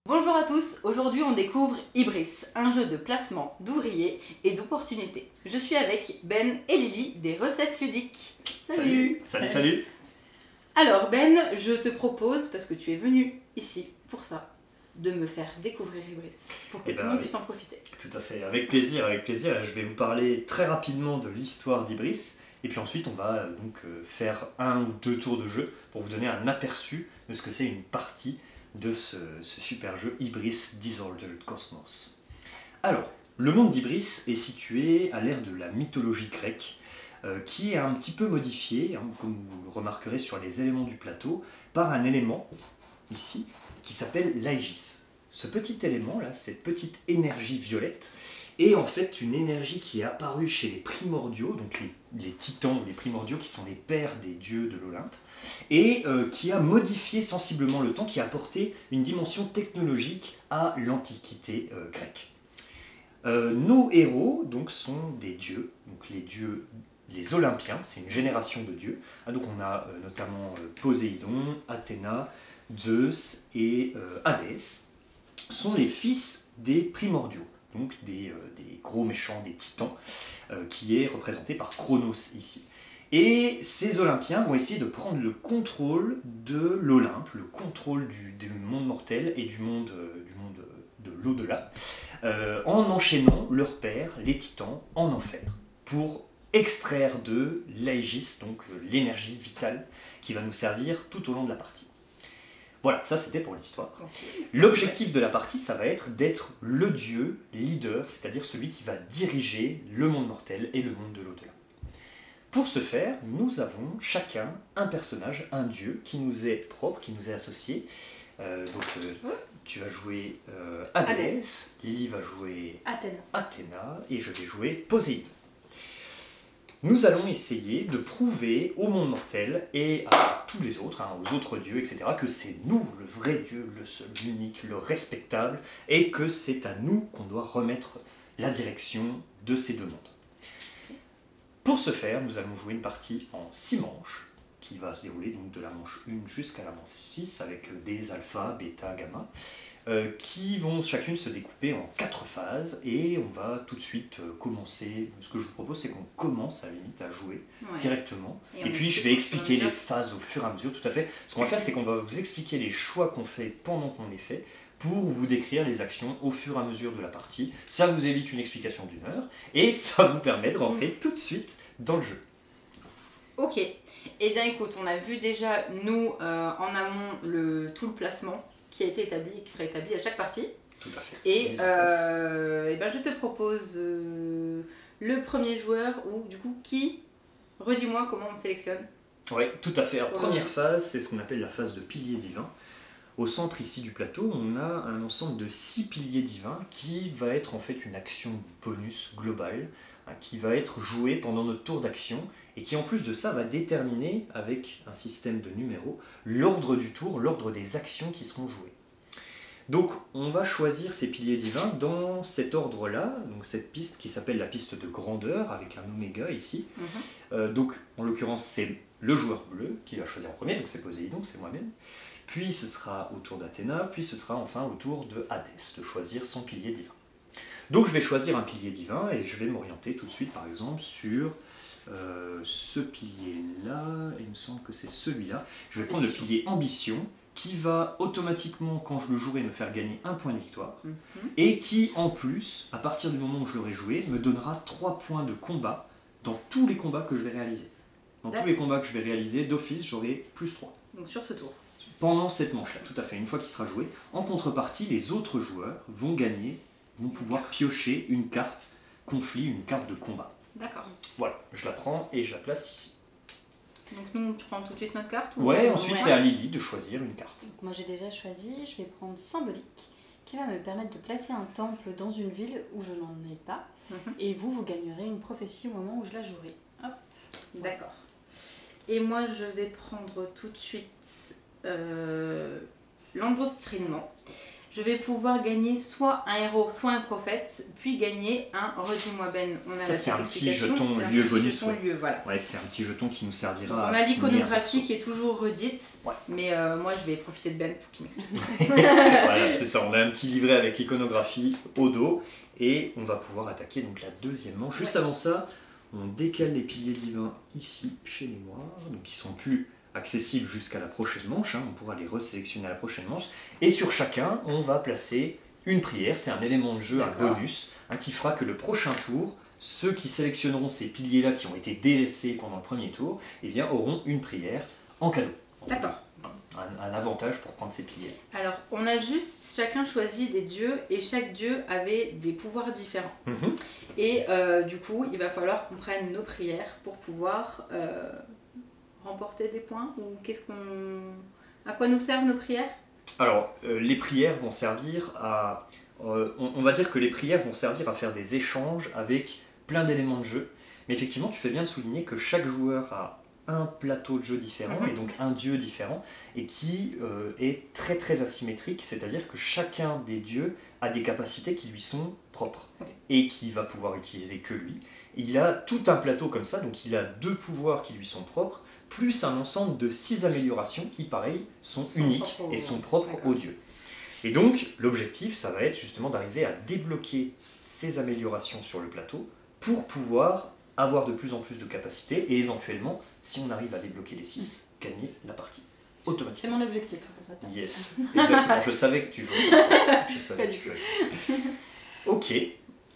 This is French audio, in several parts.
Bonjour à tous, aujourd'hui on découvre Ibris, un jeu de placement d'ouvriers et d'opportunités. Je suis avec Ben et Lily des recettes ludiques. Salut. Salut. Alors Ben, je te propose, parce que tu es venu ici pour ça, de me faire découvrir Ibris, pour que tout le monde puisse en profiter. Tout à fait, avec plaisir. Je vais vous parler très rapidement de l'histoire d'Ibris, et puis ensuite on va donc faire un ou deux tours de jeu pour vous donner un aperçu de ce que c'est une partie de ce super jeu Ibris Disordered Cosmos. Alors, le monde d'Ibris est situé à l'ère de la mythologie grecque, qui est un petit peu modifié, comme vous le remarquerez sur les éléments du plateau, par un élément, ici, qui s'appelle l'Aegis. Ce petit élément, là, cette petite énergie violette, est en fait une énergie qui est apparue chez les primordiaux, donc les titans, les primordiaux qui sont les pères des dieux de l'Olympe, et qui a modifié sensiblement le temps, qui a apporté une dimension technologique à l'Antiquité grecque. Nos héros donc, sont des dieux, donc les Olympiens, c'est une génération de dieux. Donc on a notamment Poséidon, Athéna, Zeus et Hadès, sont les fils des primordiaux, donc des gros méchants, des titans, qui est représenté par Chronos ici. Et ces Olympiens vont essayer de prendre le contrôle de l'Olympe, le contrôle du monde mortel et du monde de l'au-delà, en enchaînant leurs pères, les titans, en enfer, pour extraire de l'Aegis, donc l'énergie vitale qui va nous servir tout au long de la partie. Voilà, ça c'était pour l'histoire. L'objectif de la partie, ça va être d'être le dieu leader, c'est-à-dire celui qui va diriger le monde mortel et le monde de l'au-delà. Pour ce faire, nous avons chacun un personnage, un dieu, qui nous est propre, qui nous est associé. Tu vas jouer Hadès, Lily va jouer Athéna, et je vais jouer Poséidon. Nous allons essayer de prouver au monde mortel et à tous les autres, aux autres dieux, etc., que c'est nous, le vrai dieu, le seul, l'unique, le respectable, et que c'est à nous qu'on doit remettre la direction de ces deux mondes. Pour ce faire, nous allons jouer une partie en 6 manches, qui va se dérouler donc de la manche 1 jusqu'à la manche 6, avec des alpha, bêta, gamma, qui vont chacune se découper en 4 phases, et on va tout de suite commencer. Ce que je vous propose, c'est qu'on commence à la limite à jouer directement, et puis je vais expliquer les phases au fur et à mesure, tout à fait. Ce qu'on va faire, c'est qu'on va vous expliquer les choix qu'on fait pendant qu'on les fait, pour vous décrire les actions au fur et à mesure de la partie. Ça vous évite une explication d'1 heure, et ça vous permet de rentrer tout de suite dans le jeu. Ok, et bien écoute, on a vu déjà, nous, en amont, tout le placement qui a été établi et qui sera établi à chaque partie. Tout à fait. Et ben, je te propose le premier joueur, ou du coup, qui, redis-moi comment on sélectionne. Oui, tout à fait. Alors, première phase, c'est ce qu'on appelle la phase de pilier divin. Au centre ici du plateau, on a un ensemble de 6 piliers divins qui va être en fait une action bonus globale, qui va être jouée pendant notre tour d'action et qui en plus de ça va déterminer avec un système de numéros l'ordre du tour, l'ordre des actions qui seront jouées. Donc on va choisir ces piliers divins dans cet ordre-là, donc cette piste qui s'appelle la piste de grandeur avec un oméga ici. Donc en l'occurrence c'est le joueur bleu qui va choisir en premier, donc c'est Poséidon, c'est moi-même. Puis ce sera au tour d'Athéna, puis ce sera enfin au tour de Hadès de choisir son pilier divin. Donc je vais choisir un pilier divin et je vais m'orienter tout de suite par exemple sur ce pilier-là, il me semble que c'est celui-là. Je vais prendre le pilier ambition qui va automatiquement, quand je le jouerai, me faire gagner 1 point de victoire et qui en plus, à partir du moment où je l'aurai joué, me donnera 3 points de combat dans tous les combats que je vais réaliser. Dans tous les combats que je vais réaliser, d'office, j'aurai plus 3. Donc sur ce tour. Pendant cette manche-là, tout à fait, une fois qu'il sera joué. En contrepartie, les autres joueurs vont gagner, vont pouvoir piocher une carte conflit, une carte de combat. D'accord. Voilà, je la prends et je la place ici. Donc nous, tu prends tout de suite notre carte Ouais, ensuite c'est à Lily de choisir une carte. Donc moi j'ai déjà choisi, je vais prendre symbolique, qui va me permettre de placer un temple dans une ville où je n'en ai pas. Et vous gagnerez une prophétie au moment où je la jouerai. Hop. D'accord. Et moi je vais prendre tout de suite l'endoctrinement. je vais pouvoir gagner soit un héros, soit un prophète, puis gagner un, redis-moi Ben, on a Ça, la c'est un petite petit explication, jeton c'est un lieu petit bonus, jeton ouais. lieu, voilà. Ouais, c'est un petit jeton qui nous servira On à a signer un l'iconographie perso. qui est toujours redite, Ouais. mais moi je vais profiter de Ben pour qu'il m'explique. Voilà, c'est ça, on a un petit livret avec l'iconographie au dos, et on va pouvoir attaquer donc la deuxième manche. Juste avant ça, on décale les piliers divins ici chez les Noirs, donc ils sont plus accessibles jusqu'à la prochaine manche, hein, on pourra les resélectionner à la prochaine manche, et sur chacun, on va placer une prière, c'est un élément de jeu, un D'accord. bonus, hein, qui fera que le prochain tour, ceux qui sélectionneront ces piliers-là qui ont été délaissés pendant le premier tour, eh bien, auront une prière en cadeau. D'accord. Un avantage pour prendre ces piliers. Alors, on a juste chacun choisi des dieux et chaque dieu avait des pouvoirs différents. Et du coup, il va falloir qu'on prenne nos prières pour pouvoir remporter des points. Ou à quoi nous servent nos prières? Alors, les prières vont servir à... on va dire que les prières vont servir à faire des échanges avec plein d'éléments de jeu. Mais effectivement, tu fais bien de souligner que chaque joueur a un plateau de jeu différent, et donc un dieu différent, et qui est très très asymétrique, c'est-à-dire que chacun des dieux a des capacités qui lui sont propres, et qui va pouvoir utiliser que lui. Il a tout un plateau comme ça, donc il a 2 pouvoirs qui lui sont propres, plus un ensemble de 6 améliorations qui, pareil, sont uniques et sont propres au dieu. Et donc, l'objectif, ça va être justement d'arriver à débloquer ces améliorations sur le plateau pour pouvoir avoir de plus en plus de capacités et éventuellement, si on arrive à débloquer les 6, gagner la partie C'est automatiquement. mon objectif pour cette partie. Yes, exactement, je savais que tu jouais comme ça. Je savais Pas que du tu jouais. Ok,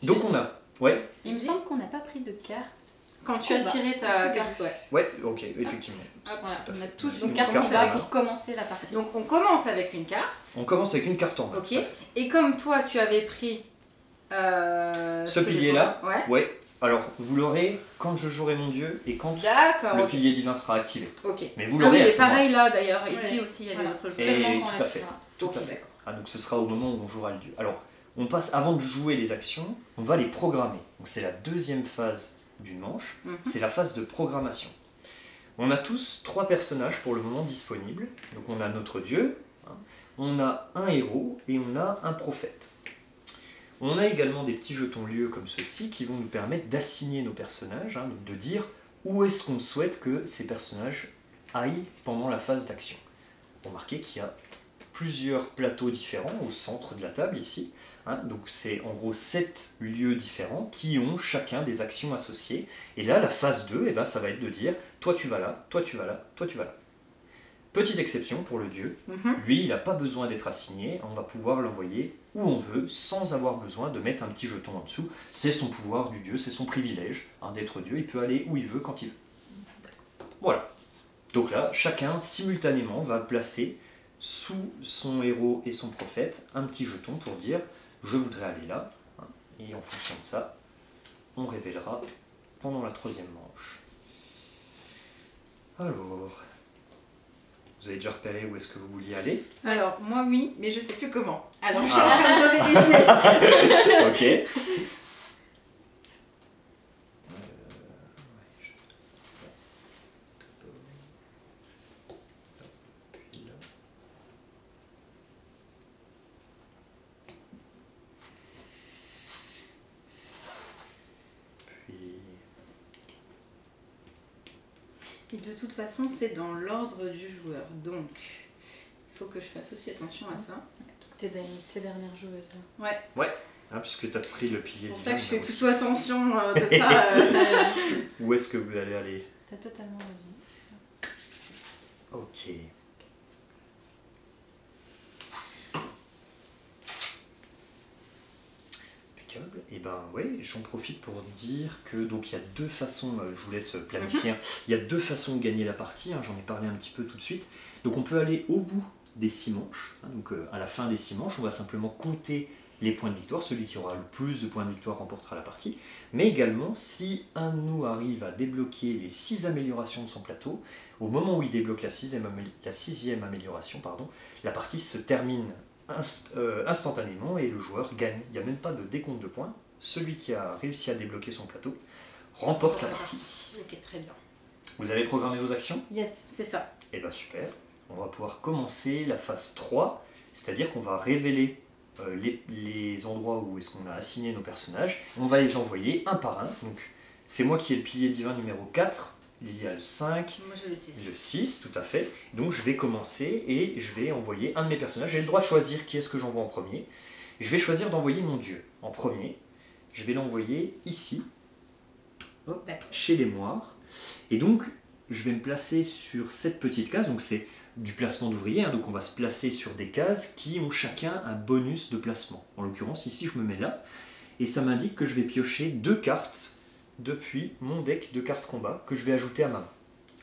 donc on a... Ouais, Il me semble qu'on n'a pas pris de carte. Quand tu as tiré ta carte, ouais. ouais, ok, effectivement. Voilà, Tout à on a fait. tous Une une carte carte en en main main. pour commencer la partie. Donc on commence avec une carte, On commence avec une carte en main. ok. Et comme toi tu avais pris Ce pilier-là, jeton-là, ouais. ouais. Alors, vous l'aurez quand je jouerai mon dieu et quand D'accord, le ok. pilier divin sera activé. Ok. Mais vous Ah oui, l'aurez il à est ce moment. pareil là d'ailleurs, ici Ouais. aussi il y avait Voilà. notre Et jeu. Seulement quand tout on à fait. l'activera. Tout Ok, à fait. d'accord. Ah, donc ce sera au moment où on jouera le dieu. Alors, on passe, avant de jouer les actions, on va les programmer. Donc c'est la deuxième phase d'une manche, c'est la phase de programmation. On a tous 3 personnages pour le moment disponibles. Donc on a notre dieu, hein, on a un héros et on a un prophète. On a également des petits jetons lieux comme ceux-ci qui vont nous permettre d'assigner nos personnages, hein, donc de dire où est-ce qu'on souhaite que ces personnages aillent pendant la phase d'action. Remarquez qu'il y a plusieurs plateaux différents au centre de la table ici, hein, donc c'est en gros 7 lieux différents qui ont chacun des actions associées. Et là, la phase 2, eh ben, ça va être de dire toi tu vas là, toi tu vas là, toi tu vas là. Petite exception pour le dieu, lui il n'a pas besoin d'être assigné, on va pouvoir l'envoyer où on veut sans avoir besoin de mettre un petit jeton en dessous. C'est son pouvoir du dieu, c'est son privilège hein, d'être dieu, il peut aller où il veut quand il veut. Voilà. Donc là, chacun simultanément va placer sous son héros et son prophète un petit jeton pour dire je voudrais aller là, hein, et en fonction de ça, on révélera pendant la 3e manche. Alors, vous avez déjà repéré où est-ce que vous vouliez aller? Alors moi oui, mais je sais plus comment. Alors je suis en train de vérifier. Ok. Et de toute façon, c'est dans l'ordre du joueur. Donc, il faut que je fasse aussi attention à ça. Tes dernières joueuses. Ouais, Ah, puisque tu as pris le pilier c'est pour divin ça que je fais numéro plutôt 6. attention de pas... Où est-ce que vous allez aller? T'as totalement raison. Ok. Impeccable. Et ben oui, j'en profite pour dire que donc il y a 2 façons, je vous laisse planifier, il y a 2 façons de gagner la partie, hein, j'en ai parlé un petit peu tout de suite. Donc on peut aller au bout des 6 manches, hein, donc à la fin des 6 manches, on va simplement compter les points de victoire, celui qui aura le plus de points de victoire remportera la partie, mais également si un de nous arrive à débloquer les 6 améliorations de son plateau, au moment où il débloque la 6e amélioration, la partie se termine instantanément et le joueur gagne. Il n'y a même pas de décompte de points. Celui qui a réussi à débloquer son plateau remporte la partie. Ok, très bien. Vous avez programmé vos actions? Yes. C'est ça. Et bien super. On va pouvoir commencer la phase 3, c'est-à-dire qu'on va révéler les endroits où est-ce qu'on a assigné nos personnages. On va les envoyer un par un. Donc c'est moi qui ai le pilier divin numéro 4, il y a le 5, Moi j'ai le 6. le 6, tout à fait. Donc je vais commencer et je vais envoyer un de mes personnages. J'ai le droit de choisir qui est-ce que j'envoie en premier. Je vais choisir d'envoyer mon dieu en premier. Je vais l'envoyer ici, hop, chez les moires. Et donc je vais me placer sur cette petite case. Donc c'est du placement d'ouvriers, hein, donc on va se placer sur des cases qui ont chacun un bonus de placement. En l'occurrence, ici je me mets là, et ça m'indique que je vais piocher 2 cartes depuis mon deck de cartes combat que je vais ajouter à ma main.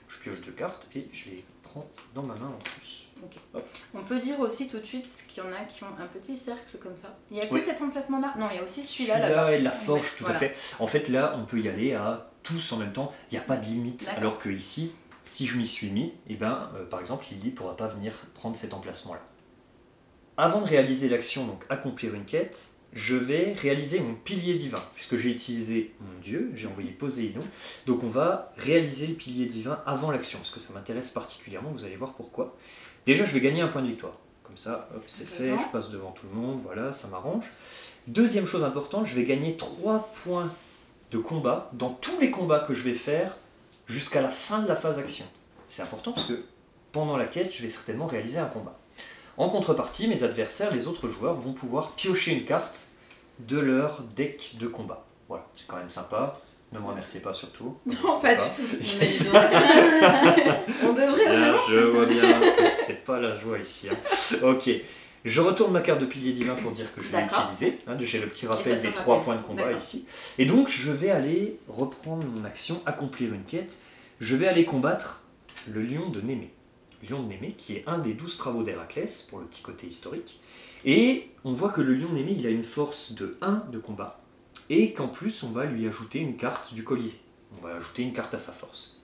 Je pioche 2 cartes et je les prends dans ma main en plus. Okay. On peut dire aussi tout de suite qu'il y en a qui ont un petit cercle comme ça. Il n'y a que oui. cet emplacement-là? Non, il y a aussi celui-là là-bas. Et la forge, ouais, tout voilà. à fait. En fait, là, on peut y aller à tous en même temps. Il n'y a pas de limite. Alors que ici, si je m'y suis mis, eh ben, par exemple, Lily ne pourra pas venir prendre cet emplacement-là. Avant de réaliser l'action, donc accomplir une quête, je vais réaliser mon pilier divin, puisque j'ai utilisé mon dieu, j'ai envoyé Poséidon. Donc on va réaliser le pilier divin avant l'action, parce que ça m'intéresse particulièrement, vous allez voir pourquoi. Déjà, je vais gagner un point de victoire. Comme ça, hop, c'est fait, je passe devant tout le monde, voilà, ça m'arrange. Deuxième chose importante, je vais gagner 3 points de combat dans tous les combats que je vais faire jusqu'à la fin de la phase action. C'est important parce que pendant la quête, je vais certainement réaliser un combat. En contrepartie, mes adversaires, les autres joueurs, vont pouvoir piocher une carte de leur deck de combat. Voilà, c'est quand même sympa. Ne me remerciez pas surtout. Non, pas du tout. On devrait là, vraiment. je vois bien, c'est pas la joie ici. Hein. Ok, je retourne ma carte de pilier divin pour dire que je l'ai utilisée. Hein, j'ai le petit rappel des 3 points de combat ici. Et donc, je vais aller reprendre mon action, accomplir une quête. Je vais aller combattre le lion de Némée. Lion de Némée, qui est un des 12 travaux d'Héraclès, pour le petit côté historique. Et on voit que le lion de Némée, il a une force de 1 de combat, et qu'en plus, on va lui ajouter une carte du Colisée. On va ajouter une carte à sa force.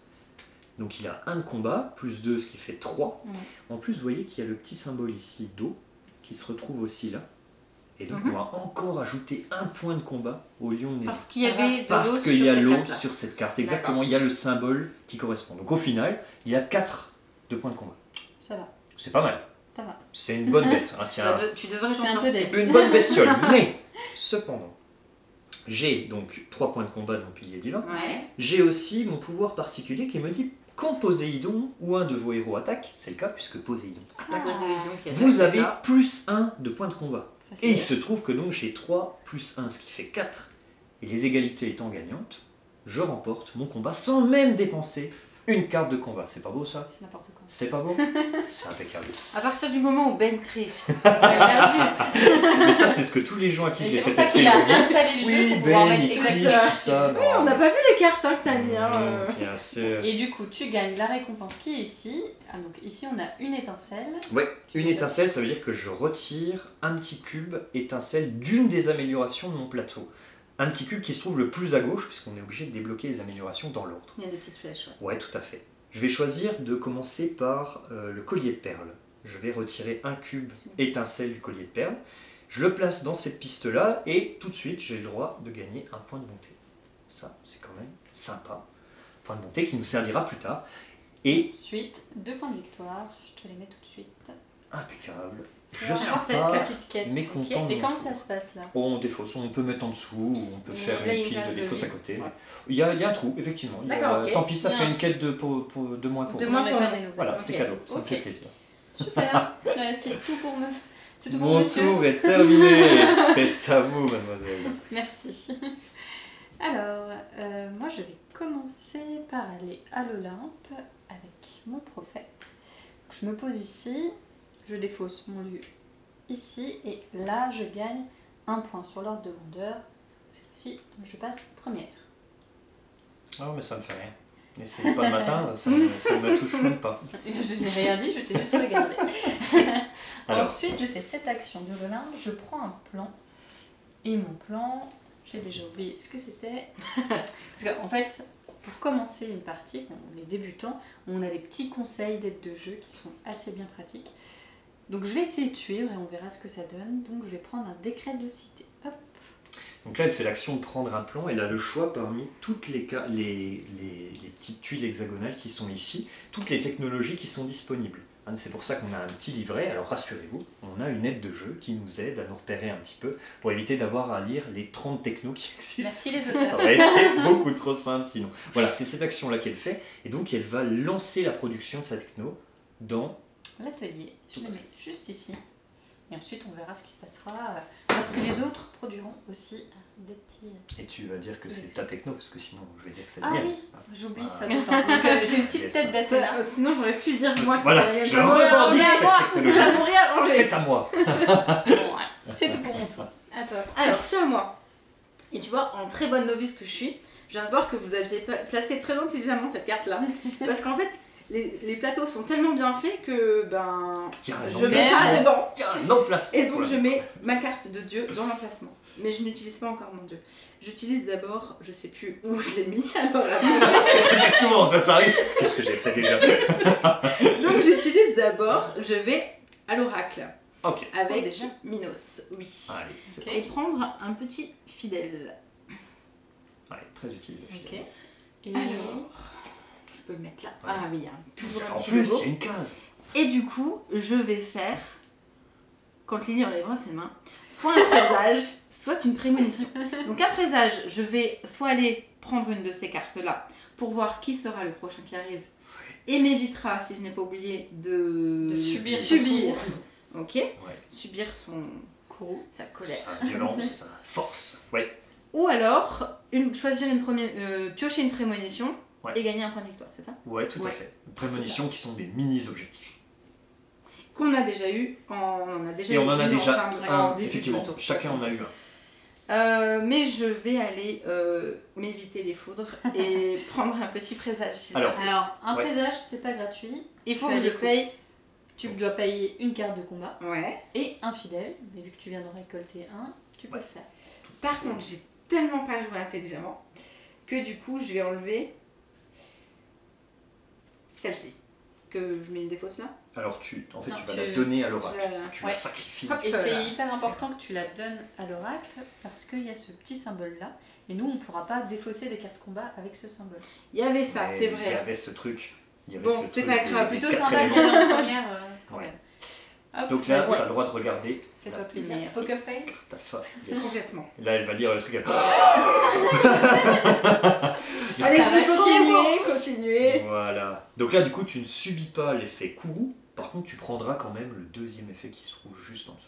Donc il a 1 de combat, plus 2, ce qui fait 3. En plus, vous voyez qu'il y a le petit symbole ici d'eau, qui se retrouve aussi là. Et donc on va encore ajouter 1 point de combat au lion de Némée. Parce qu'il y avait de Parce qu'il y a l'eau sur cette carte, exactement. Il y a le symbole qui correspond. Donc au final, il y a 4 de points de combat. Ça va. C'est pas mal. Ça va. C'est une bonne bête. Hein, tu devrais t'en sortir. Une bonne bestiole. Mais, cependant, j'ai donc 3 points de combat dans mon pilier divin. Ouais. J'ai aussi mon pouvoir particulier qui me dit quand Poséidon ou un de vos héros attaque, c'est le cas puisque Poséidon attaque, vous avez plus 1 de points de combat. Facile. Et il se trouve que donc j'ai 3 plus 1, ce qui fait 4. Et les égalités étant gagnantes, je remporte mon combat sans même dépenser une carte de combat. C'est pas beau ça? C'est n'importe quoi. C'est pas beau? C'est impeccable. À partir du moment où Ben triche, il a perdu. Mais ça, c'est ce que tous les gens à qui j'ai fait tester. C'est pour ça qu'il a installé le jeu oui, pour pouvoir Ben, mettre il triche, exactement. tout ça. Oui, on n'a pas vu les cartes hein, que t'as mis. Hein. Bien sûr. Et du coup, tu gagnes la récompense qui est ici. Ah, donc ici, on a une étincelle. Ouais, une étincelle, ça veut dire que je retire un petit cube étincelle d'une des améliorations de mon plateau. Un petit cube qui se trouve le plus à gauche, puisqu'on est obligé de débloquer les améliorations dans l'ordre. Il y a des petites flèches. Ouais, tout à fait. Je vais choisir de commencer par le collier de perles. Je vais retirer un cube étincelle du collier de perles. Je le place dans cette piste-là et tout de suite, j'ai le droit de gagner un point de bonté. Ça, c'est quand même sympa. Point de bonté qui nous servira plus tard. Et ensuite, 2 points de victoire. Je te les mets tout de suite. Impeccable. Je Alors, suis pas mécontent. Et comment ça se passe là? Oh, on défausse, on peut mettre en dessous, ou on peut faire une pile de défausse à côté. Ouais. Il y a un trou, effectivement. D'accord, tant pis, ça fait une quête de moins pour moi. Voilà, c'est cadeau, ça me fait plaisir. Super, c'est tout pour me... C'est tout pour Mon monsieur. tour est terminé, c'est à vous, mademoiselle. Merci. Alors, moi je vais commencer par aller à l'Olympe avec mon prophète. Donc, je me pose ici, je défausse mon lieu ici, et là je gagne 1 point sur l'ordre de grandeur. Cette fois-ci, je passe première. Oh, mais ça me fait rien. Mais c'est pas le matin, ça ne me touche même pas. Je n'ai rien dit, je t'ai juste regardé. Alors. Ensuite, je fais cette action de l'Olympe, je prends un plan. Et mon plan, j'ai déjà oublié ce que c'était. Parce qu'en fait, pour commencer une partie, quand on est débutant, on a des petits conseils d'aide de jeu qui sont assez bien pratiques. Donc je vais essayer de suivre et on verra ce que ça donne. Donc je vais prendre un décret de cité. Hop. Donc là, elle fait l'action de prendre un plan. Elle a le choix parmi toutes les petites tuiles hexagonales qui sont ici, toutes les technologies qui sont disponibles. C'est pour ça qu'on a un petit livret. Alors rassurez-vous, on a une aide de jeu qui nous aide à nous repérer un petit peu pour éviter d'avoir à lire les 30 technos qui existent. Merci les Ça auteurs. aurait été beaucoup trop simple sinon. Voilà, c'est cette action-là qu'elle fait. Et donc elle va lancer la production de sa techno dans... L'atelier, je Tout le à mets juste ici. Et ensuite, on verra ce qui se passera lorsque les autres produiront aussi des petits... Et tu vas dire que c'est ta techno, parce que sinon je vais dire que c'est Ah la mienne. oui, j'oublie Ah. ça tout le temps. Donc j'ai une petite Yes. tête d'Asena. Sinon, j'aurais pu dire moi que Voilà, c'était la je mienne. revendique à moi. cette technologie. Ça m'aurait arrangé. C'est à moi. Bon, ouais, c'est tout pour mon tour. À toi. Alors, c'est à moi. Et tu vois, en très bonne novice que je suis, je viens de voir que vous aviez placé très intelligemment cette carte-là. Parce qu'en fait, les plateaux sont tellement bien faits que Il y a un je mets emplacement. ça dedans. Il y a un emplacement. Et donc Voilà. je mets ma carte de Dieu dans l'emplacement. Mais je n'utilise pas encore mon Dieu. J'utilise d'abord, je sais plus où je l'ai mis, alors attends. C'est souvent ça arrive. Qu'est-ce que j'ai fait déjà? Donc j'utilise d'abord, je vais à l'oracle Ok. avec Oh, déjà. Minos, oui. Allez, c'est Ok. Et prendre un petit fidèle. Allez, très utile. le Ok. fidèle. Et Alors, je peux le mettre là. Ouais. Ah oui, il y a toujours un En petit plus, logo. il y a une case. Et du coup, je vais faire, quand Lily enlèvera ses mains, soit un présage, soit une prémonition. Donc un présage, je vais soit aller prendre une de ces cartes-là pour voir qui sera le prochain qui arrive et m'évitera, si je n'ai pas oublié, de subir subir. son Ok. Ouais. Subir courroux. sa colère. Sa violence, sa force. Ouais. Ou alors, choisir piocher une prémonition Ouais. et gagner un point de victoire, c'est ça? Ouais, tout à Ouais. fait. Prémonitions qui sont des mini-objectifs. Qu'on a déjà eu, on en a déjà Et eu on en a une déjà en un, début de effectivement. tour. Chacun en a eu un. Mais je vais aller m'éviter les foudres et prendre un petit présage. s'il te Alors, plaît. Alors, un Ouais. présage, c'est pas gratuit. il faut tu que as je des paye. Tu dois payer une carte de combat Ouais. et un fidèle. Mais vu que tu viens d'en récolter un, tu peux Ouais. le faire. Par contre, j'ai tellement pas joué intelligemment que du coup, je vais enlever celle-ci. Que je mets une des fausses là. Alors, en fait, Non, tu vas tu- la donner à l'oracle. Tu Ouais. la sacrifies. Hop. Et Voilà. c'est hyper important que tu la donnes à l'oracle parce qu'il y a ce petit symbole là. Et nous, on ne pourra pas défausser des cartes combat avec ce symbole. Il y avait ça, Mais c'est Il y vrai. avait ce truc. Il y avait Bon, ce c'est truc pas des- grave. des Plutôt quatre sympa d'y éléments. aller en première quand Ouais. même. Hop, Donc là, vas-y. tu as le droit de regarder. Fais-toi la- plaisir. Merci. Poker face. T'as le yes. Complètement. Là, elle va lire le truc. Elle... Allez, Ça va continuez. Voilà. Donc là, du coup, tu ne subis pas l'effet courroux. Par contre, tu prendras quand même le deuxième effet qui se trouve juste en dessous.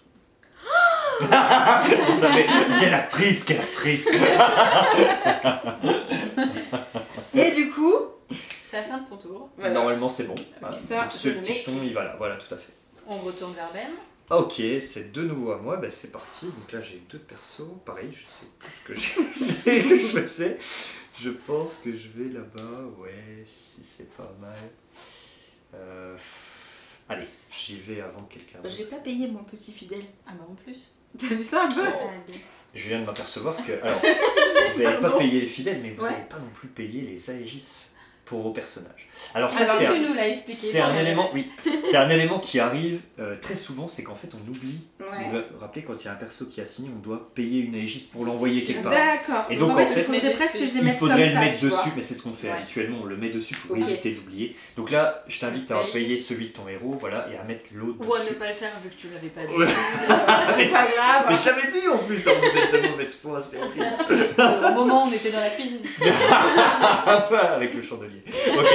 Vous savez, quelle actrice, quelle actrice. Et du coup, C'est la fin de ton tour. voilà. Normalement, c'est bon. Voilà. ça, Donc, je ce le petit mets jeton, ici. il va là. Voilà, tout à fait. On retourne vers Ben. Ok, c'est de nouveau à moi, bah, c'est parti. Donc là j'ai deux persos, pareil, je sais plus ce que j'ai que je faisais. Je pense que je vais là-bas, ouais, si c'est pas mal. Allez, j'y vais avant quelqu'un d'autre. J'ai pas payé mon petit fidèle. Ah bah en plus. T'as vu ça un peu? Allez. Je viens de m'apercevoir que, alors, vous n'avez pas Pardon. payé les fidèles, mais vous Ouais. n'avez pas non plus payé les Aegis pour vos personnages. Alors ça Alors c'est tu nous l'as expliqué. c'est un pendant la- élément, oui, c'est un élément qui arrive très souvent, c'est qu'en fait on oublie. Ouais. Vous vous rappelez, quand il y a un perso qui a signé, on doit payer une Aegis pour l'envoyer quelque part. D'accord. Et donc, en en fait, fait, il faudrait presque que je les Il mette faudrait comme le ça, mettre tu vois. dessus, mais c'est ce qu'on fait Ouais. habituellement, on le met dessus pour Ok. éviter d'oublier. Donc là, je t'invite à Ok. payer celui de ton héros, voilà, et à mettre l'autre Ou à ne dessus. pas le faire vu que tu l'avais pas dit. Ouais. C'est pas grave. Mais je l'avais dit en plus, hein, vous êtes de mauvaise foi, c'est horrible. Au moment où on était dans la cuisine. Avec le chandelier. Ok.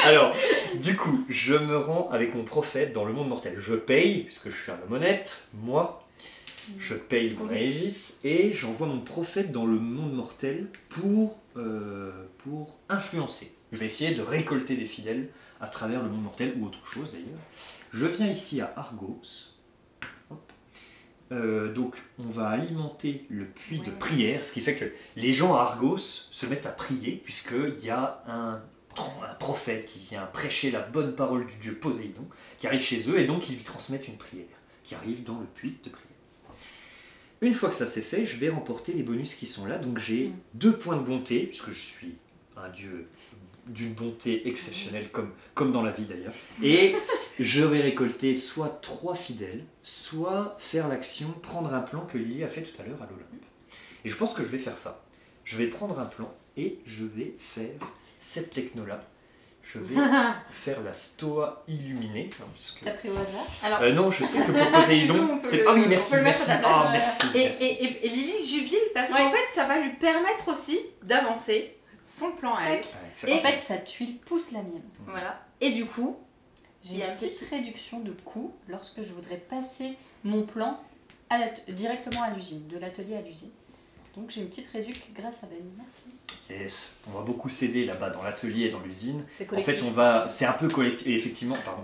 Alors, du coup, je me rends avec mon prophète dans le monde mortel. Je paye, puisque je suis un homme honnête, moi, je paye C'est ce mon qu'on dit. Aegis et j'envoie mon prophète dans le monde mortel pour influencer. Je vais essayer de récolter des fidèles à travers le monde mortel ou autre chose d'ailleurs. Je viens ici à Argos. Hop. Donc on va alimenter le puits de Ouais. prière, ce qui fait que les gens à Argos se mettent à prier puisqu'il y a un prophète qui vient prêcher la bonne parole du dieu Poséidon, qui arrive chez eux et donc ils lui transmettent une prière qui arrive dans le puits de prière. Une fois que ça c'est fait, je vais remporter les bonus qui sont là. Donc j'ai 2 points de bonté, puisque je suis un dieu d'une bonté exceptionnelle, comme dans la vie d'ailleurs. Et je vais récolter soit 3 fidèles, soit faire l'action, prendre un plan que Lily a fait tout à l'heure à l'Olympe. Et je pense que je vais faire ça. Je vais prendre un plan et je vais faire cette techno-là. je vais faire la Stoa illuminée. Hein, puisque... T'as pris au hasard? Alors, non, je sais que pour Poséidon, c'est... Ah oui, merci, on peut le mettre merci. à ta place. Ah, merci, merci. Et Lily jubile parce Ouais. qu'en fait, ça va lui permettre aussi d'avancer son plan à elle. Tac. Ouais, En fait, sa tuile pousse la mienne. Voilà. Et du coup, J'ai Il y a une un petit- petite réduction de coût lorsque je voudrais passer mon plan directement à l'usine, de l'atelier à l'usine. Donc j'ai une petite réduction grâce à Ben. Merci. Yes, on va beaucoup s'aider là-bas dans l'atelier et dans l'usine. C'est En collectif. fait, c'est un peu collectif. Et effectivement, pardon,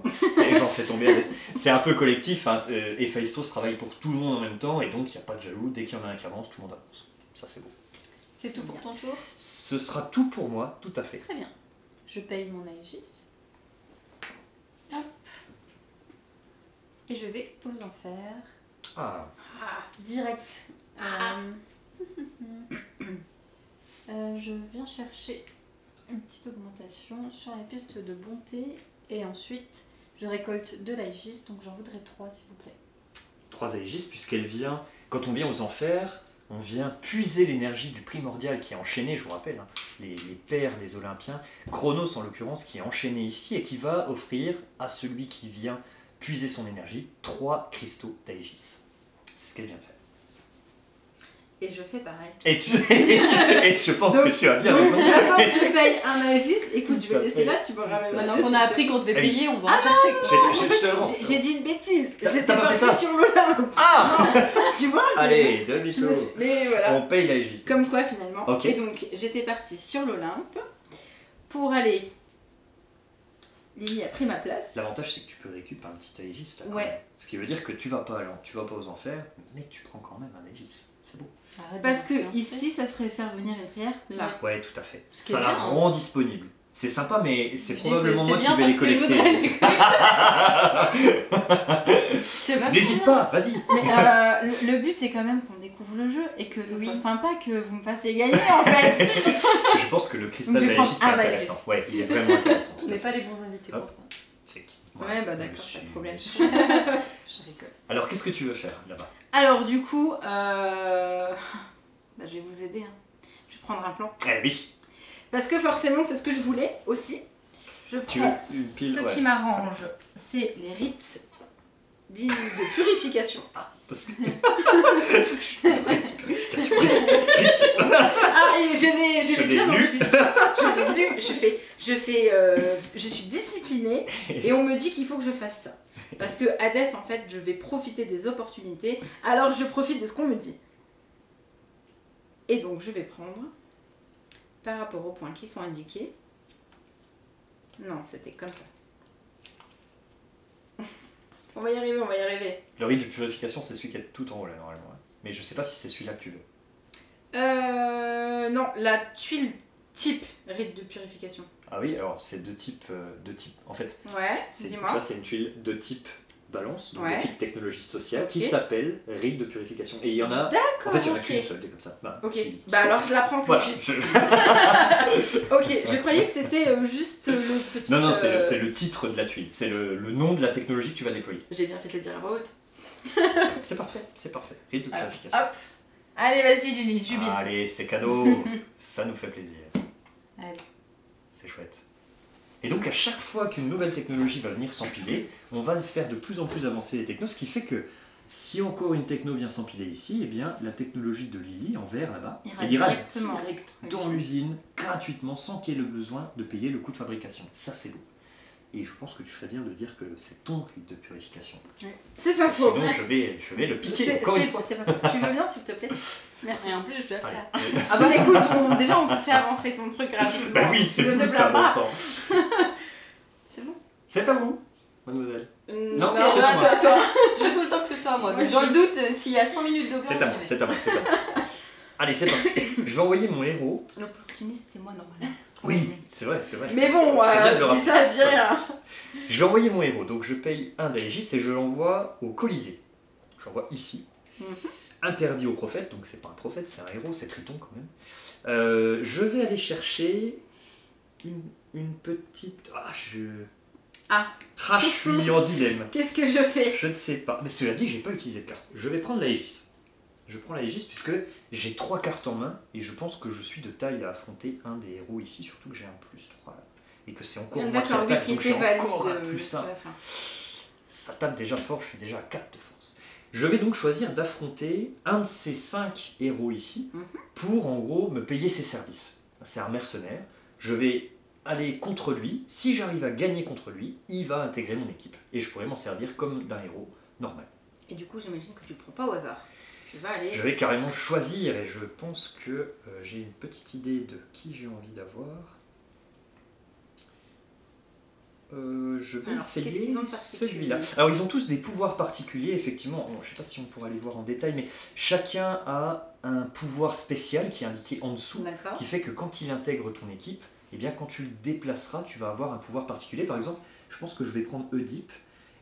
j'en fais tomber Alès. C'est un peu collectif. Hein, Héphaïstos travaille pour tout le monde en même temps et donc il n'y a pas de jaloux. Dès qu'il y en a un qui avance, tout le monde avance. Ça, c'est beau. C'est tout pour ton tour? Ce sera tout pour moi, tout à fait. Très bien. Je paye mon Aegis. Hop. Et je vais aux enfers. Ah, Direct. Ah. Je viens chercher une petite augmentation sur la piste de bonté et ensuite je récolte de l'Aegis, donc j'en voudrais 3 s'il vous plaît. 3 Aegis, puisqu'elle vient, quand on vient aux enfers, on vient puiser l'énergie du primordial qui est enchaîné, je vous rappelle, hein, les pères des Olympiens, Chronos en l'occurrence, qui est enchaîné ici et qui va offrir à celui qui vient puiser son énergie 3 cristaux d'Aegis. C'est ce qu'elle vient de faire. et je fais pareil. Et je pense que tu as bien raison. D'abord, je paye un Aegis. Écoute, je Tout à vais laisser fait. là, tu me ramènes. Maintenant qu'on a appris qu'on devait Ah oui. payer, on va en chercher. quoi. Je te le rends. J'ai dit une bêtise. T'as J'étais pas fait partie ça sur l'Olympe. Ah Tu vois c'est- Allez, je demi-tour. me suis- Mais voilà. On paye l'Aegis. Comme quoi finalement. Ok. Et donc j'étais partie sur l'Olympe pour aller. Lily a pris ma place. L'avantage, c'est que tu peux récupérer un petit Aegis là. quand Ouais. même. Ce qui veut dire que tu vas pas aux enfers, mais tu prends quand même un Aegis. C'est beau. Arrête de Parce que m'influencer. ici, ça serait faire venir une prière là. Ouais, tout à fait. Ce qui Ça est la bien, hein. rend disponible. C'est sympa, mais c'est Je dis, probablement c'est moi bien qui vais les parce que je collecter. C'est vachement N'hésite bien. pas, vas-y. Mais le but, c'est quand même qu'on découvre le jeu et que ce Oui. soit sympa que vous me fassiez gagner en fait. Je pense que le cristal Donc, je prends d'Aegis, c'est un intéressant. Aegis. Ouais, il est vraiment intéressant. On n'est pas les bons invités Hop. pour ça. Check. Ouais, bah je d'accord, suis- pas de problème. Je rigole. Alors, qu'est-ce que tu veux faire là-bas? Alors du coup, bah, je vais vous aider. Hein. Je vais prendre un plan. Eh oui. Parce que forcément, c'est ce que je voulais aussi. Je Tu veux prends une pile? ce Ouais. qui m'arrange, c'est les rites dits de purification. Parce que... Ah, et je Je l'ai l'ai bien lu. enregistré. Je l'ai lu. Je suis disciplinée et on me dit qu'il faut que je fasse ça. Parce que Hadès, en fait, je vais profiter des opportunités. Alors je profite de ce qu'on me dit. Et donc je vais prendre, par rapport aux points qui sont indiqués. Non, c'était comme ça. On va y arriver, on va y arriver. Le rite de purification, c'est celui qui est tout en haut là, normalement. hein. Mais je sais pas si c'est celui-là que tu veux. Non, la tuile type rite de purification. Ah oui, alors c'est de type. En fait, Ouais, tu dis-moi. vois, c'est une tuile de type balance, donc Ouais. de type technologie sociale, qui Ok. s'appelle rite de purification. Et il y en a. En D'accord, fait, il y en a ok. qu'une seule, des comme ça. Bah, Ok, qui- bah alors je la prends tout Voilà. de suite. je- Ok, je croyais que c'était juste le petit... Non, non, c'est le titre de la tuile. C'est le nom de la technologie que tu vas déployer. J'ai bien fait de le dire à voix haute. C'est parfait, c'est parfait. Rite de Alors, purification. hop. Allez, vas-y Lily, jubile. Allez, c'est cadeau. Ça nous fait plaisir. Allez. C'est chouette. Et donc à chaque fois qu'une nouvelle technologie va venir s'empiler, on va faire de plus en plus avancer les technos, ce qui fait que si encore une techno vient s'empiler ici, eh bien la technologie de Lily en vert là-bas, Ira elle ira directement. direct dans l'usine, gratuitement, sans qu'il y ait le besoin de payer le coût de fabrication. Ça c'est beau. Et je pense que tu ferais bien de dire que c'est ton rite de purification. C'est pas faux. Sinon je vais le piquer encore une fois. C'est pas faux. Tu veux bien s'il te plaît? Merci. Et en plus, je dois Allez. faire. Ah bah écoute, déjà on te fait avancer ton truc gratuitement. Bah oui, c'est Ne fou te ça, plains bon pas. sang. C'est bon. C'est à vous, mademoiselle. Non, c'est c'est à à moi. toi. Je veux tout le temps que ce soit à moi. Moi, Donc, dans je- le doute, s'il y a 5 minutes de blanc, C'est à moi, j'y vais. c'est à moi, c'est à moi. Allez, c'est parti. Je vais envoyer mon héros. L'opportuniste, c'est moi normalement. Oui, c'est vrai, c'est vrai. Mais bon, C'est bien de le je dis rappeler. ça, je dis rien. Je vais envoyer mon héros, donc je paye un d'Aegis et je l'envoie au Colisée. Je l'envoie ici. Interdit au prophète, donc c'est pas un prophète, c'est un héros, c'est Triton quand même. Je vais aller chercher une petite... Ah. Je suis en dilemme. Qu'est-ce que je fais? Je ne sais pas. Mais cela dit, j'ai pas utilisé de carte. Je vais prendre l'Aegis. Je prends l'Aegis puisque j'ai 3 cartes en main et je pense que je suis de taille à affronter un des héros ici, surtout que j'ai un +3 là. et que c'est encore moi qui D'accord, oui, attaque, qui donc j'ai était valide encore un plus jusqu'à 1. la fin. Ça tape déjà fort, je suis déjà à 4 de force. Je vais donc choisir d'affronter un de ces 5 héros ici pour en gros me payer ses services. C'est un mercenaire, je vais aller contre lui, si j'arrive à gagner contre lui, il va intégrer mon équipe et je pourrais m'en servir comme d'un héros normal. Et du coup, j'imagine que tu le prends pas au hasard. Tu vas aller... Je vais carrément choisir et je pense que j'ai une petite idée de qui j'ai envie d'avoir. Je vais Alors, qu'est-ce essayer qu'ils ont de particulier ? celui-là. Alors ils ont tous des pouvoirs particuliers, effectivement. Je ne sais pas si on pourra les voir en détail, mais chacun a un pouvoir spécial qui est indiqué en dessous, D'accord. qui fait que quand il intègre ton équipe, eh bien, quand tu le déplaceras, tu vas avoir un pouvoir particulier. Par exemple, je pense que je vais prendre Oedipe,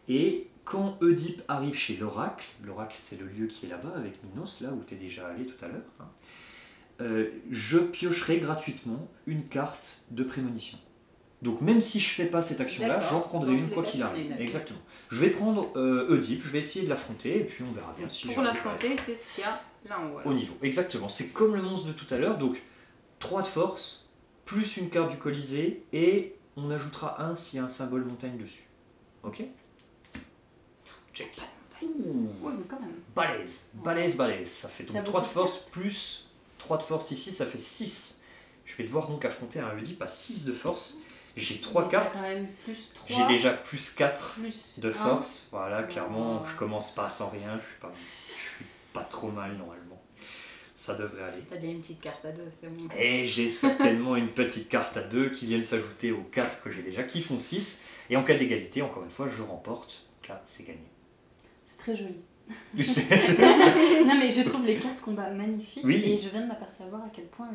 et quand Oedipe arrive chez l'Oracle, l'Oracle c'est le lieu qui est là-bas avec Minos, là où tu es déjà allé tout à l'heure, hein, je piocherai gratuitement une carte de prémonition. Donc même si je fais pas cette action-là, D'accord. j'en prendrai Dans une tous les quoi cas, qu'il tu en as arrive. une. Exactement. Je vais prendre Oedipe, je vais essayer de l'affronter, et puis on verra bien si Pour j'arrive à l'affronter, c'est ce qu'il y a là en haut. au niveau. Exactement, c'est comme le monstre de tout à l'heure, donc 3 de force, plus une carte du Colisée, et on ajoutera 1 s'il y a un symbole montagne dessus. Ok? Check. Ouh, Oui, mais quand même. balèze, balèze, balèze. Ça fait T'as donc beaucoup 3 de de force plus 3 de force ici, ça fait 6. Je vais devoir donc affronter un Oedipe à 6 de force. J'ai 3 Mais t'as cartes. quand même plus 3, J'ai déjà plus 4 plus de 1. force. Voilà, clairement, Oh. je commence pas sans rien. Je suis pas trop mal normalement. Ça devrait aller. T'as bien une petite carte à 2, c'est bon. Et j'ai certainement une petite carte à 2 qui viennent s'ajouter aux 4 que j'ai déjà, qui font 6. Et en cas d'égalité, encore une fois, je remporte. Donc là, c'est gagné. C'est très joli. Tu sais. Non mais je trouve les cartes combat magnifiques Oui. et je viens de m'apercevoir à quel point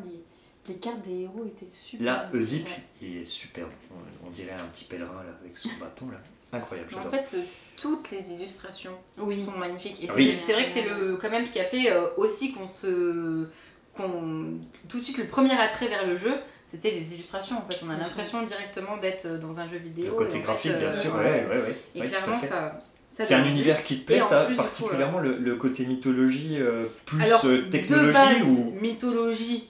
les cartes des héros étaient super. Là, Oedipe, Ouais. il est superbe. On dirait un petit pèlerin là, avec son bâton là. Incroyable, Mais en j'adore. fait, toutes les illustrations Oui. sont magnifiques. Et Oui. c'est vrai que c'est le quand même ce qui a fait aussi tout de suite le premier attrait vers le jeu, c'était les illustrations. En fait, on a l'impression directement d'être dans un jeu vidéo. Le côté et en graphique, fait, bien sûr, ouais. ouais. Et Ouais, tout à clairement, fait. ça C'est un donne envie. univers qui te plaît, Et en ça, plus, du coup, particulièrement le côté mythologie plus Alors, technologie de base, ou... mythologie,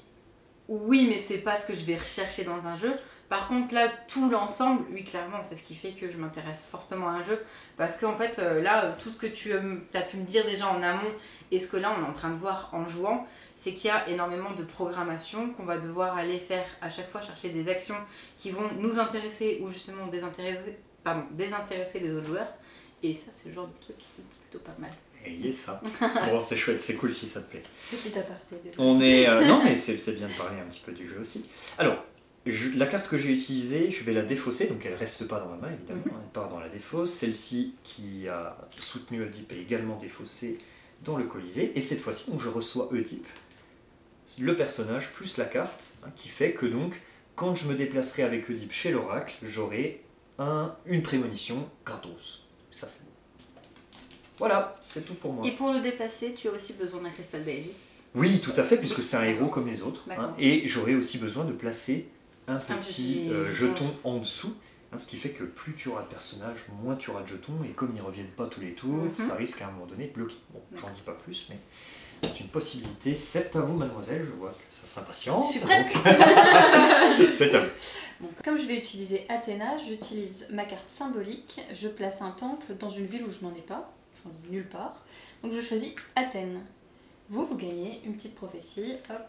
oui, mais c'est pas ce que je vais rechercher dans un jeu. Par contre, là, tout l'ensemble, oui, clairement, c'est ce qui fait que je m'intéresse fortement à un jeu. Parce qu'en fait, là, tout ce que tu as pu me dire déjà en amont, et ce que là, on est en train de voir en jouant, c'est qu'il y a énormément de programmation, qu'on va devoir aller faire à chaque fois, chercher des actions qui vont nous intéresser ou justement désintéresser les autres joueurs. Et ça, c'est le genre de truc qui sont plutôt pas mal. Et ça. Bon, c'est chouette, c'est cool si ça te plaît. Petit aparté. On est... non, mais c'est bien de parler un petit peu du jeu aussi. Alors, la carte que j'ai utilisée, je vais la défausser, donc elle reste pas dans ma main, évidemment, elle part dans la défausse. Celle-ci qui a soutenu Oedipe est également défaussée dans le Colisée. Et cette fois-ci, donc, je reçois Oedipe, le personnage plus la carte, hein, qui fait que donc, quand je me déplacerai avec Oedipe chez l'Oracle, j'aurai une prémonition gratos. Ça, c'est bon. Voilà, c'est tout pour moi. Et pour le dépasser, tu as aussi besoin d'un cristal d'Aegis. Oui, tout à fait, puisque c'est un héros comme les autres. D'accord. Hein, et j'aurai aussi besoin de placer un petit petit jeton en dessous. Hein, ce qui fait que plus tu auras de personnages, moins tu auras de jetons. Et comme ils ne reviennent pas tous les tours, ça risque à un moment donné de bloquer. Bon, j'en dis pas plus, mais c'est une possibilité. C'est à vous, mademoiselle. Je vois que ça s'impatiente. Je suis prête. C'est à vous. Bon, comme je vais utiliser Athéna, j'utilise ma carte symbolique. Je place un temple dans une ville où je n'en ai pas. J'en ai nulle part. Donc je choisis Athènes. Vous gagnez une petite prophétie. Hop,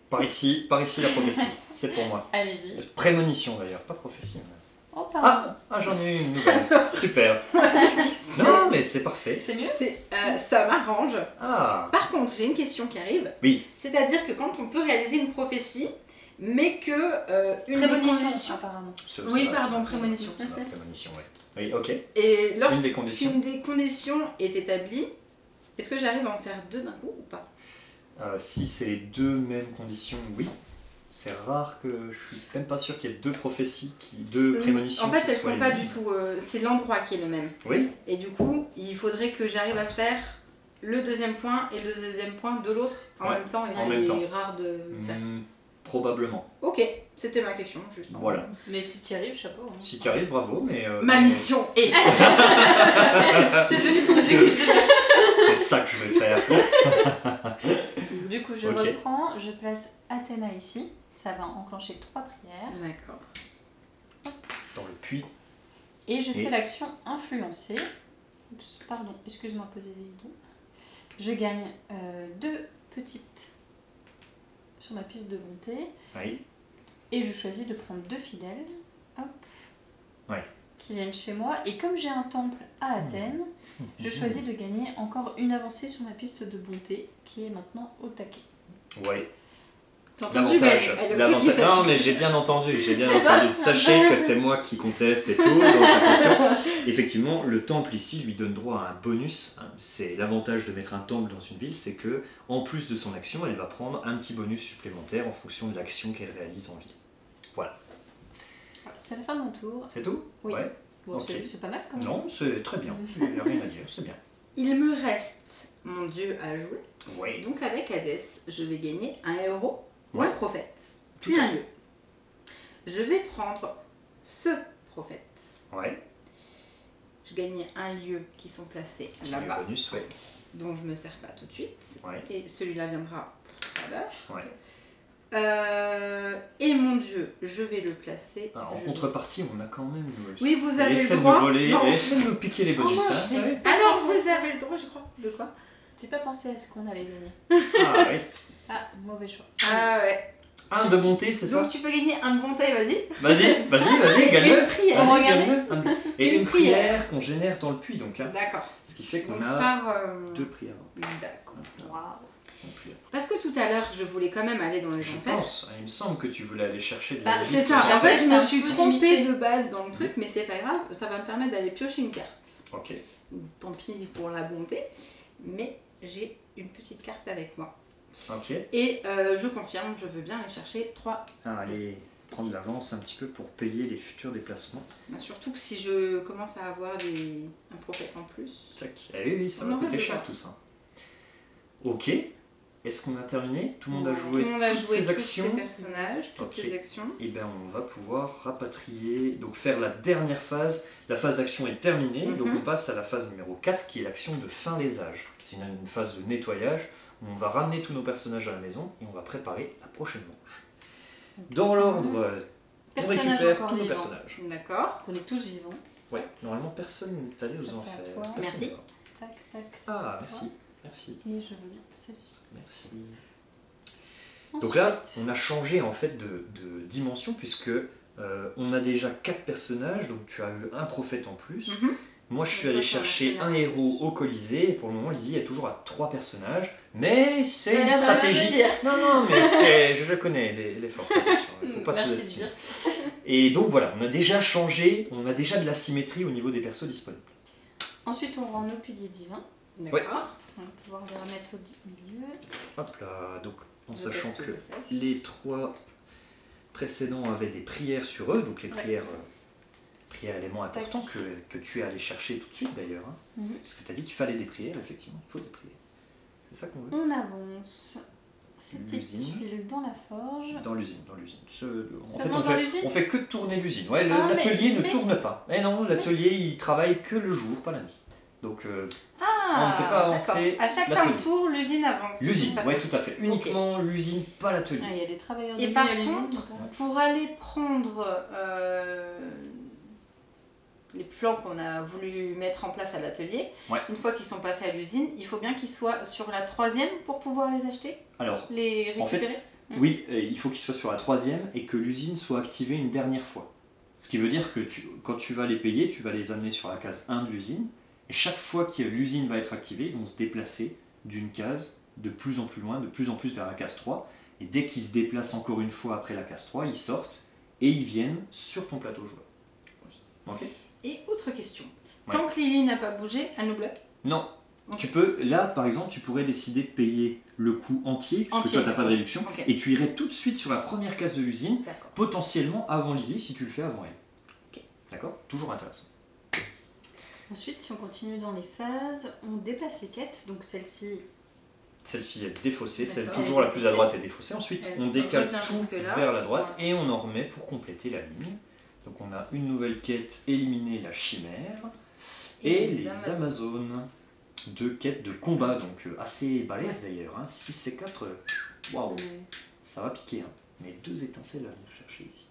Par ici la prophétie. C'est pour moi. allez-y. Prémonition d'ailleurs, pas prophétie. Oh, pardon. J'en ai une nouvelle. Super. Non, mais c'est parfait. C'est mieux. Ça m'arrange. Ah, Par contre, j'ai une question qui arrive. oui. C'est-à-dire que quand on peut réaliser une prophétie, mais que une des Prémonition, conditions... apparemment. Oui, pardon, prémonition. C'est ma prémonition, oui. Oui, ok. Et Une des lorsqu'une conditions. des conditions est établie, est-ce que j'arrive à en faire deux d'un coup ou pas? Si c'est les deux mêmes conditions, oui. C'est rare que je suis même pas sûr qu'il y ait deux prophéties, deux prémonitions. En fait, qui elles soient sont les pas mêmes. du tout... c'est l'endroit qui est le même. Oui. Et du coup, il faudrait que j'arrive à faire le deuxième point et le deuxième point de l'autre en Ouais, même temps. Et en même c'est temps. rare de faire. Probablement. Ok, c'était ma question, justement. Voilà. Mais si tu y arrives, chapeau. Hein. Si tu y arrives, bravo, mais... Ma mission est... C'est devenu son objectif de jeu. C'est ça que je vais faire. Du coup, je Ok. reprends, je place Athéna ici. Ça va enclencher 3 prières. D'accord. dans le puits. Et je fais l'action influencer. Oups, pardon, excuse-moi, Poséidon. Je gagne 2 petites sur ma piste de bonté. Oui. Et je choisis de prendre 2 fidèles. Hop. Ouais. Qui viennent chez moi. Et comme j'ai un temple à Athènes, je choisis de gagner encore une avancée sur ma piste de bonté, qui est maintenant au taquet. Ouais. L'avantage. Non, mais j'ai bien entendu. Sachez que c'est moi qui conteste et tout, donc attention. Effectivement, le temple ici lui donne droit à un bonus. C'est l'avantage de mettre un temple dans une ville, c'est que en plus de son action, elle va prendre un petit bonus supplémentaire en fonction de l'action qu'elle réalise en ville. Voilà. C'est la fin de mon tour. C'est tout? Oui. Ouais. Bon, Okay. c'est pas mal quand même. Non, c'est très bien. Il n'y a rien à dire, c'est bien. Il me reste mon dieu à jouer. Ouais. Donc avec Hadès, je vais gagner un héros ou un Ouais. prophète. Tout Puis à un fait. lieu. Je vais prendre ce prophète. Ouais. Je gagnais un lieu qui sont placés Petit là-bas, bonus, ouais. dont je me sers pas tout de suite. Ouais. Et celui-là viendra pour tout à l'heure. Ouais. Et mon dieu, je vais le placer. Alors, en Je- contrepartie, on a quand même une Oui, vous avez essaie le de droit. nous voler, Non. essaie de nous piquer les bonus. moi, hein, j'ai- ouais. Alors, vous avez le droit, je crois. De quoi? J'ai pas pensé à ce qu'on allait gagner. Ah oui. Ah, mauvais choix. Ah ouais. Un de bonté, c'est ça? Donc tu peux gagner un de bonté, vas-y. Vas-y, gagne-le. Une prière. Comment Vas-y, regarder gagne-le. Et Une une prière qu'on génère dans le puits, donc. Hein. D'accord. Ce qui fait qu'on Donc a par... 2 prières. D'accord. Waouh. Une prière. Parce que tout à l'heure, je voulais quand même aller dans les Je enfers. pense, il me semble que tu voulais aller chercher de Bah, la C'est liste ça, aux en enfers. fait je me un suis peu trompée limité. de base dans le truc, mais c'est pas grave, ça va me permettre d'aller piocher une carte. Ok. Tant pis pour la bonté, mais j'ai une petite carte avec moi. Ok. Et je confirme, je veux bien aller chercher 3. Allez, prendre l'avance un petit peu pour payer les futurs déplacements. Surtout que si je commence à avoir un prophète en plus. Tac. Eh oui, ça On va aurait coûter deux cher cartes. tout ça. Ok. Est-ce qu'on a terminé? Tout le monde a Tout joué le monde a toutes joué ses tous actions? ses personnages, toutes Ok. ses actions. Et bien on va pouvoir rapatrier, donc faire la dernière phase. La phase d'action est terminée, donc on passe à la phase numéro 4 qui est l'action de fin des âges. C'est une phase de nettoyage où on va ramener tous nos personnages à la maison et on va préparer la prochaine manche. Dans l'ordre, on Personnage récupère encore tous nos vivant. personnages. D'accord. On est tous vivants. Ouais, normalement personne n'est allé aux Ça, c'est à enfers. toi. Personne Merci. ne va. Tac, tac. ça, Ah, c'est merci. Merci. toi. Et je veux bien celle-ci. Merci. Donc là, on a changé en fait de dimension puisque on a déjà 4 personnages, donc tu as eu un prophète en plus. Moi, je suis Et allé toi, tu en as chercher fait un héros au Colisée, et pour le moment, Lily est toujours à 3 personnages, mais c'est Ça a une l'air de stratégie. réussir. Non, mais c'est, je connais l'effort, attention, il ne faut pas Merci de sous-estimer. dire. Et donc voilà, on a déjà changé, on a déjà de la symétrie au niveau des persos disponibles. Ensuite, on rend nos piliers divins. D'accord. On va pouvoir les remettre au milieu. Hop là, donc en Le sachant texte que de passage. les 3 précédents avaient des prières sur eux, donc les Ouais. prières éléments importants que tu es allé chercher tout de suite d'ailleurs. Hein, Mhm. parce que tu as dit qu'il fallait des prières, effectivement, il faut des prières. C'est ça qu'on veut. On avance ces petites L'usine. tuiles dans la forge. Dans l'usine. En fait, Seulement dans l'usine on fait que tourner l'usine. Ouais, Ah, l'atelier ne mais- tourne pas. Eh non, l'atelier il travaille que le jour, pas la nuit. Donc Ah, on ne fait pas d'accord. avancer À chaque fin l'atelier. de tour, l'usine avance. de L'usine, toute ouais, façon. tout à fait. Uniquement l'usine, pas l'atelier. Ah, il y a des travailleurs de Et nuit par à l'usine, contre, donc, pour aller prendre les plans qu'on a voulu mettre en place à l'atelier, Ouais. une fois qu'ils sont passés à l'usine, il faut bien qu'ils soient sur la 3e pour pouvoir les acheter, Alors, les en récupérer. fait, oui, il faut qu'il soit sur la 3e et que l'usine soit activée une dernière fois. Ce qui veut dire que quand tu vas les payer, tu vas les amener sur la case 1 de l'usine. Et chaque fois que l'usine va être activée, ils vont se déplacer d'une case de plus en plus loin, de plus en plus vers la case 3. Et dès qu'ils se déplacent encore une fois après la case 3, ils sortent et ils viennent sur ton plateau joueur. Ok ? Et autre question, Ouais. tant que Lily n'a pas bougé, elle nous bloque. Non. Ok. Tu peux, là par exemple, tu pourrais décider de payer le coût entier, puisque Entier, toi t'as pas de d'accord. réduction, Ok. et tu irais tout de suite sur la première case de l'usine, D'accord. potentiellement avant Lily si tu le fais avant elle. Ok. D'accord ? Toujours intéressant. Ensuite, si on continue dans les phases, on déplace les quêtes. Donc celle-ci, Celle-ci est défaussée, celle D'accord. toujours la plus à droite est défaussée. Ensuite, Elle on décale revient tout jusque-là. vers la droite Voilà. et on en remet pour compléter la ligne. Donc on a une nouvelle quête, éliminer la chimère, et les Amazones. 2 quêtes de combat, donc assez balèzes d'ailleurs. Hein. 6 et 4, waouh, ça va piquer. Hein. Mais 2 étincelles à venir chercher ici.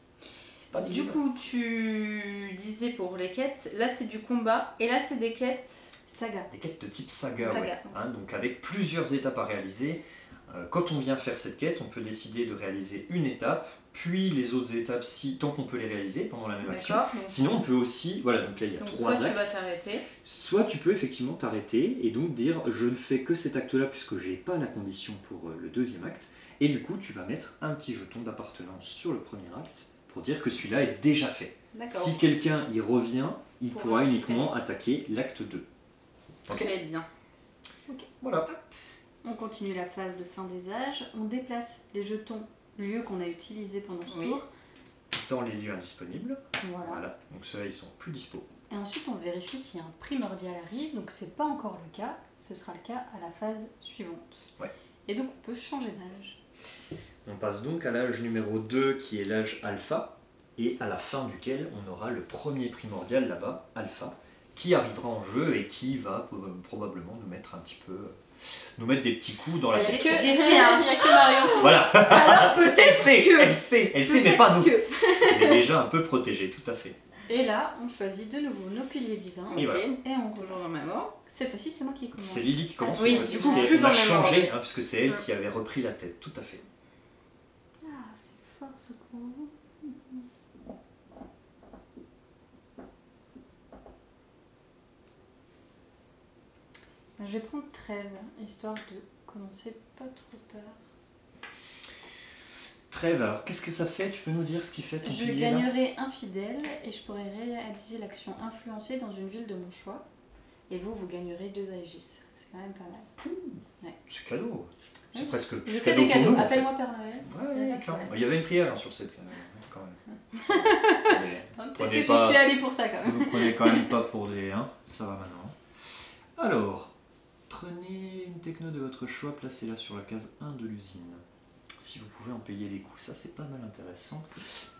Pas Du coup, tu disais pour les quêtes, là c'est du combat, et là c'est des quêtes... Saga. Des quêtes de type saga, Saga, ouais. ok. Hein, donc avec plusieurs étapes à réaliser. Quand on vient faire cette quête, on peut décider de réaliser une étape, puis les autres étapes tant qu'on peut les réaliser pendant la même action. D'accord. Donc, Sinon, on peut aussi, voilà, donc là il y a donc 3 soit tu actes. vas t'arrêter. Soit tu peux effectivement t'arrêter et donc dire je ne fais que cet acte-là puisque j'ai pas la condition pour le deuxième acte. Et du coup, tu vas mettre un petit jeton d'appartenance sur le premier acte pour dire que celui-là est déjà fait. D'accord. Si quelqu'un y revient, il Pour pourra le uniquement attaquer l'acte 2. Ok. Très bien. Voilà. On continue la phase de fin des âges. On déplace les jetons, lieux qu'on a utilisés pendant ce Oui. tour. Dans les lieux indisponibles. Voilà. Voilà. Donc ceux-là, ils sont plus dispo. Et ensuite, on vérifie si un primordial arrive. Donc, c'est pas encore le cas. Ce sera le cas à la phase suivante. Ouais. Et donc, on peut changer d'âge. On passe donc à l'âge numéro 2 qui est l'âge alpha et à la fin duquel on aura le premier primordial là-bas, alpha, qui arrivera en jeu et qui va probablement nous mettre un petit peu... nous mettre des petits coups dans la J'ai tête. que- j'ai fait un- Il n'y a que Marion. Voilà, Alors peut-être elle sait, mais pas nous. que... Elle est déjà un peu protégée, tout à fait. Et là, on choisit de nouveau nos piliers divins. Et Ok. voilà. Et on Toujours dans ma mort. Cette fois-ci, c'est moi qui commence. C'est Lily qui commence Oui, cette fois-ci, du coup, parce plus qu'on dans a le même changé, ordre. puisque c'est elle qui avait repris la tête, tout à fait. Ah, c'est fort ce coup. Je vais prendre trêve, histoire de commencer pas trop tard. Trêve, alors qu'est-ce que ça fait? Tu peux nous dire ce qui fait ton Je pilier là? gagnerai un fidèle et je pourrai réaliser l'action influencée dans une ville de mon choix. Et vous, vous gagnerez 2 Aegis. C'est quand même pas mal. C'est cadeau. C'est Oui. presque Je plus fais cadeau des pour cadeaux. nous en fait. Appelle-moi Père Noël. Ouais, Ouais, clairement. ouais. Il y avait une prière hein, sur cette quand même. Peut-être Prenez que j'y pas- suis allée pour ça quand même. Vous prenez quand même pas pour des... Hein, ça va maintenant. Alors, prenez une techno de votre choix, placez-la sur la case 1 de l'usine. Si vous pouvez en payer les coûts, ça c'est pas mal intéressant.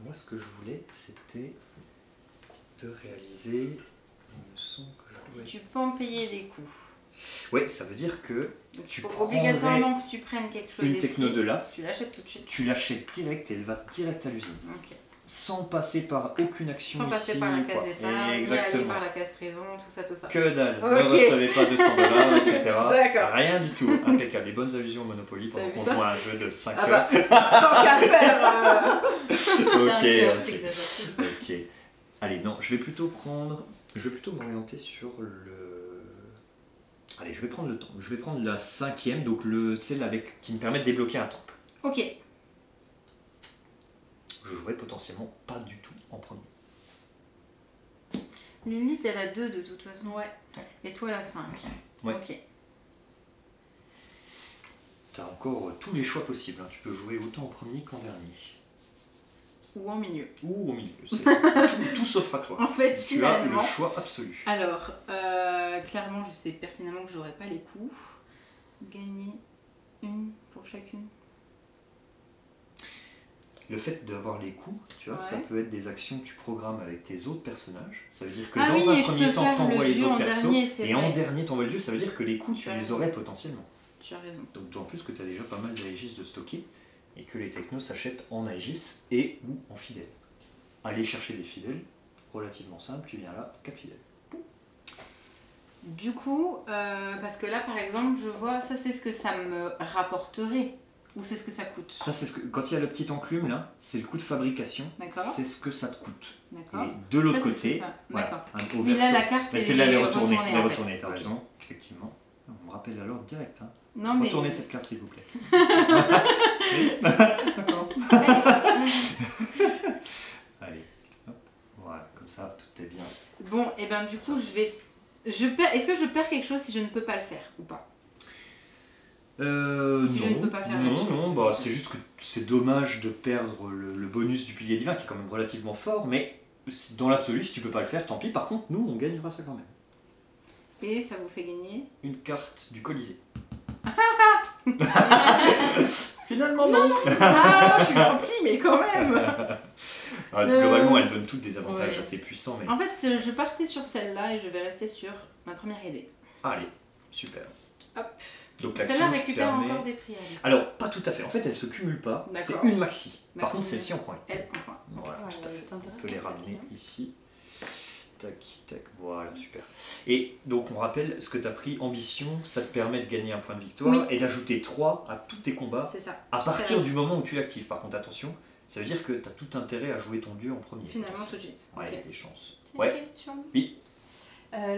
Moi ce que je voulais c'était de réaliser... Il me semble que je Si pouvais- tu peux en payer les coûts. Ouais, ça veut dire que Donc, Tu il faut prendrais obligatoirement que tu prennes quelque chose une ici. techno de là, Tu l'achètes tout de suite. tu l'achètes direct et elle va direct à l'usine. Ok. Sans passer par aucune action Sans passer ici, par la quoi. case épargne, ni aller Exactement. par la case prison, tout ça. Que dalle, Ok. ne recevez pas 200$, etc. D'accord. Rien du tout, impeccable. Les bonnes allusions au Monopoly pendant T'as vu qu'on ça joue à un jeu de 5 Ah heures. bah, tant qu'à faire C'est un cœur, ok. t'exagères. Ok. Allez, non, je vais plutôt m'orienter sur le... Allez, je vais prendre le temps. Je vais prendre la 5e, donc celle qui me permet de débloquer un temple. Ok. Je jouerai potentiellement pas du tout en premier. Lilith, elle a 2 de toute façon. Ouais. Et toi, la 5. Ouais. Ok. Tu as encore tous les choix possibles. Hein. Tu peux jouer autant en premier qu'en dernier. Ou en milieu. Ou au milieu. C'est tout s'offre à toi. En fait, Tu as finalement... le choix absolu. Alors, clairement, je sais pertinemment que j'aurai pas les coups. Gagner une pour chacune. Le fait d'avoir les coups, tu vois, Ouais. ça peut être des actions que tu programmes avec tes autres personnages. Ça veut dire que Ah dans oui, un et je premier peux temps, faire t'envoies le les dieu autres en persos. dernier, c'est Et en vrai. dernier, t'envoies le dieu. Ça veut dire que les coups, Tu tu as les raison. aurais potentiellement. Tu as raison. Donc, en plus que tu as déjà pas mal d'Aegis de stocker. Et que les technos s'achètent en Aegis et ou en fidèles. Aller chercher des fidèles, relativement simple. Tu viens là, 4 fidèles. Du coup, parce que là, par exemple, je vois, ça c'est ce que ça me rapporterait. Ou c'est ce que ça coûte. Ça, c'est quand il y a le petit enclume là, c'est le coût de fabrication. D'accord. C'est ce que ça te coûte. D'accord. Et de l'autre Ça, c'est ce côté, que ça- voilà, D'accord. au Oui, là, verso. la carte, Mais elle celle-là, elle est est retournée. retournée, Elle est en retournée, fait. t'as Ok. raison, effectivement. On me rappelle à l'ordre direct. Hein. Non, mais... Retournez cette carte, s'il vous plaît. Allez, hop, voilà, comme ça, tout est bien. Bon, et ben du coup, je vais... Est-ce que je perds quelque chose si je ne peux pas le faire ou pas? Si non, je ne peux pas faire non, là-dessus. non, bah, c'est juste que c'est dommage de perdre le bonus du pilier divin qui est quand même relativement fort, mais dans l'absolu, si tu peux pas le faire, tant pis. Par contre, nous, on gagnera ça quand même. Et ça vous fait gagner? Une carte du Colisée. Finalement, non. Ah, je suis gentille, mais quand même. Ah, globalement, elle donne toutes des avantages Ouais. assez puissants, mais... En fait, je partais sur celle-là et je vais rester sur ma première idée. Allez, super. Hop. Donc Celle-là l'action qui récupère permet... encore des prières. Alors, pas tout à fait. En fait, elles se cumulent pas. C'est D'accord. une maxi. Par D'accord. contre, celle-ci en prend une. Elle, enfin. Voilà, Ouais, tout à fait. c'est On intéressant, peut les ramener celle-ci, hein. ici. Tac, tac, voilà, super. Et donc, on rappelle ce que tu as pris, ambition, ça te permet de gagner un point de victoire Oui. et d'ajouter 3 à tous tes combats C'est ça. à partir du moment où tu l'actives. Par contre, attention, ça veut dire que tu as tout intérêt à jouer ton dieu en premier. Finalement, Attention. tout de suite. Ouais, il y a Ok. des chances. J'ai Ouais. une question. Oui.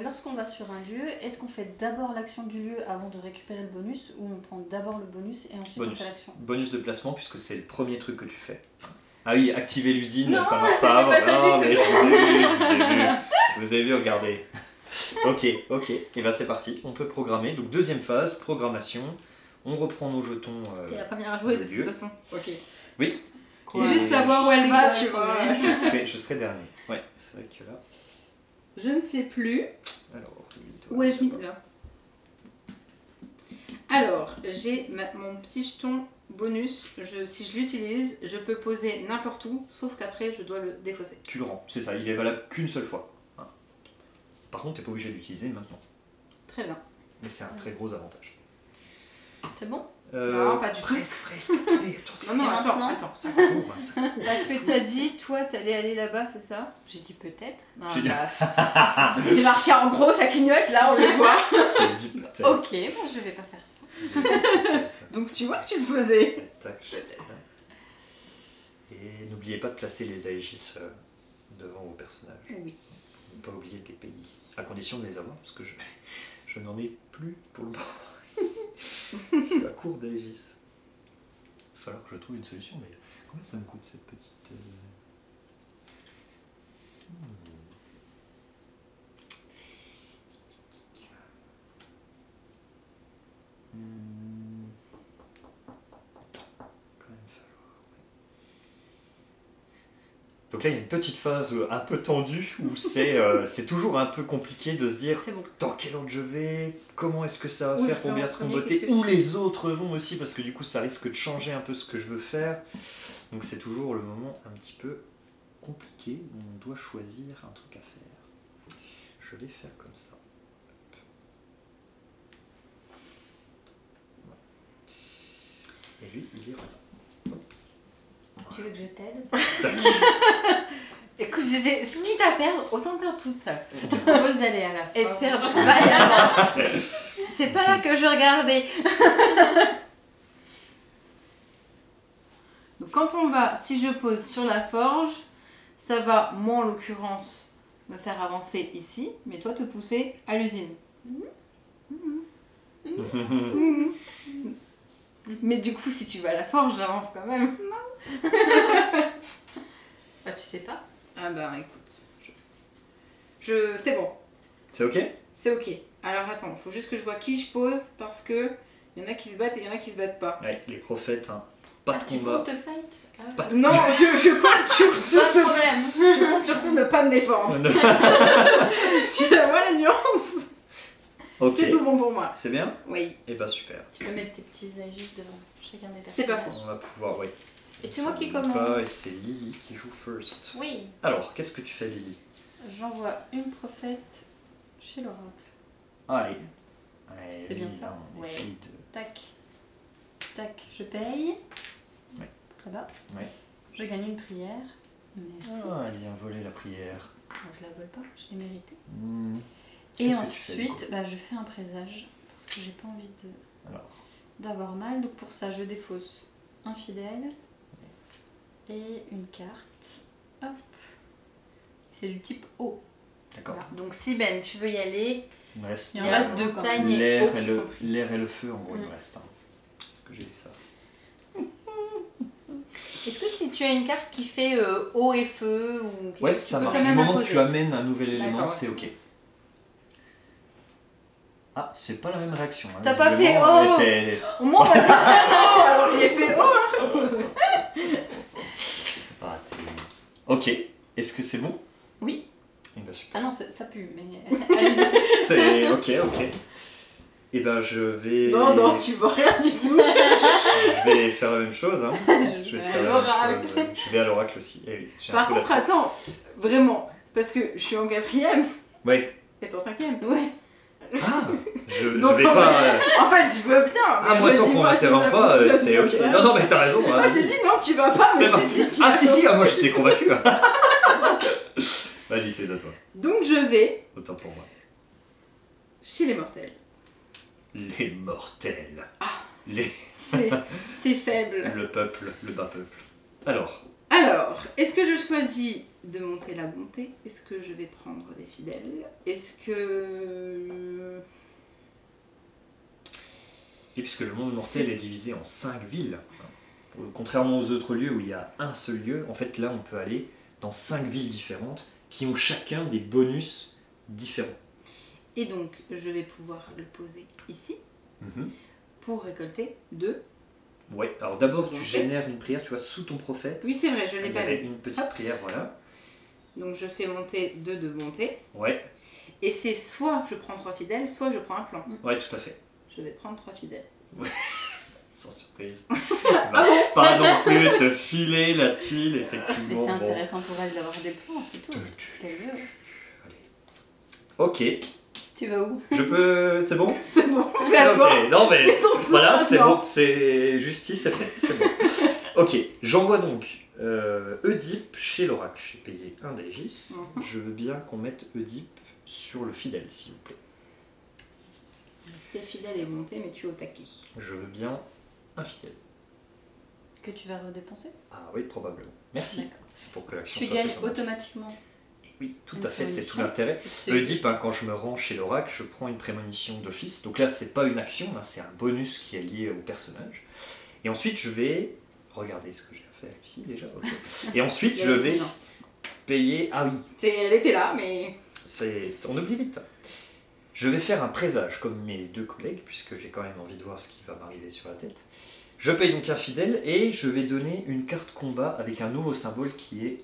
Lorsqu'on va sur un lieu, est-ce qu'on fait d'abord l'action du lieu avant de récupérer le bonus ou on prend d'abord le bonus et ensuite Bonus. on fait l'action? Bonus de placement, puisque c'est le premier truc que tu fais. Ah oui, activer l'usine, Non, ça marche c'était pas. pas ça Non, du mais tout. je vous ai vu, je vous ai vu. Je vous ai vu, regardez. Ok, ok. Et ben c'est parti, on peut programmer. Donc deuxième phase, programmation. On reprend nos jetons. T'es la première à jouer de Dieu. toute façon. Ok. Oui. C'est juste savoir où elle va, tu vois. Je serai dernier. Ouais, c'est vrai que là. Je ne sais plus. Alors, Où ai-je mis là? Alors, j'ai mon petit jeton bonus. Si je l'utilise, je peux poser n'importe où, sauf qu'après, je dois le défausser. Tu le rends, c'est ça, il est valable qu'une seule fois. Hein. Par contre, t'es pas obligé de l'utiliser maintenant. Très bien. Mais c'est un très gros avantage. C'est bon? Non, pas du tout. Presque. Attendez, Non, non, Et attends, maintenant attends. Ça court, hein, ça court. Parce que t'as dit, toi, t'allais aller là-bas, c'est ça? J'ai dit peut-être. Non, J'ai dit- bah, c'est marqué en gros, ça clignote, là, on le voit. C'est dit peut-être. Ok, bon, je vais pas faire ça. Donc tu vois que tu le faisais. Tac. Et n'oubliez pas de placer les Aegis devant vos personnages. Oui. Ne pas oublier de les payer. À condition de les avoir, parce que je n'en ai plus pour le moment. Je suis à court d'Aegis. Il va falloir que je trouve une solution, mais combien ça me coûte cette petite. Quand même falloir. Donc là, il y a une petite phase un peu tendue où c'est toujours un peu compliqué de se dire C'est bon. dans quel ordre je vais, comment est-ce que ça va Où faire je pour vais bien en se premier, comboter, qu'est-ce que où je les autres vont aussi, parce que du coup ça risque de changer un peu ce que je veux faire. Donc c'est toujours le moment un petit peu compliqué où on doit choisir un truc à faire. Je vais faire comme ça. Hop. Voilà. Et lui, il est là. Tu veux que je t'aide? Tac. Écoute, je vais. Ce quitte à faire, autant faire tout seul. Je te propose d'aller à la Et fin. perdre. Bah, c'est pas là que je regardais. Donc quand on va, si je pose sur la forge, ça va, moi en l'occurrence, me faire avancer ici, mais toi te pousser à l'usine. Mais du coup, si tu vas à la forge, j'avance quand même. Bah, tu sais pas. Ah bah écoute, c'est bon, C'est ok? c'est ok. Alors attends, faut juste que je vois qui je pose parce que il y en a qui se battent et il y en a qui se battent pas. Ouais, les prophètes, hein. Pas de Tu combat. comptes te fight? Ah, Pas de- Non, je compte surtout, pas de problème. je compte surtout ne pas me défendre. Tu vois la nuance? Ok. C'est tout bon pour moi. C'est bien? Oui. Et bah super. Tu peux mettre tes petits Aegis devant chacun des personnages. C'est pas faux. On va pouvoir, oui. Et c'est moi qui Ça commence. pas, et c'est Lily qui joue first. Oui. Alors, qu'est-ce que tu fais, Lily? J'envoie une prophète chez l'oracle. Allez. C'est bien ça? On Ouais. essaye de... Tac. Tac, je paye. Ouais. Là-bas. Ouais. Je gagne une prière. Merci. Ah, elle vient voler la prière. Bon, je la vole pas, je l'ai méritée. Hmm. Et Qu'est-ce que tu fais, du coup ensuite, bah, je fais un présage. Parce que j'ai pas envie Alors, d'avoir mal. Donc pour ça, je défausse un fidèle. Et une carte. Hop. C'est du type O. d'accord. Voilà. Donc si Ben, tu veux y aller, Il me reste Il en reste deux quand même. montagne et l'air eau et, qui sont pris. l'air et le feu, en gros, il me Mm. reste. Hein. Est-ce que j'ai ça? Est-ce que si tu as une carte qui fait eau et feu ou Ouais, tu ça peux marche. quand Du même moment que imposer. tu amènes un nouvel élément, D'accord, ouais. c'est ok. Ah, c'est pas la même réaction. Hein. T'as pas Visiblement, fait oh elle était- Moi on m'a dit oh, alors j'ai fait oh. Ah, ok. Est-ce que c'est bon? Oui. Eh ben, super. Ah non, ça pue, mais. Allez-y. C'est ok, ok. Et ben je vais. Non, non, tu vois rien du tout. Je vais faire la même chose. Hein. Je vais faire la l'oracle. même chose. Je vais à l'oracle aussi. Eh oui, j'ai un Par peu la contre, attends, vraiment, parce que je suis en 4ème Ouais. et t'es en 5ème. Ouais. Ah, je Donc, vais pas. En fait, je veux bien. Ah, mais moi, tant vas-y, qu'on moi, m'interrompt si ça pas, fonctionne c'est comme ok. ça. Non, non, mais t'as raison. Moi, j'ai dit non, tu vas pas, mais C'est parti. si, Ah, si, moi j'étais convaincu. Vas-y, c'est à toi. Donc, je vais Autant pour moi. chez les mortels. Les mortels. Ah. Les... C'est faible. Le peuple, le bas peuple. Alors, est-ce que je choisis de monter la bonté? Est-ce que je vais prendre des fidèles? Est-ce que... et puisque le monde mortel est divisé en 5 villes, contrairement aux autres lieux où il y a un seul lieu, en fait là on peut aller dans 5 villes différentes qui ont chacun des bonus différents. Et donc, je vais pouvoir le poser ici Mhm. pour récolter 2. Ouais, alors d'abord tu Ok. génères une prière, tu vois, sous ton prophète. Oui, c'est vrai, je l'ai Il y pas avait vu. une petite Hop. prière, voilà. Donc, je fais monter 2 de bonté. Ouais, Et c'est soit je prends 3 fidèles, soit je prends un plan. ouais, tout à fait. Je vais prendre 3 fidèles. Sans surprise. Va pas non plus te filer la tuile, effectivement. Mais c'est Bon. intéressant pour elle d'avoir des plans, c'est tout. Ce qu'elle veut. Ok, Tu vas où? je peux... C'est bon? C'est bon, c'est à toi. Ok, non mais... C'est son tour Voilà, c'est maintenant. bon, c'est... Justice est faite, c'est bon. Ok, j'envoie donc Oedipe chez l'oracle. J'ai payé un d'Aegis. Mhm. Je veux bien qu'on mette Oedipe sur le fidèle, s'il vous plaît. Rester fidèle et monter, mais tu es au taquet. Je veux bien un fidèle. Que tu vas redépenser? Ah oui, probablement. Merci. D'accord. C'est pour que l'action Tu soit gagnes faite en même temps. automatiquement. Oui, tout une à fait, c'est tout prémonition. l'intérêt. C'est- Oedipe, hein, quand je me rends chez l'oracle, je prends une prémonition d'office. Donc là, c'est pas une action, hein, c'est un bonus qui est lié au personnage. Et ensuite, je vais... Regardez ce que j'ai fait ici déjà. ok. Et ensuite, je vais Non. payer... Ah oui, Elle était là, mais... on oublie vite. Je vais faire un présage comme mes 2 collègues, puisque j'ai quand même envie de voir ce qui va m'arriver sur la tête. Je paye donc un fidèle et je vais donner une carte combat avec un nouveau symbole qui est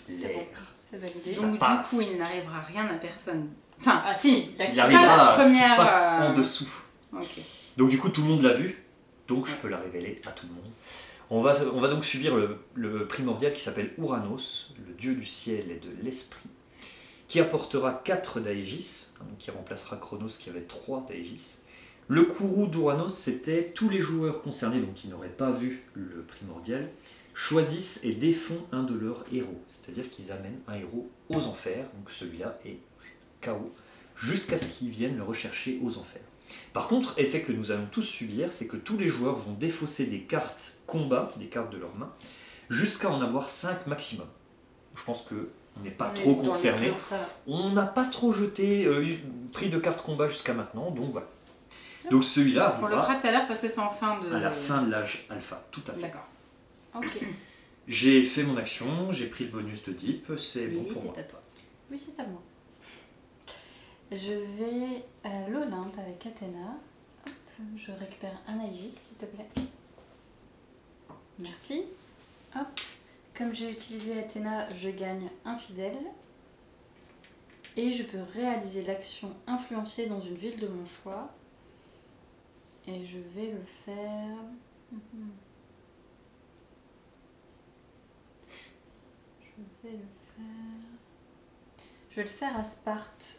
C'est bon, l'air. c'est validé. Ça Donc passe. du coup, il n'arrivera rien à personne. Enfin, Ah si. si, Il l'action. arrivera la à ce qui se première, passe en dessous. Ok. Donc du coup, tout le monde l'a vu, donc je peux la révéler à tout le monde. On va donc subir le primordial qui s'appelle Ouranos, le dieu du ciel et de l'esprit, qui apportera 4 d'Aegis, hein, donc qui remplacera Chronos qui avait 3 d'Aegis. Le courroux d'Ouranos, c'était tous les joueurs concernés, donc qui n'auraient pas vu le primordial, choisissent et défont un de leurs héros. C'est-à-dire qu'ils amènent un héros aux enfers, donc celui-là est KO, jusqu'à ce qu'ils viennent le rechercher aux enfers. Par contre, effet que nous allons tous subir, c'est que tous les joueurs vont défausser des cartes combat, des cartes de leur main, jusqu'à en avoir 5 maximum. Je pense que on n'est pas On est trop dans les concerné. clous, ça va. On n'a pas trop jeté, pris de cartes combat jusqu'à maintenant, donc voilà. Donc celui-là On le arrivera fera tout à l'heure parce que c'est en fin de... à la fin de l'âge alpha, tout à fait. D'accord. Ok. J'ai fait mon action, j'ai pris le bonus de Deep, c'est bon Lily, pour moi. c'est à toi. Oui, c'est à moi. Je vais à l'Olympe avec Athéna. Hop, je récupère un Aegis, s'il te plaît. Merci. Hop. Comme j'ai utilisé Athéna, je gagne un fidèle. Et je peux réaliser l'action influencer dans une ville de mon choix. Et je vais le faire... Je vais le faire... Je vais le faire à Sparte,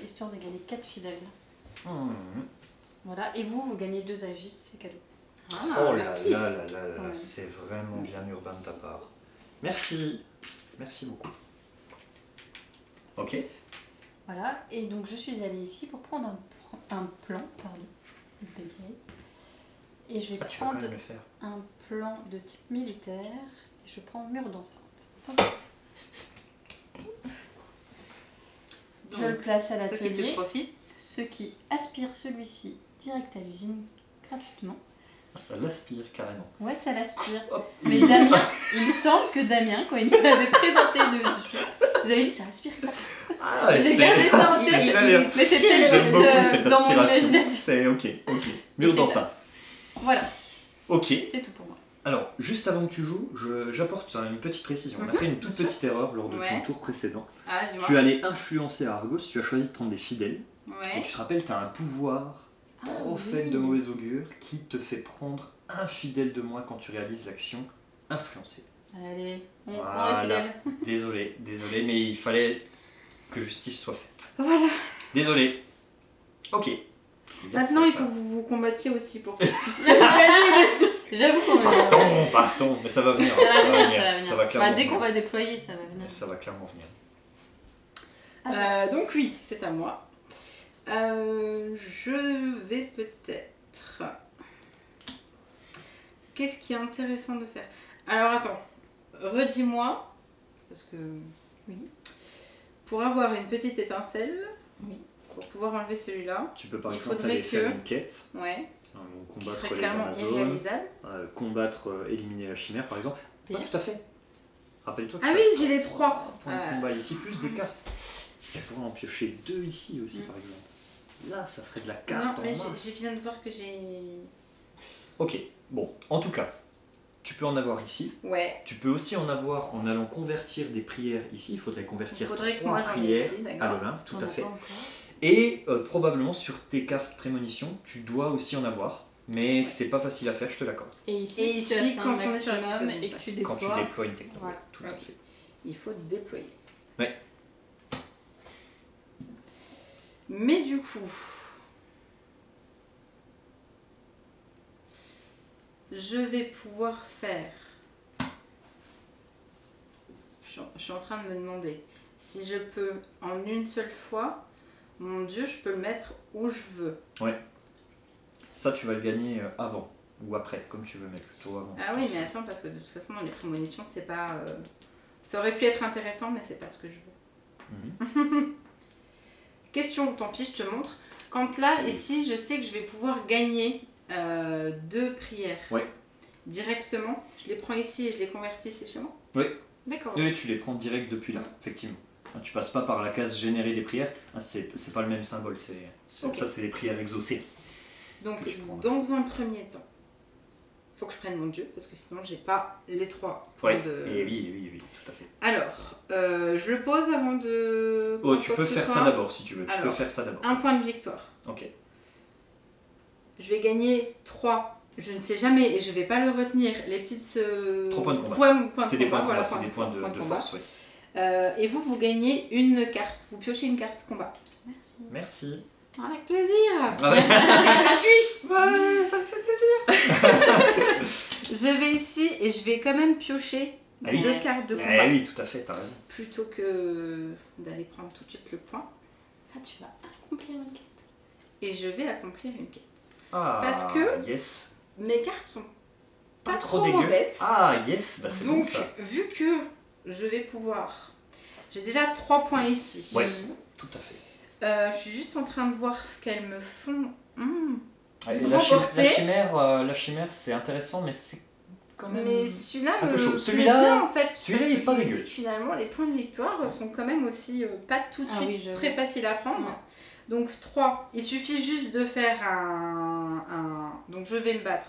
histoire de gagner 4 fidèles. Voilà, et vous gagnez 2 Aegis, c'est cadeau. Ah, Oh là merci. là là là là, Ouais. c'est vraiment bien urbain de ta part. Merci, merci beaucoup. Ok. Voilà, et donc je suis allée ici pour prendre un plan, pardon, je bégaye. Et je vais Ah, tu vas quand prendre même le faire. un plan de type militaire, et je prends mur d'enceinte. Hop. Je le Donc, place à ceux qui te l'atelier. profitent. Ceux qui aspirent celui-ci direct à l'usine gratuitement. Ça l'aspire carrément. Ouais, ça l'aspire. Hop. Mais Damien, il me semble que Damien, quand il nous avait présenté le jeu, vous avez dit ça aspire comme ça. Ah, J'ai gardé ça en c'est tête. très bien. Mais c'est peut-être J'aime juste beaucoup cette dans mon aspiration. imagination. C'est ok, ok. Mur c'est d'enceinte. Voilà, Ok. c'est tout pour moi. Alors, juste avant que tu joues, j'apporte une petite précision. On a fait une toute Bien sûr. petite erreur lors de Ouais. ton tour précédent. Ah, dis-moi. Tu allais influencer Argos, tu as choisi de prendre des fidèles. Et Ouais. tu te rappelles, tu as un pouvoir Ah, prophète oui. de mauvais augure qui te fait prendre un fidèle de moins quand tu réalises l'action influencée. Allez, on prend Voilà. les fidèles. Désolé, mais il fallait que justice soit faite. Voilà. Désolé. Ok. Maintenant, il faut que vous vous combattiez aussi pour que je puisse gagner des trucs. J'avoue qu'on est... Bastons, mais ça va venir. Ça va venir. Ça va clairement Bah, dès qu'on venir. va déployer, ça va venir. Ça va clairement venir. Donc oui, c'est à moi. Je vais peut-être... Qu'est-ce qui est intéressant de faire? Alors attends, redis-moi, parce que... Oui. Pour avoir une petite étincelle, Oui. pour pouvoir enlever celui-là, Tu peux par Il exemple faudrait aller faire que- une quête, ouais, qui combattre serait les clairement Amazones, irréalisable. combattre, éliminer la chimère par exemple. Pas Bien. tout à fait. Rappelle-toi que Ah t'as oui, j'ai les 3. un point de combat ici, plus des cartes. Tu pourrais en piocher 2 ici aussi par exemple. Là, ça ferait de la Non, carte mais en masse. je viens de voir que j'ai... Ok, bon, en tout cas, tu peux en avoir ici. Ouais, Tu peux aussi en avoir en allant convertir des prières ici. Il faudrait convertir il faudrait que 3 moi j'en ai prières ici, à d'accord. l'Olympe, tout On à a fait. pas encore. Et probablement sur tes cartes prémonition, tu dois aussi en avoir. Mais c'est pas facile à faire, je te l'accorde. Et ici, Et si tu ici, as quand un on est sur la maximum carte, et que tu Quand déploies... tu déploies une techno, Voilà. tout à Ok. fait. Il faut déployer. Ouais. Mais du coup... Je vais pouvoir faire... Je suis en train de me demander si je peux, en une seule fois, mon dieu, je peux le mettre où je veux. Ça, tu vas le gagner avant ou après, comme tu veux, mais plutôt avant. Ah oui, mais attends, parce que de toute façon, les prémonitions, c'est pas... Ça aurait pu être intéressant, mais c'est pas ce que je veux. Mhm. Question, tant pis, je te montre. Quand là, ici, je sais que je vais pouvoir gagner 2 prières. Ouais. Directement. Je les prends ici et je les convertis ici chez moi. Oui. D'accord. Oui, tu les prends direct depuis là, effectivement. Tu passes pas par la case générer des prières, c'est pas le même symbole, Ok. ça c'est des prières exaucées. Donc, que tu prends. dans un premier temps, faut que je prenne mon dieu, parce que sinon, j'ai pas les 3 points Ouais, de... et oui, tout à fait. Alors, je le pose avant de... Oh, tu quoi peux que ce faire soit. ça d'abord si tu veux, tu peux Alors, faire ça d'abord. Un point de victoire. Ok. Je vais gagner 3. Je ne sais jamais et je vais pas le retenir. Les petites. 3 points de combat. Points C'est de des points de voilà, combat, c'est des points de combat. force, oui. Et vous gagnez une carte. Vous piochez une carte combat. Merci. Avec plaisir. Ah ouais. Gratuit. Ouais, ça me fait plaisir. Je vais ici et je vais quand même piocher Ah oui. 2 cartes de combat. Eh oui, tout à fait, t'as raison. Plutôt que d'aller prendre tout de suite le point. Ah, tu vas accomplir une quête. Et je vais accomplir une quête. Ah, Parce que- yes. Mes cartes sont pas trop dégueu. mauvaises. Ah, yes, bah c'est bon Donc, ça. vu que je vais pouvoir... J'ai déjà 3 points ici. Ouais. Tout à fait. Je suis juste en train de voir ce qu'elles me font. Ouais, Remporter. la chimère c'est intéressant, mais c'est quand même. Mais celui-là un peu me chaud. plaît Celui-là- bien en fait. celui-là, parce il est que pas je me dégueu. dis que finalement, les points de victoire sont quand même aussi pas tout de Ah suite oui, j'avoue. très faciles à prendre. Ouais. Donc 3. Il suffit juste de faire un... Donc je vais me battre.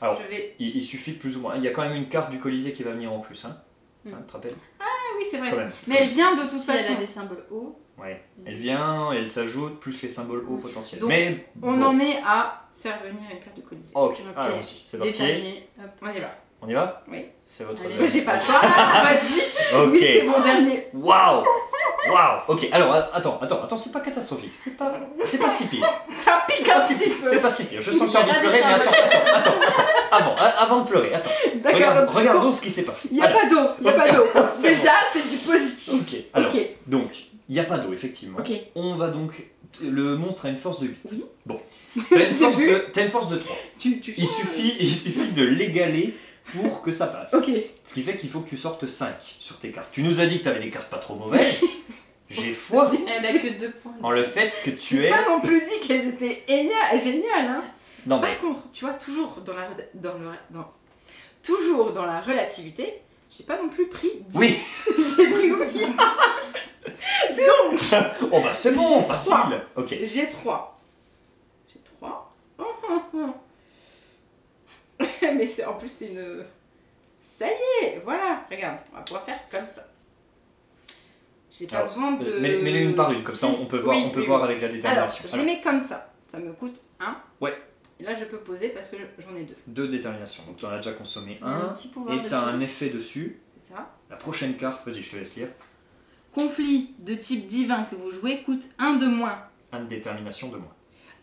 Alors, Je vais... il suffit plus ou moins. Il y a quand même une carte du Colisée qui va venir en plus, hein. Mm. Hein, tu te rappelles? Ah oui, c'est vrai. Quand même. Mais elle vient de toute Si façon. elle a des symboles hauts, Ouais. Elle vient, elle s'ajoute, plus les symboles hauts potentiels. Donc, mais On bon. en est à faire venir une carte de Colisée. Ok, Ok. allons-y, c'est parti. déterminé. Hop. On y va. On y va? Oui. C'est votre. Allez. Moi j'ai pas le choix. Vas-y. Ok. Oui, c'est mon dernier. Waouh! Waouh! Ok, alors attends, c'est pas catastrophique, c'est pas si pire. Ça pique un petit peu. C'est pas si pire. Je sens que Il y t'as a envie de pas de pleurer, mais symbole. avant de pleurer, attends. D'accord. Regardons ce qui s'est passé. Il n'y a Alors, pas d'eau. Il n'y a c'est pas d'eau. c'est Déjà, c'est du positif. Ok, alors, Ok. donc, il n'y a pas d'eau, effectivement. Ok. On va donc. Le monstre a une force de 8. Oui. Bon. T'as une, J'ai t'as une force de 3. Tu... Il suffit de l'égaler pour que ça passe. Ok. Ce qui fait qu'il faut que tu sortes 5 sur tes cartes. Tu nous as dit que tu avais des cartes pas trop mauvaises. J'ai foi Elle a que 2 points. en le fait que tu J'ai es. pas non plus dit qu'elles étaient géniales. Hein. Non, mais Par contre, tu vois, toujours toujours dans la relativité, j'ai pas non plus pris 10. Oui. J'ai pris 8. Donc, Oh bah c'est bon, J'ai facile. 3. Ok. j'ai 3. J'ai 3. Mais c'est en plus c'est une... Ça y est, voilà, regarde, on va pouvoir faire comme ça. J'ai pas Alors, besoin de... Mets-les une par une, comme ça Si, on peut voir, oui, on peut oui, voir oui. avec la Alors, détermination. je les mets comme ça. Ça me coûte 1. Ouais. Et là, je peux poser parce que j'en ai 2. 2 déterminations. Donc tu en as déjà consommé Il y a un un. petit pouvoir Et dessus. tu as un effet dessus. C'est ça. La prochaine carte, vas-y, je te laisse lire. Conflit de type divin que vous jouez coûte 1 de moins. 1 de détermination de moins.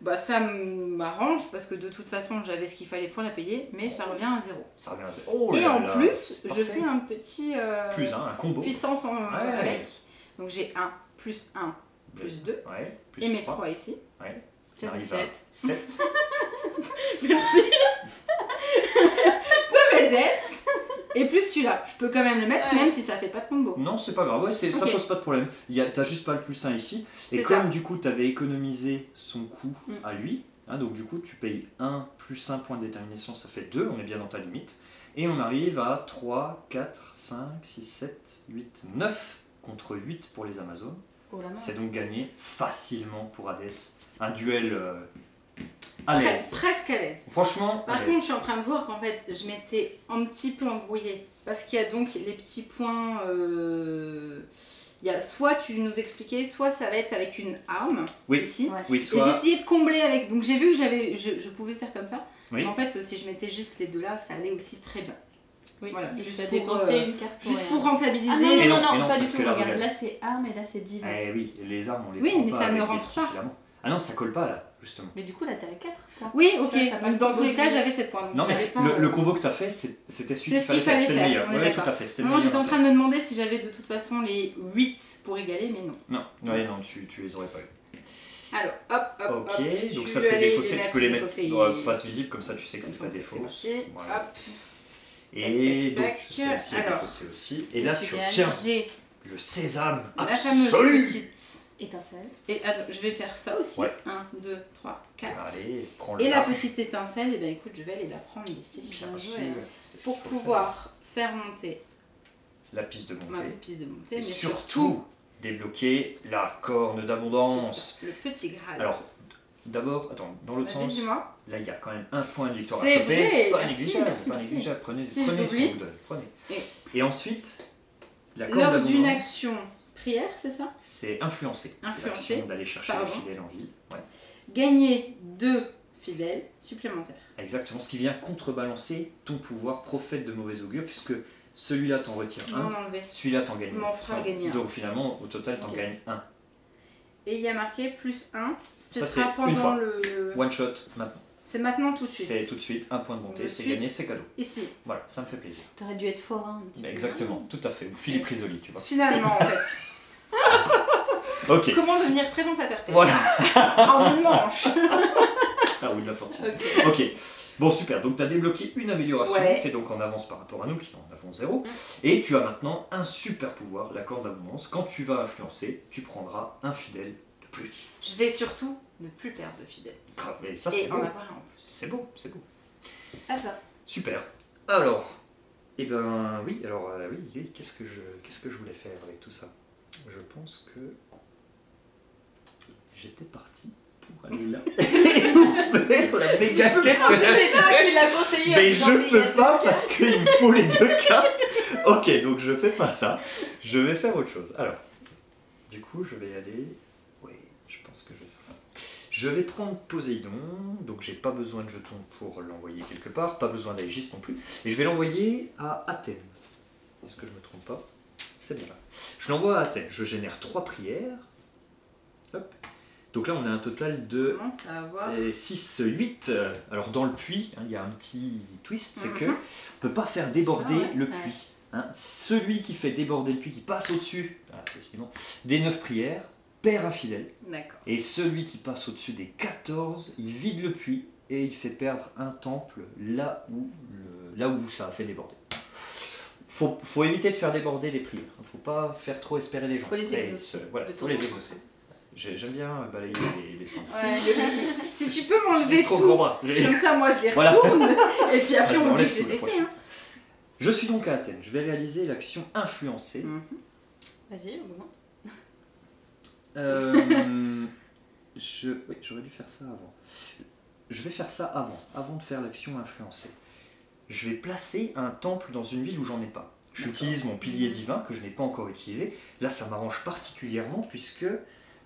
Bah ça m'arrange parce que de toute façon j'avais ce qu'il fallait pour la payer, mais ça revient à 0. Ça revient à 0. Et en plus, je fais un petit plus 1, un combo. puissance avec. Donc j'ai 1, plus 1, plus 2. Ouais, plus et mes 3. 3 ici. Ouais. Tu On as arrive 7. à 7. Merci. Ça fait 7. Et plus celui-là. Je peux quand même le mettre même si ça fait pas de combo. Non, c'est pas grave, ouais, ça Ok. pose pas de problème. T'as juste pas le plus 1 ici. Et C'est comme ça. du coup t'avais économisé son coût Mm. à lui, hein, donc du coup tu payes 1 plus 1 point de détermination, ça fait 2, on est bien dans ta limite. Et on arrive à 3, 4, 5, 6, 7, 8, 9 contre 8 pour les Amazones. Oh la main. C'est donc gagné facilement pour Hades. Un duel à l'aise. Presque à l'aise. Franchement, à Par l'aise. contre, je suis en train de voir qu'en fait, je m'étais un petit peu embrouillée. Parce qu'il y a donc les petits points. Il y a soit tu nous expliquais, soit ça va être avec une arme Oui. ici. Ouais. Oui, Et soit... j'ai essayé de combler avec. Donc j'ai vu que je pouvais faire comme ça. Oui. Mais en fait, si je mettais juste les deux là, ça allait aussi très bien. Oui, Voilà, juste juste à pour, dépenser une carte pour Juste rien. pour rentabiliser. Ah non, Et non, non, non, et non, pas du parce tout, que là, regarde, regarde. là c'est arme et là c'est divin. Eh oui, les armes on les Oui, prend mais pas ça avec ne des rentre petits pas. filaments. Ah non, ça colle pas là, justement. Mais du coup là t'as 4 quoi. Oui, ok. Ça, t'as pas Donc dans de tous les cas, combo. j'avais 7 points. Donc Non, je mais n'avais pas, le combo que t'as fait, c'était celui c'est qu'il ce qu'il fallait faire, fallait c'était le faire, meilleur. on est Ouais, tout d'accord. à fait, c'était le Moi meilleur. j'étais en à train de me demander si j'avais de toute façon les 8 pour égaler, mais non. faire. Non, ouais, non, tu les aurais pas eu. Alors, hop, hop, Ok, hop. donc je ça vais c'est aller défaussé, tu peux les mettre défausser. dans la face visible, comme ça tu sais que Comme c'est ça, pas c'est défaut. parti. Voilà. Hop. Et donc Tac, celle-ci est alors. défaussée aussi. Et là tu tu gagnes. obtiens J'ai le sésame la fameuse absolu. petite. Étincelle. Et attends, je vais faire ça aussi. Ouais. 1, 2, 3, 4. Allez, prends le Et la large. petite étincelle, et ben écoute, je vais aller la prendre ici. Bien Bien sûr, joué, hein. c'est ce Pour qu'il faut pouvoir faire monter faire. La piste de ma montée. piste de montée, Et mais surtout débloquer la corne d'abondance. c'est ça, le petit Graal. Alors, d'abord, attends, dans l'autre Vas-y, sens, dis-moi. là il y a quand même un point de victoire à C'est choper. vrai, Pas merci, négligeable, merci, pas merci. négligeable. Prenez Si ce j'oublie. qu'on vous donne. Prenez. Et- Et ensuite, la corne Lors d'une d'abondance, action prière, c'est ça? c'est influencer. C'est Influencer. l'action d'aller chercher Pardon. les fidèles en vie. Ouais. Gagner 2 fidèles supplémentaires. Exactement, ce qui vient contrebalancer ton pouvoir prophète de mauvais augure, puisque celui-là t'en retire Je vais en un, enlever. celui-là t'en gagne Il m'en fera gagner un. Donc finalement, au total, t'en Ok. gagnes un. Et il y a marqué plus 1. Ce Ça, sera c'est une pendant fois. le. One shot maintenant. C'est maintenant tout de suite. C'est tout de suite, un point de montée, Je c'est suis- gagné, c'est cadeau. Ici. Voilà, ça me fait plaisir. T'aurais dû être forain un petit peu. Exactement, tout à fait. Ou Philippe Risoli, tu vois. Finalement, en fait. Ok. Comment devenir présentateur télé Voilà. En une manche. Ah oui, de la fortune. Ok. Ok. Bon, super. Donc, tu as débloqué une amélioration. Ouais. Tu es donc en avance par rapport à nous qui en avons 0. Et tu as maintenant un super pouvoir, la corne d'abondance. Quand tu vas influencer, tu prendras un fidèle de plus. Je vais surtout ne plus perdre de fidèles. Grave. Et ça, Et c'est en beau. avoir un en plus. C'est beau, c'est beau. Ah ça. Super. Alors, eh ben oui, alors oui, qu'est-ce que je voulais faire avec tout ça? Je pense que j'étais parti pour aller là. Faire la méga quête de la C'est toi chef. qui l'as conseillé. Mais en disant, il y je a peux deux pas cartes. parce qu'il me faut les 2 cartes. Ok, donc je fais pas ça. Je vais faire autre chose. Alors, du coup, je vais aller. Oui, je pense que je vais faire ça. Je vais prendre Poséidon, donc j'ai pas besoin de jetons pour l'envoyer quelque part, pas besoin d'Aegis non plus, et je vais l'envoyer à Athènes. Est-ce que je me trompe pas? C'est bien là. Je l'envoie à Athènes, je génère 3 prières. Hop. Donc là on a un total de Commence à avoir. 6, 8. Alors dans le puits, hein, il y a un petit twist, c'est que Mhm. on peut pas faire déborder Ah ouais, le ouais. puits. Hein. Celui qui fait déborder le puits, qui passe au-dessus précisément, des 9 prières, perd un fidèle. D'accord. Et celui qui passe au-dessus des 14, il vide le puits et il fait perdre un temple là où ça a fait déborder. Faut éviter de faire déborder les prières. Faut pas faire trop espérer les gens. Faut les Et exaucer. voilà, De faut temps les en temps. exaucer. J'aime bien balayer les sens. Ouais. Si tu peux m'enlever J'ai trop tout, gros bras. J'ai- comme ça moi je les Voilà. retourne, et puis après Vas-y, on dit enlève que je tout, les la ai fait. prochaine Hein. Je suis donc à Athènes. Je vais réaliser l'action influencer. Vas-y, augmente. Oui, j'aurais dû faire ça avant. Je vais faire ça avant de faire l'action influencer. Je vais placer un temple dans une ville où j'en ai pas. J'utilise mon pilier divin que je n'ai pas encore utilisé. Là, ça m'arrange particulièrement puisque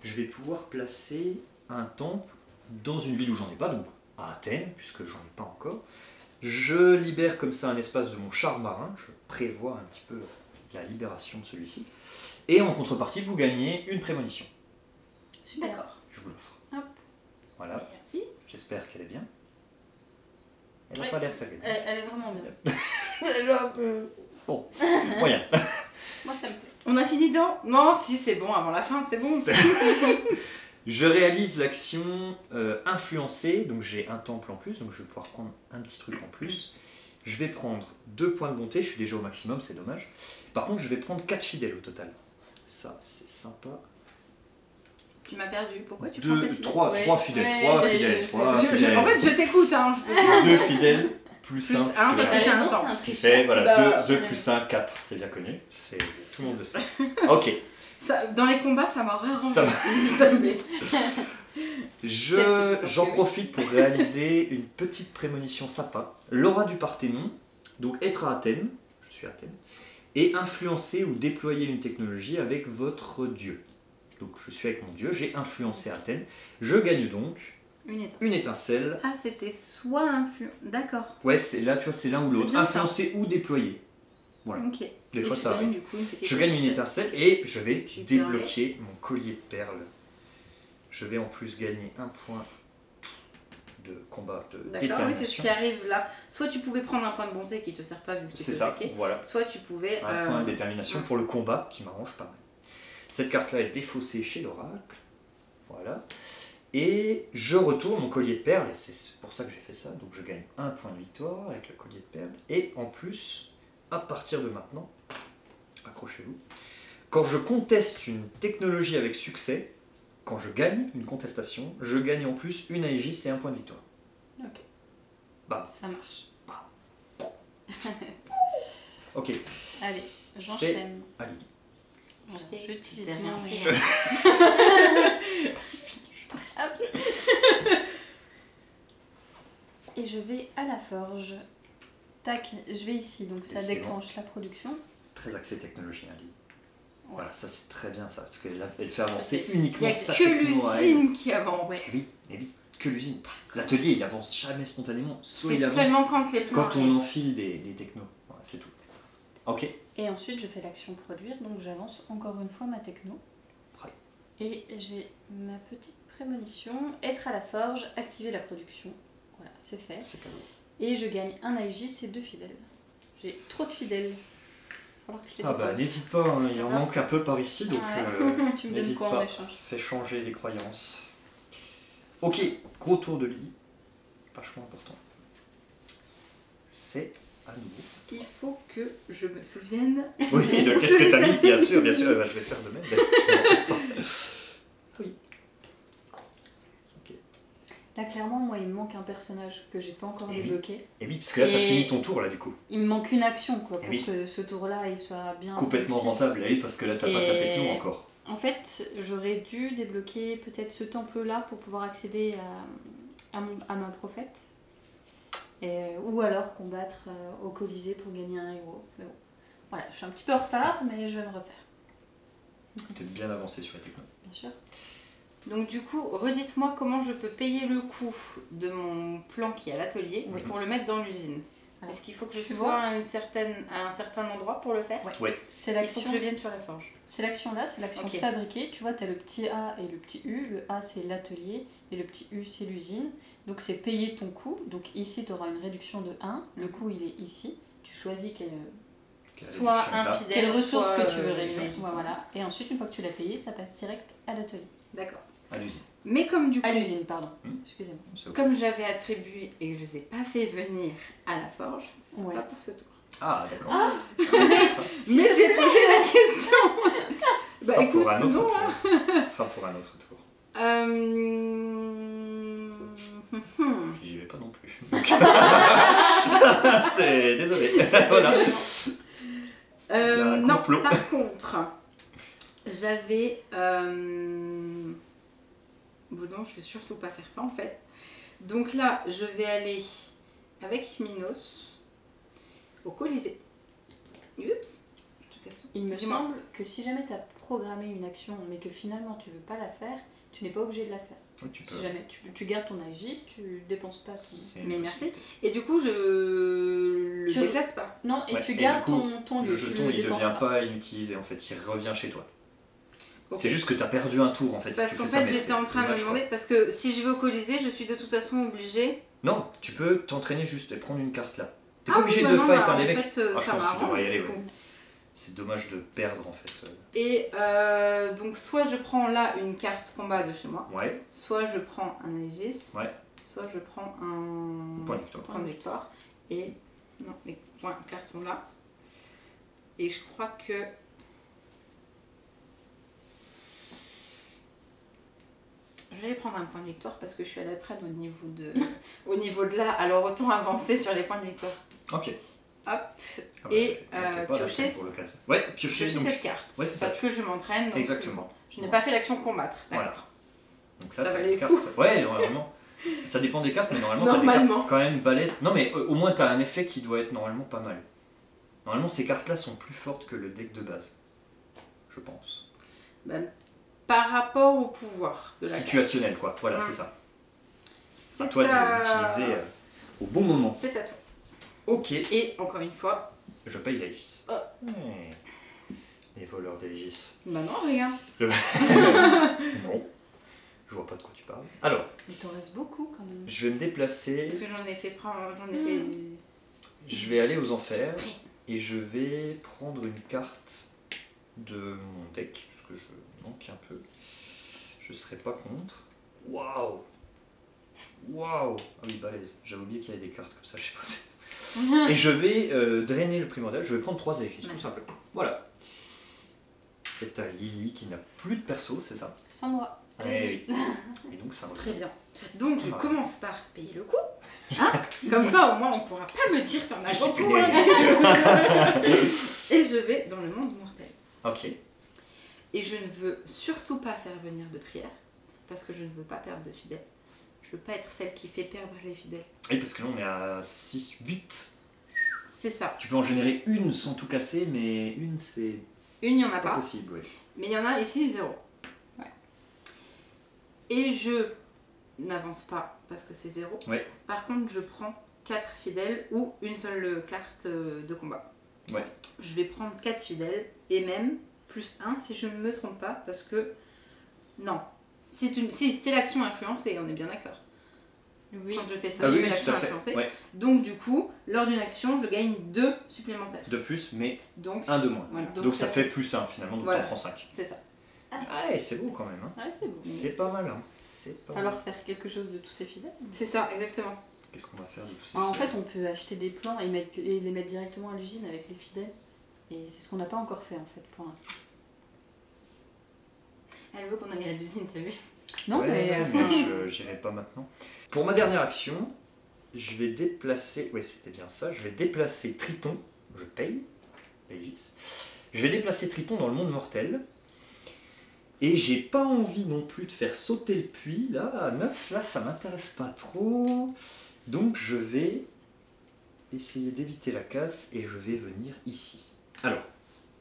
je vais pouvoir placer un temple dans une ville où j'en ai pas, donc à Athènes, puisque j'en ai pas encore. Je libère comme ça un espace de mon char marin. Je prévois un petit peu la libération de celui-ci. Et en contrepartie, vous gagnez une prémonition. Super. D'accord. Je vous l'offre. Voilà, Merci. j'espère qu'elle est bien. Elle n'a Ouais. pas l'air terrible. Elle est vraiment bien. Elle est un peu... Bon, moyen. Moi, ça me plaît. On a fini dans... Non, si, c'est bon, avant la fin, c'est bon. Je réalise l'action influencer, donc j'ai un temple en plus, donc je vais pouvoir prendre un petit truc en plus. Je vais prendre 2 points de bonté, je suis déjà au maximum, c'est dommage. Par contre, je vais prendre 4 fidèles au total. Ça, c'est sympa. Tu m'as perdu, pourquoi tu prends 4 3 Ouais, fidèles, ouais, 3 j'ai- fidèles, j'ai- 3 Je- fidèles. En fait, je t'écoute, hein. Je 2 fidèles, plus 1, un, parce T'as que t'as un raison, temps. c'est un ce qui tricheur. fait, voilà, Bah, 2 plus 1, 4, c'est bien connu, tout le monde le sait. Ok, Ça, dans les combats, ça m'a réarrangé. Ça Ça m'est- j'en profite pour réaliser une petite prémonition sympa. L'aura du Parthénon, donc être à Athènes, je suis à Athènes, et influencer ou déployer une technologie avec votre dieu. Donc je suis avec mon dieu, j'ai influencé Athènes, je gagne donc Une étape. une étincelle. Ah, c'était soit influent. D'accord. Ouais, c'est là, tu vois, c'est l'un ou l'autre, bien ça. influencer ou déployer. Voilà. Ok. Des Et fois tu ça gagnes, arrive. du coup, une petite Je gagne une étincelle et je vais Tu débloquer mon collier de perles. Je vais en plus gagner un point de combat de D'accord, oui, c'est ce détermination. qui arrive là. Soit tu pouvais prendre un point de bonté qui te sert pas vu que tu C'est peux ça, attaquer, voilà. soit tu pouvais... Un point de détermination pour le combat qui m'arrange pas mal. Cette carte-là est défaussée chez l'oracle. Voilà. Et je retourne mon collier de perles, et c'est pour ça que j'ai fait ça. Donc je gagne un point de victoire avec le collier de perles. Et en plus, à partir de maintenant, accrochez-vous, quand je conteste une technologie avec succès, quand je gagne une contestation, je gagne en plus une Aegis et un point de victoire. Ok. Bah, Ça marche. ok. Allez, j'enchaîne. Allez. Bon, Je sais, j'utilise t'as mon... rien Hop. Et je vais à la forge. Tac, je vais ici, donc ça Décidément. déclenche la production. Très axé technologie, Ali. Ouais. Voilà, ça c'est très bien ça, parce qu'elle fait avancer Il n'y uniquement a sa que techno à elle. l'usine qui avance. Oui, mais oui, que l'usine. L'atelier il avance jamais spontanément, soit C'est il avance seulement quand les plans quand on arrivent. enfile des technos. Voilà, c'est tout. Ok, Et ensuite, je fais l'action produire, donc j'avance encore une fois ma techno. Ouais. Et j'ai ma petite prémonition, être à la forge, activer la production. Voilà, c'est fait. c'est cadeau. Et je gagne un Aegis et 2 fidèles. J'ai trop de fidèles. Il va falloir que je les Ah bah dépose. n'hésite pas, hein, il en Ah. manque un peu par ici, donc Ouais. Tu me donnes n'hésite quoi en pas. échange? Fais changer les croyances. Ok, gros tour de lit, vachement important. C'est à nouveau. Il faut que je me souvienne. Oui, de qu'est-ce que t'as mis, bien sûr, bah, je vais faire de même. Oui. Ok. Là, clairement, moi, il me manque un personnage que j'ai pas encore Eh oui. débloqué. Et oui, parce que là t'as Et- fini ton tour là du coup. Il me manque une action, quoi, Eh pour oui. que ce tour-là, il soit bien... Complètement productif. rentable, oui, parce que là t'as pas ta Et- techno encore. En fait, j'aurais dû débloquer peut-être ce temple-là pour pouvoir accéder à ma prophète. Ou alors combattre au Colisée pour gagner un héros. Mais bon, voilà, je suis un petit peu en retard, mais je vais me refaire, T'es bien avancé sur la techno. bien sûr. Donc du coup, redites-moi comment je peux payer le coût de mon plan qui est à l'atelier Oui. pour le mettre dans l'usine. Alors, Est-ce qu'il faut que je tu sois vois à un certain endroit pour le faire Ouais. C'est Il faut l'action. que je vienne sur la forge. C'est l'action-là, c'est l'action Ok. fabriquer. Tu vois, tu as le petit A et le petit U. Le A, c'est l'atelier et le petit U, c'est l'usine. Donc, c'est payer ton coût. Donc, ici, tu auras une réduction de 1. Le coût, il est ici. Tu choisis Soit infidèle, quelle ressource soit, que tu veux c'est réunir. ça. Voilà. Et ensuite, une fois que tu l'as payé, ça passe direct à l'atelier. D'accord. À l'usine. Mais comme du coup, À l'usine, pardon. Hmm. Excusez-moi. C'est ok. comme j'avais attribué et que je les ai pas fait venir à la forge, c'est Ouais. pas pour ce tour. Ah d'accord. Mais j'ai posé la question. Ce Bah sera écoute, pour un autre sinon, tour. hein. Ce sera pour un autre tour. J'y vais pas non plus. Donc- C'est désolé. Voilà. Il y a un Non, complot. par contre, j'avais... Bon non, je vais surtout pas faire ça en fait. Donc là, je vais aller avec Minos au Colisée. Oups, je casse tout. Il me Dis-moi. semble que si jamais tu as programmé une action, mais que finalement tu veux pas la faire, tu n'es pas obligé de la faire. Oui, tu peux. Si jamais tu gardes ton Aegis, tu dépenses pas ton... C'est une Mais merci. possibilité. Et du coup, je le Tu- déplace pas. Non, et Ouais, tu et gardes du coup, ton lieu. Le tu jeton il dépenses devient pas inutilisé en fait, il revient chez toi. Ok. C'est juste que t'as perdu un tour en fait. si Parce tu qu'en fais ça, fait, mais j'étais c'est en train de me dommage, quoi. demander, parce que si je vais au Colisée, je suis de toute façon obligée. Non, tu peux t'entraîner juste et prendre une carte là. T'es Ah pas oui, obligé bah de non, fight bah, un en évêque. fait, je ça pense que tu m'arrange, devrais y aller, du coup. ouais. C'est dommage de perdre en fait. Et donc, soit je prends là une carte combat de chez moi, Ouais, soit je prends un Aegis, Ouais. soit je prends un point de victoire. point de victoire. Et non, les cartes sont là. Et je crois que. Je vais aller prendre un point de victoire parce que je suis à la traîne au niveau de là. Alors autant avancer sur les points de victoire. Ok. Hop. Ah bah, Et, t'es pas là, piocher- pour le cas. Ouais, piocher. Piocher Donc, cette carte. Ouais, c'est ça. Parce que je m'entraîne. donc Exactement. Je n'ai pas fait l'action combattre. D'accord. Voilà. Donc là, Ça t'as valait une le carte. coup. Ouais, normalement. Ça dépend des cartes, mais normalement, t'as des Normalement. cartes quand même balèzes. Non, mais au moins, t'as un effet qui doit être normalement pas mal. Normalement, ces cartes-là sont plus fortes que le deck de base. Je pense. Ben, par rapport au pouvoir de la Situationnel, quoi. Voilà, Ouais. c'est ça. C'est À toi de à- l'utiliser au bon moment. C'est à toi. Ok. Et encore une fois, Je paye l'Aegis. Oh. Ouais. Les voleurs d'Aegis. bah non, regarde. Non. Je vois pas de quoi tu parles. Alors, Il t'en reste beaucoup quand même. je vais me déplacer. Parce que j'en ai fait prendre. J'en ai fait. Je vais aller aux enfers. Oui. Et je vais prendre une carte de mon deck. Parce que je manque un peu. Je serais pas contre. Waouh! Waouh! Ah oui, balèze. J'avais oublié qu'il y avait des cartes comme ça, je sais pas. Et je vais drainer le primordial, je vais prendre 3 Aegis, tout simplement. Voilà. C'est un Lily qui n'a plus de perso, c'est ça? Sans moi. Eh Allez-y. oui. Et donc ça Très bien. Donc je Voilà. commence par payer le coup. Hein, comme ça au moins on pourra pas me dire t'en as Tu sais beaucoup. payer. hein. Et je vais dans le monde mortel. Ok. Et je ne veux surtout pas faire venir de prière. Parce que je ne veux pas perdre de fidèles. Je veux pas être celle qui fait perdre les fidèles. Et parce que là on est à 6, 8. C'est ça. Tu peux en générer une sans tout casser, mais une c'est Une, il n'y en a pas pas. possible. Ouais. Mais il y en a ici 0. Ouais. Et je n'avance pas parce que c'est 0. Ouais. Par contre, je prends 4 fidèles ou une seule carte de combat. Ouais. Je vais prendre 4 fidèles et même plus 1 si je ne me trompe pas parce que. Non. Si c'est l'action influencée, on est bien d'accord. Oui. Quand je fais ça, Ah je oui, fais oui, tout l'action à fait. influencée. Ouais. Donc, du coup, lors d'une action, je gagne 2 supplémentaires. De plus, mais Donc, un de moins. voilà. Donc ça fait plus 1 finalement, donc Voilà. t'en prends 5. C'est ça. Ouais, c'est beau quand même. Hein. Ouais, c'est beau. C'est pas mal. Hein. C'est pas mal. Alors faire quelque chose de tous ces fidèles. C'est ça, exactement. Qu'est-ce qu'on va faire de tout ça? En fait, on peut acheter des plans et les mettre directement à l'usine avec les fidèles. Et c'est ce qu'on n'a pas encore fait en fait pour l'instant. Elle veut qu'on aille à l'usine, t'as vu? Non, Ouais, mais. mais enfin, je j'irai pas maintenant. Pour ma dernière action, je vais déplacer. Ouais, c'était bien ça. Je vais déplacer Triton. Je paye. Aegis. Je vais déplacer Triton dans le monde mortel. Et j'ai pas envie non plus de faire sauter le puits. Là, à 9, là, ça m'intéresse pas trop. Donc, je vais essayer d'éviter la casse et je vais venir ici. Alors,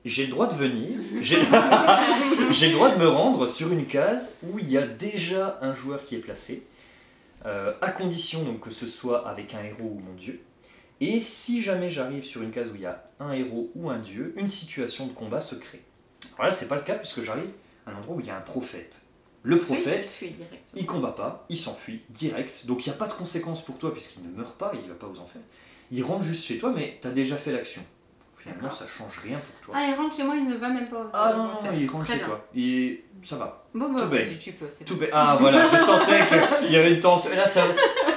j'ai le droit de venir. J'ai le droit de me rendre sur une case où il y a déjà un joueur qui est placé. À condition donc, que ce soit avec un héros ou mon dieu. Et si jamais j'arrive sur une case où il y a un héros ou un dieu, une situation de combat se crée. Alors là, c'est pas le cas puisque j'arrive à un endroit où il y a un prophète. Le Oui, je prophète, suis directement. il combat pas, il s'enfuit direct, donc il n'y a pas de conséquences pour toi puisqu'il ne meurt pas, il va pas aux enfers. Il rentre juste chez toi, mais tu as déjà fait l'action. Finalement, D'accord. ça change rien pour toi. Ah, il rentre chez moi, il ne va même pas aux Ah non, aux non, enfers. il rentre Très chez bien. toi. Et ça va. Bon, bah, Tout bête. vas-y, tu peux, c'est Tout bon. bête. Ah voilà, je sentais qu'il y avait une tension. Et là, ça.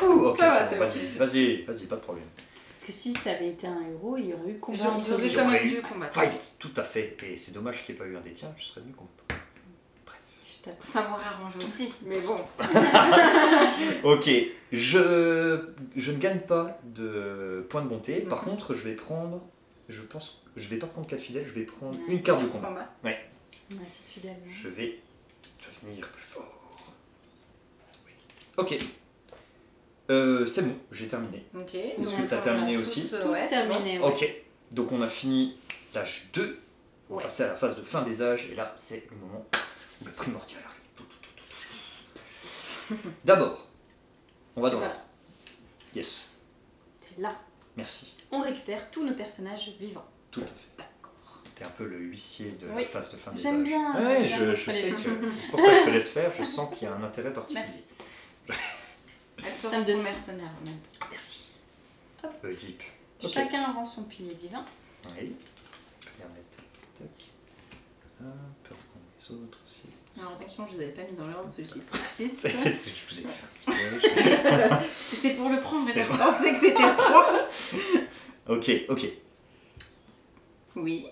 Ouh, ok, Ça va, c'est bon, c'est vas-y, pas de problème. Parce que si ça avait été un héros, il y aurait eu combat J'aurais entre les quand gens. même eu dû combattre. Fight, tout à fait. Et c'est dommage qu'il n'y ait pas eu un des tiens, je serais venu contre. Je t'attends. Ça m'aurait arrangé aussi, mais bon. Ok, je ne gagne pas de points de bonté. Par Mhm. contre, je vais prendre. Je pense. Je vais pas prendre 4 fidèles, je vais prendre Ouais. une carte de combat. Ouais, c'est fidèle. hein. Je vais devenir plus fort. Oui. Ok. C'est bon, j'ai terminé. Ok. Est-ce donc que t'as on a terminé tous, aussi Tous ouais, c'est terminés, ouais. Ok, donc on a fini l'âge 2. On va Ouais. passer à la phase de fin des âges. Et là, c'est le moment où le primordial arrive. D'abord, on va dans Voilà. l'ordre. Yes, C'est là. merci. On récupère tous nos personnages vivants. Tout à fait. T'es un peu le huissier de Oui. la phase de fin des J'aime âges. bien. Ouais, j'aime je sais les- que... C'est pour ça que je te laisse faire, je sens qu'il y a un intérêt particulier. Merci. Elle te Ça rend me donne- ton mercenaire en même temps. Ah, merci. Hop. Deep. Ok. Chacun rend son pilier divin. Oui. Je vais les remettre. Tac. On peut reprendre les autres aussi. Alors attention, je les avais pas mis dans l'ordre, celui-ci c'est 6. Je vous ai fait un petit peu. C'était pour le prendre, mais C'est je pensais que c'était 3. Ok. Oui.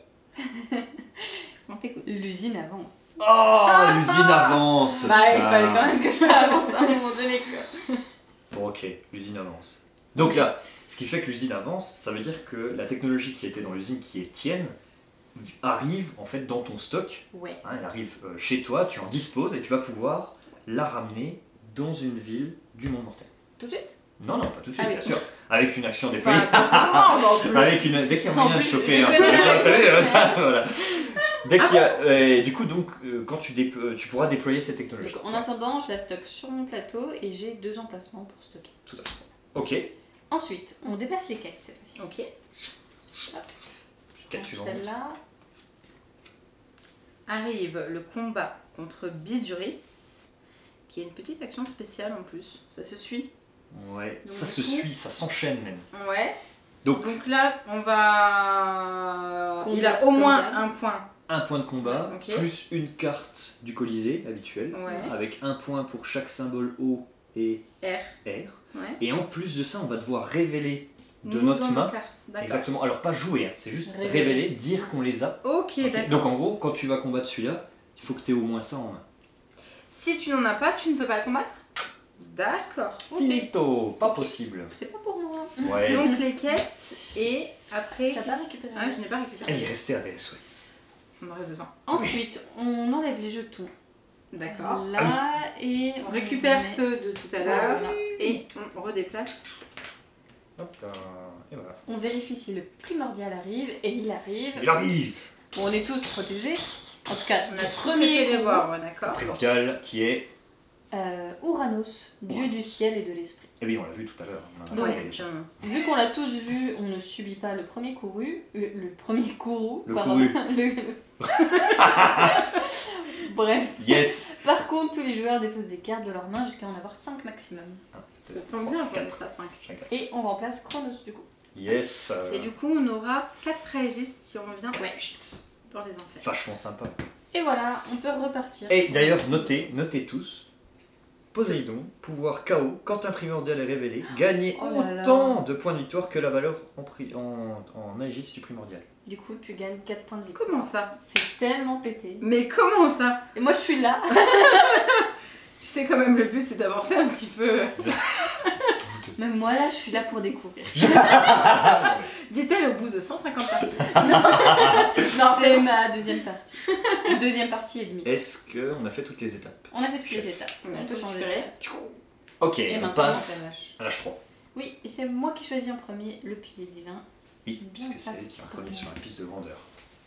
On t'écoute. L'usine avance. Oh, l'usine avance. Bah, il putain. fallait quand même que ça avance à un moment donné, quoi. Bon, ok, l'usine avance. Donc là, ce qui fait que l'usine avance, ça veut dire que la technologie qui était dans l'usine, qui est tienne, arrive en fait dans ton stock. Ouais. Hein, elle arrive chez toi, tu en disposes et tu vas pouvoir la ramener dans une ville du monde mortel. Tout de suite. Non, pas tout de suite, Ah oui. bien sûr. Avec une action Pas déployée. en plus. Avec une... Dès qu'il y a En moyen de plus, choper je un peu connais le la temps, t'as vu, réponse. voilà. Dès qu'il y a... et du coup, donc, quand tu pourras déployer cette technologie. Donc, en attendant, je la stocke sur mon plateau et j'ai 2 emplacements pour stocker. Tout à fait. Ok. Ensuite, on déplace les quêtes cette fois-ci. Ok. Quête suivante. Celle-là. Arrive le combat contre Bisuris, qui est une petite action spéciale en plus. Ça se suit. Ouais, Donc, ça du se coup- suit, ça s'enchaîne même. Ouais. Donc, là, on va. Combat Il a au moins combat. un point. un point de combat, Ok. plus une carte du Colisée habituelle, Ouais. avec un point pour chaque symbole O et R. R. Ouais. Et en plus de ça, on va devoir révéler de Nous, notre dans main. nos cartes. D'accord. Exactement. Alors pas jouer, hein, c'est juste Révéler. révéler, dire qu'on les a. Ok, Ok. d'accord. Donc en gros, quand tu vas combattre celui-là, il faut que tu aies au moins ça en main. Si tu n'en as pas, tu ne peux pas le combattre. D'accord. Ok. Finito, pas possible. C'est pas pour moi. Ouais. Donc les quêtes et après. T'as pas récupéré Ah, le je n'ai pas récupéré. Et il restait ADS, ouais. On aurait besoin. Ensuite, on enlève les jetons. D'accord. Là, et On récupère met- ceux de tout à l'heure Voilà. et on redéplace. Hop là. Et voilà. On vérifie si le primordial arrive, et il arrive. Il arrive. Bon, on est tous protégés. En tout cas, On le a tous premier été les coup, voir, ouais, d'accord. Primordial qui est. Uranos, dieu du ciel et de l'esprit. Et oui, on l'a vu tout à l'heure. On en a Donc, parlé déjà. Vu qu'on l'a tous vu, on ne subit pas le premier couru, le premier courroux, Le pardon. couru. Bref. Yes. Par contre, tous les joueurs déposent des cartes de leur main jusqu'à en avoir 5 maximum. Ça tombe bien, je vais Quatre. mettre à 5. Chacun. Et on remplace Chronos du coup. Yes. Et du coup, on aura 4 Régis si on revient Ouais. dans les enfers. Vachement sympa. Et voilà, on peut repartir. Et d'ailleurs, notez tous. Poséidon, pouvoir KO, quand un primordial est révélé, gagner Oh là là. autant de points de victoire que la valeur en Aegis du primordial. Du coup, tu gagnes 4 points de victoire. Comment ça? C'est tellement pété. Mais comment ça? Et moi, je suis là. Tu sais quand même le but c'est d'avancer un petit peu. Même moi, là, je suis là pour découvrir. Dit-elle au bout de 150 parties. Non, c'est ma deuxième partie. Deuxième partie et demie. Est-ce qu'on a fait toutes les étapes? On a fait toutes les étapes. On a On peut tout changer de récupéré. place. Ok, Et on maintenant, passe on lâche. à l'H3. Oui, et c'est moi qui choisis en premier le pilier divin. Oui, Bien puisque c'est elle qui est en pas premier sur la piste de grandeur.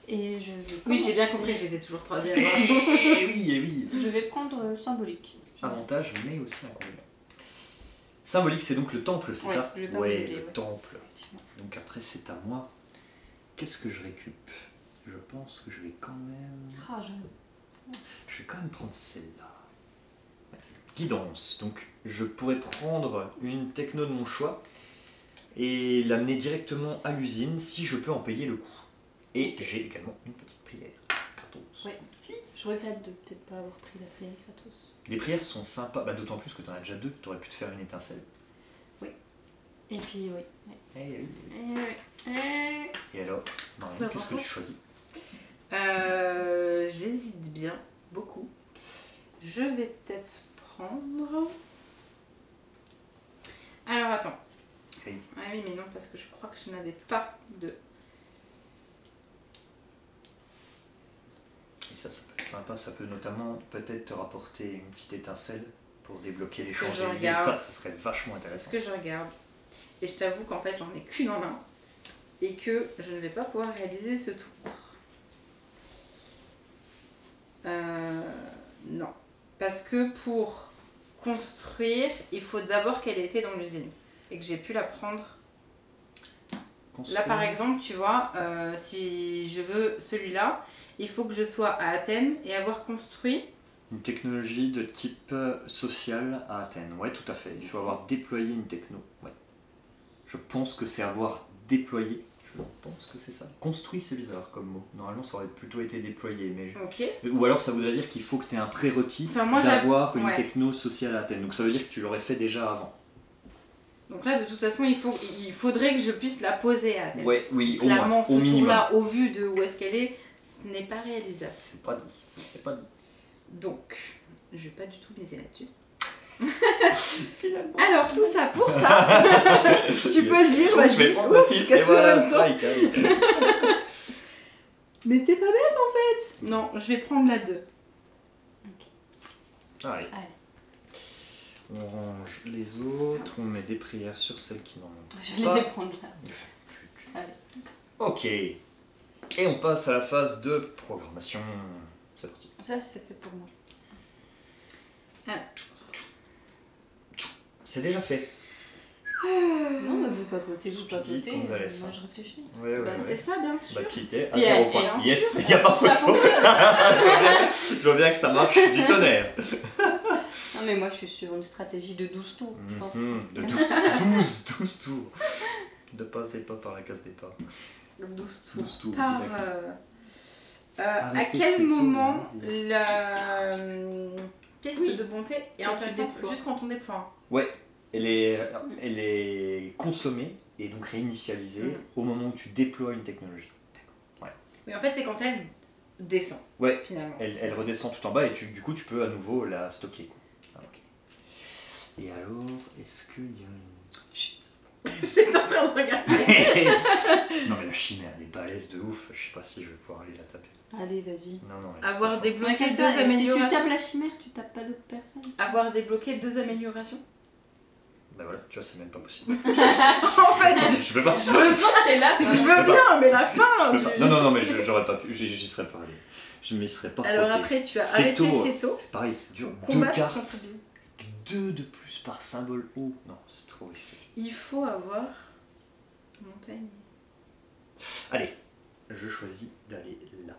Et je vais Oui, j'ai bien commencer. compris, j'étais toujours troisième. Et oui. Je vais prendre symbolique. Avantage, mais aussi inconvénient. Symbolique, c'est donc le temple, c'est Ouais, ça? je vais pas Ouais, vous aider, le ouais. temple. Donc après, c'est à moi. Qu'est-ce que je récup? Je pense que je vais quand même... Ah, Je vais quand même prendre celle-là. Guidance. Donc je pourrais prendre une techno de mon choix et l'amener directement à l'usine si je peux en payer le coût. Et j'ai également une petite prière. Kratos. Ouais. Je regrette de peut-être pas avoir pris la prière Kratos. Les prières sont sympas, bah, d'autant plus que tu en as déjà deux, tu aurais pu te faire une étincelle. Et puis, oui. Ouais. Et alors, Marion, Ça qu'est-ce que va. tu choisis? J'hésite bien, beaucoup. Je vais peut-être prendre. Alors attends. Oui. Ah oui, mais non, parce que je crois que je n'avais pas de. Et ça peut être sympa, ça peut notamment peut-être te rapporter une petite étincelle pour débloquer C'est les ce que je Champs-Élysées. regarde. Ça serait vachement C'est ce intéressant. que je regarde. Et je t'avoue qu'en fait, j'en ai qu'une en main. Et que je ne vais pas pouvoir réaliser ce tour. Non. Parce que pour construire, il faut d'abord qu'elle ait été dans l'usine. Et que j'ai pu la prendre. Là, par exemple, tu vois, si je veux celui-là, il faut que je sois à Athènes et avoir construit... Une technologie de type social à Athènes. Ouais, tout à fait. Il faut avoir déployé une techno. Ouais. Je pense que c'est avoir déployé. Je pense que c'est ça. Construit, c'est bizarre comme mot. Normalement, ça aurait plutôt été déployé. Mais... Ok. Ou alors, ça voudrait dire qu'il faut que tu aies un prérequis Enfin, d'avoir une ouais. techno sociale à Athènes. Donc ça veut dire que tu l'aurais fait déjà avant. Donc là, de toute façon, il faudrait que je puisse la poser à Athènes. Ouais, oui, Clairement, au minimum. tour-là, au vu de où est-ce qu'elle est, ce n'est pas réalisable. C'est pas dit. C'est pas dit. Donc, je vais pas du tout miser là-dessus. Finalement. Alors, tout ça pour ça. Tu peux le dire, Je vas-y. vais prendre la 6 et voilà, strike. Mais t'es pas bête en fait. Non, je vais prendre la 2. Allez. On range les autres, on met des prières sur celles qui n'en ont Je pas. vais les prendre là. Allez. Ok. Et on passe à la phase de programmation. C'est parti. Ça, c'est fait pour moi. C'est déjà fait. Non, mais vous papotez, Speedy Gonzalez. moi je réfléchis. Ouais, Bah, c'est ça, bien sûr. Bah, petité, à Et 0 et points. ensuite, Yes, il n'y a pas Ça photo. fonctionne. Je vois bien que ça marche du tonnerre. Non, mais moi je suis sur une stratégie de 12 tours, je pense. De 12 tours. Ne passez pas par la case départ. 12 tours. 12 tours, Par, direct. à Arrêtez quel ces tours, moment hein. la piste Oui. de bonté est Quand tu intéressante déploies. juste quand on déploie. Ouais, elle est consommée et donc réinitialisée au moment où tu déploies une technologie. Mais en fait, c'est quand elle descend, Ouais, finalement. elle redescend tout en bas et du coup tu peux à nouveau la stocker. Quoi. Et alors, est-ce qu'il y a une... Chut. J'étais en train de regarder. Non mais la chimère, elle est balèze de ouf, je sais pas si je vais pouvoir aller la taper. Allez, vas-y. Non, elle est Avoir trop débloqué T'inquiète deux pas, si tu améliorations. tapes la chimère, tu tapes pas d'autres personnes. Avoir débloqué 2 améliorations. forte. Bah voilà, tu vois, c'est même pas possible. En fait, Je peux pas. Heureusement que t'es là. je veux bien, mais la fin. Je peux pas. Non, mais j'aurais pas pu, j'y serais pas allé. Je m'y serais pas Alors frotté. après, tu as C'est arrêté tôt. Seto. C'est pareil, c'est dur. Pour 2 combattre cartes, contre Biz. 2 de plus par symbole haut. Non, c'est trop risqué. Il faut avoir montagne. Allez, je choisis d'aller là.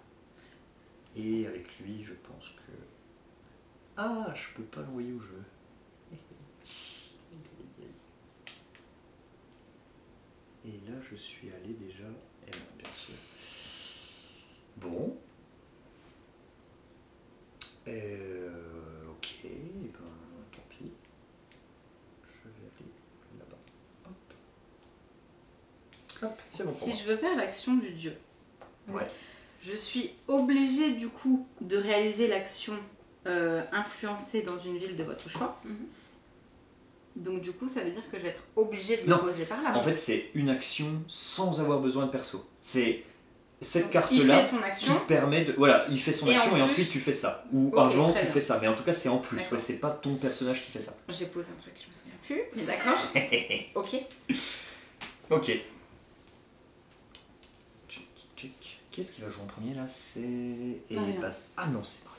Et avec lui, je pense que... Ah, je peux pas l'envoyer où je veux. Et là, je suis allé déjà... Et non, bien sûr. Bon. Ok, et ben tant pis. Je vais aller là-bas. Hop. Hop, c'est bon pour Si moi. je veux faire l'action du dieu, Ouais. je suis obligée du coup de réaliser l'action influencée dans une ville de votre choix. Mhm. Donc du coup, ça veut dire que je vais être obligée de me Non. poser par là. En fait, c'est une action sans avoir besoin de perso. C'est cette Donc, carte-là il fait son qui action. permet de... Voilà, il fait son Et action en et plus- ensuite tu fais ça. Ou Ok, avant très tu bien. fais ça. Mais en tout cas, c'est en plus. D'accord. Ouais, c'est pas ton personnage qui fait ça. J'ai posé un truc, je me souviens plus, mais d'accord. Ok. Ok. Tchic, tchic. Qui est-ce qui va jouer en premier là? C'est... Et Marion. Bass. Ah non, c'est Marie.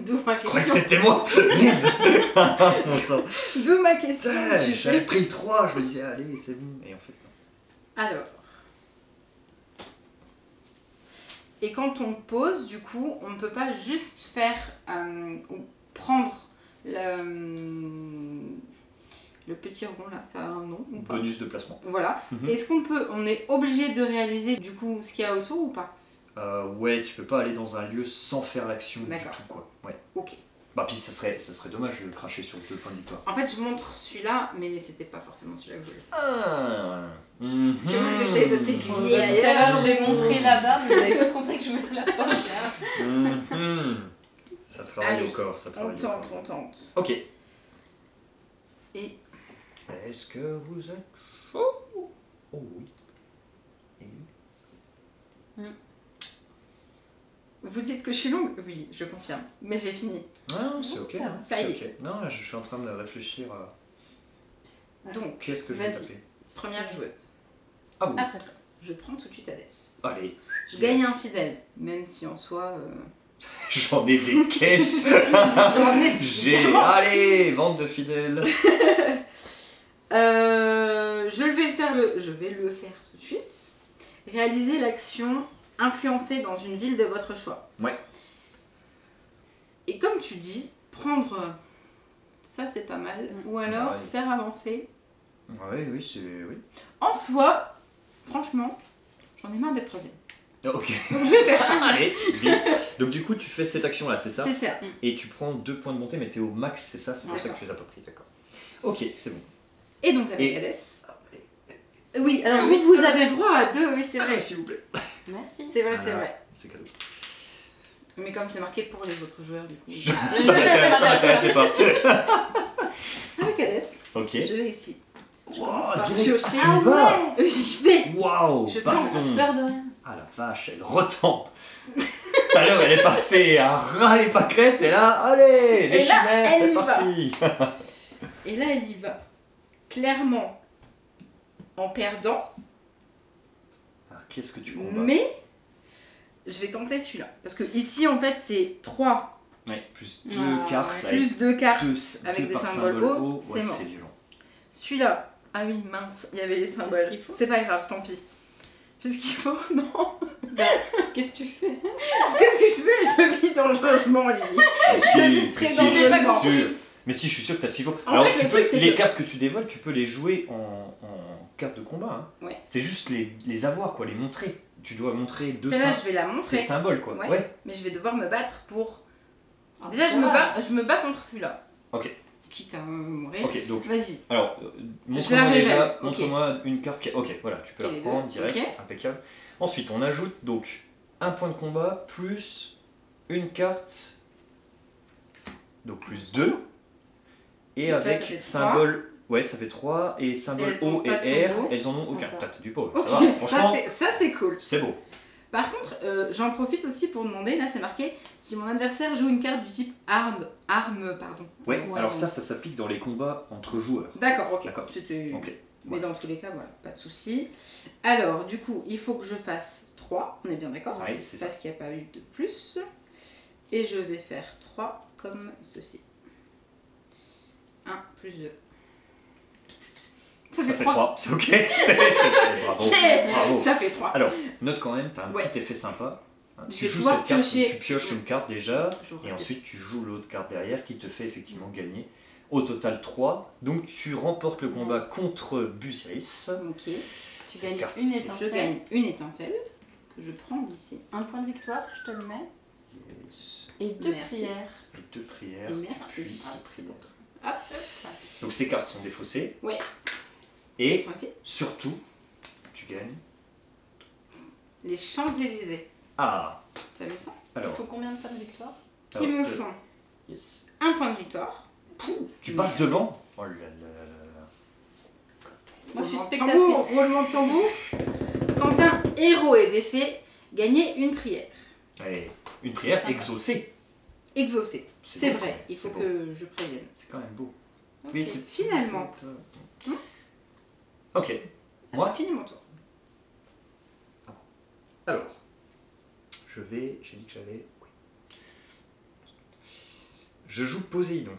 D'où ma Je croyais que question. c'était moi. Merde. Bon sang. D'où ma question. Putain, tu j'avais fais. pris le 3, je me disais allez, c'est bon. Et en fait, non. Alors. Et quand on pose, du coup, on ne peut pas juste faire ou prendre le petit rond là, ça a un nom ou pas? Bonus de placement. Voilà. Mhm. Est-ce on est obligé de réaliser du coup ce qu'il y a autour ou pas? Ouais, tu peux pas aller dans un lieu sans faire l'action du D'accord. tout quoi. Ouais. Ok. Bah puis ça serait dommage de cracher sur 2 points de victoire. En fait, je montre celui-là, mais c'était pas forcément celui-là que je voulais. Ah. Tu vois que j'essaie de Bon, t'aiguiller bah, tout à l'heure, ailleurs. j'ai montré là-bas, mais vous avez tous compris que je voulais la poche. Hein. Ça travaille Allez, au corps, ça On travaille au tente, corps. on tente. Ok. Et Est-ce que vous êtes chaud? Oh oui. Et oui. vous dites que je suis longue? Oui, je confirme. Mais j'ai fini. Ah, c'est ok. Ça hein, va. Ça c'est y est. ok. Non, je suis en train de réfléchir à Donc, qu'est-ce que je vais Vas-y. taper. première joueuse. Ah vous. Après toi. Je prends tout de suite Alès. Allez. Je gagne un fidèle, même si en soi... J'en ai des caisses. J'en ai J'ai. suffisamment. Allez, vente de fidèles. Je vais le faire je vais le faire tout de suite. Réaliser l'action influencer dans une ville de votre choix. Ouais. Et comme tu dis, prendre ça c'est pas mal. Ou alors faire avancer. Oui, c'est... Oui. En soi, franchement, j'en ai marre d'être troisième. Ok. Donc je vais faire ça. Allez, bien. Donc du coup, tu fais cette action-là, c'est ça? C'est ça. Et tu prends 2 points de montée, mais t'es au max, c'est ça? C'est pour ça que tu les as pas pris, d'accord. Ok, c'est bon. Et donc avec Hadès. Oui, alors vous avez droit à 2, oui c'est vrai. S'il vous plaît. Merci. C'est vrai, c'est vrai. C'est cadeau. Mais comme c'est marqué pour les autres joueurs, du coup. Ça m'intéressait pas. Avec Hadès, Ok. je vais ici. Je commence Wow, par direct, piocher. tu vas. J'y vais. Waouh, Je baston. Peur de rien. Ah la vache, elle retente. Tout à l'heure, elle est passée à ras les pâquerettes et là, allez, les Et là, chimères, elle c'est y va. parti. Et là, elle y va. Clairement, en perdant. Alors, qu'est-ce que tu combats? Mais, je vais tenter celui-là. Parce que ici, en fait, c'est 3 Ouais, plus 2 Ah, cartes. ouais. plus 2 cartes. avec avec des par symboles symbole hauts, ouais, c'est mort. c'est violent. Celui-là, ah oui, mince, il y avait les Qu'est-ce symboles. qu'il faut C'est pas grave, tant pis. Qu'est-ce qu'il faut? Non. Qu'est-ce que tu fais? Qu'est-ce que je fais? Je vis dangereusement, Lily. Mais vis très si, dangereusement. je J'ai pas suis compris. sûr. Mais si, je suis sûr que t'as ce qu'il faut. En Alors, fait, tu le peux, truc, c'est les que- cartes que tu dévoiles, tu peux les jouer en cartes de combat. Hein. Ouais. C'est juste les avoir, quoi, les montrer. Tu dois montrer 2 Celle-là, je vais la ces montrer. symboles, quoi. Ouais. Mais je vais devoir me battre pour. Ah, Déjà, ça je va. me bats contre celui-là. Ok. Quitte à mourir. Ok, donc, Vas-y. alors, la montre-moi révèle, déjà, ok. montre-moi une carte qui... Ok, voilà, tu peux Ok, la les reprendre deux, direct, ok. impeccable. Ensuite, on ajoute donc un point de combat plus une carte, donc plus 2, et Donc là, avec ça fait symbole... Ouais, ça fait 3, et symbole elles ont O et pas de R, symbole. elles en ont aucun. D'accord. Putain, t'as du pauvre, Ok, ça va, franchement, ça c'est cool. c'est beau. Par contre, j'en profite aussi pour demander, là c'est marqué, si mon adversaire joue une carte du type arme, pardon. Ouais, Ouais. alors ça s'applique dans les combats entre joueurs. D'accord, ok. D'accord. C'était- Ok. Mais dans tous les cas, voilà, pas de souci. Alors, du coup, il faut que je fasse 3, on est bien d'accord? Ouais, c'est ça. Parce qu'il n'y a pas eu de plus. Et je vais faire 3 comme ceci. 1 plus 2. Ça Ça fait fait 3. 3, c'est ok, bravo, bravo. Ça fait 3. Alors, note quand même, t'as un Ouais. petit effet sympa. Hein. Je Tu vais joues pouvoir cette carte, piocher. tu pioches une carte déjà, J'aurais et pu. ensuite tu joues l'autre carte derrière qui te fait effectivement gagner. Au total 3, donc tu remportes le combat Nice. contre Busiris. Ok. Tu Cette gagnes carte. une Je étincelle. gagne une étincelle que je prends d'ici. Un point de victoire, je te le mets. Yes. Et 2 Merci. prières. Et 2 prières, Et tu merci. fuis. Ah, c'est bon. Hop, Donc ces cartes sont défaussées. Oui. Et Ils sont ici. surtout, tu gagnes. Les Champs-Élysées. Ah, T'as vu ça? Il alors, faut combien de points de victoire? Qui alors, me font yes. un point de victoire. Tu passes Merci. devant. Oh là là là là. Moi, je suis Roulement de tambour, spectatrice. roulement de tambour. Quand un héros est défait, gagnez une prière. Allez, une prière Sympa. exaucée. Exaucé. C'est beau. vrai, il faut C'est beau. que je prévienne. C'est quand même beau. Ok. Oui, c'est Finalement. Ok. Moi, Fini mon tour. alors, j'ai dit que j'allais. Oui. Je joue Poséidon.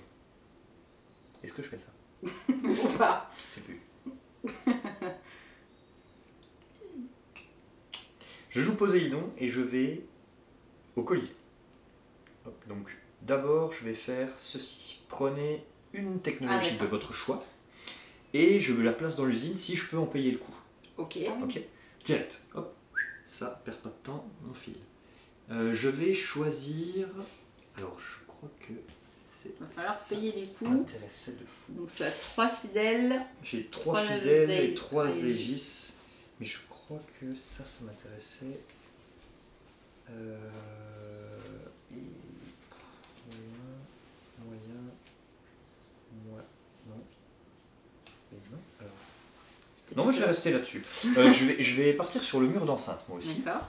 Est-ce que je fais ça? Ou pas. Je sais plus. Je joue Poséidon et je vais au Colisée. Hop, donc, d'abord, je vais faire ceci. Prenez une technologie de d'accord. votre choix et je me la place dans l'usine si je peux en payer le coup. Ok. Ok, direct. Hop, ça perd pas de temps, on file. Je vais choisir. Alors, je crois que c'est. Il va falloir ça payer les qui coups. m'intéressait de fou. Donc tu as 3 fidèles. J'ai 3 Trois fidèles et Aegis. 3 Aegis, mais je crois que ça m'intéressait. Et moyen, non. Et non. Alors. C'était Non, pas moi je vais ça. rester là-dessus. je vais partir sur le mur d'enceinte, moi aussi. D'accord.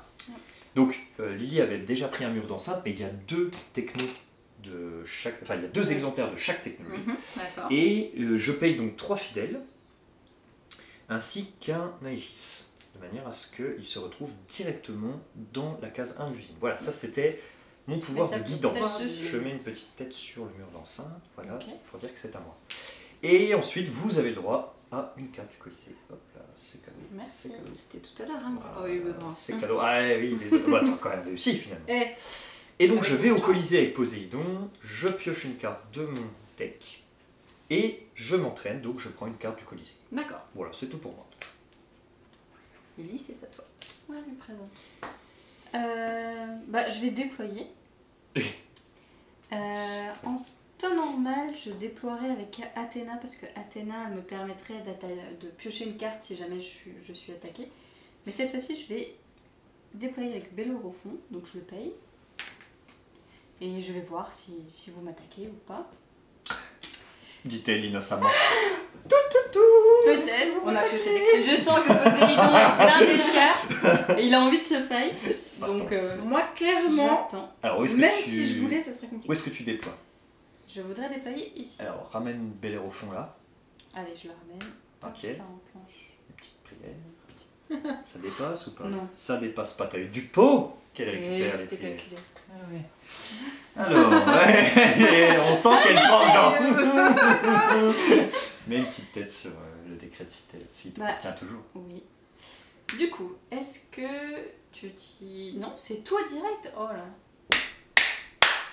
Donc, Lily avait déjà pris un mur d'enceinte, mais il y a 2 technos de chaque. Enfin, il y a 2 exemplaires de chaque technologie. D'accord. Et je paye donc 3 fidèles, ainsi qu'un Aegis, de manière à ce qu'il se retrouve directement dans la case 1 de l'usine. Voilà, ça c'était mon pouvoir de Ta petite guidance. tête dessus. Je mets une petite tête sur le mur d'enceinte, voilà, Ok. pour dire que c'est à moi. Et ensuite, vous avez le droit à une carte du Colisée. Hop là. c'est cadeau. Merci. C'est cadeau. C'était tout à l'heure, hein, pour avoir eu besoin. C'est cadeau. Ah oui, désolé. Bah, t'as quand même réussi finalement. Eh, Et donc avec je vais au chance. Colisée avec Poséidon, je pioche une carte de mon deck et je m'entraîne, donc je prends une carte du Colisée. D'accord. Voilà, c'est tout pour moi. Lily, c'est à toi. Ouais, je me présente. Bah, je vais déployer. En temps normal, je déploierai avec Athéna parce que Athéna me permettrait de piocher une carte si jamais je suis attaquée. Mais cette fois-ci, je vais déployer avec Bellérophon, donc je le paye. Et je vais voir si vous m'attaquez ou pas. Dit-elle innocemment. Peut-être. On a pioché des cartes. Je sens que Poséidon est plein d'écart et il a envie de se fight. Donc, Moi, clairement, j'attends. Alors où est-ce que même tu... si je voulais, ça serait compliqué. Où est-ce que tu déploies? Je voudrais déployer ici. Alors ramène Bellérophon là, Allez, je la ramène. Hop, Ok. ça en planche. une petite prière. Ça dépasse ou pas? Non. Ça dépasse pas, t'as eu du pot qu'elle Oui, récupère les c'était prières. calculé. Ah ouais. Alors, ouais, on sent qu'elle prend genre. Mets une petite tête sur le décret de s'il t'appartient toujours. Oui. Du coup, est-ce que tu t'y... Non, c'est toi direct. Oh là.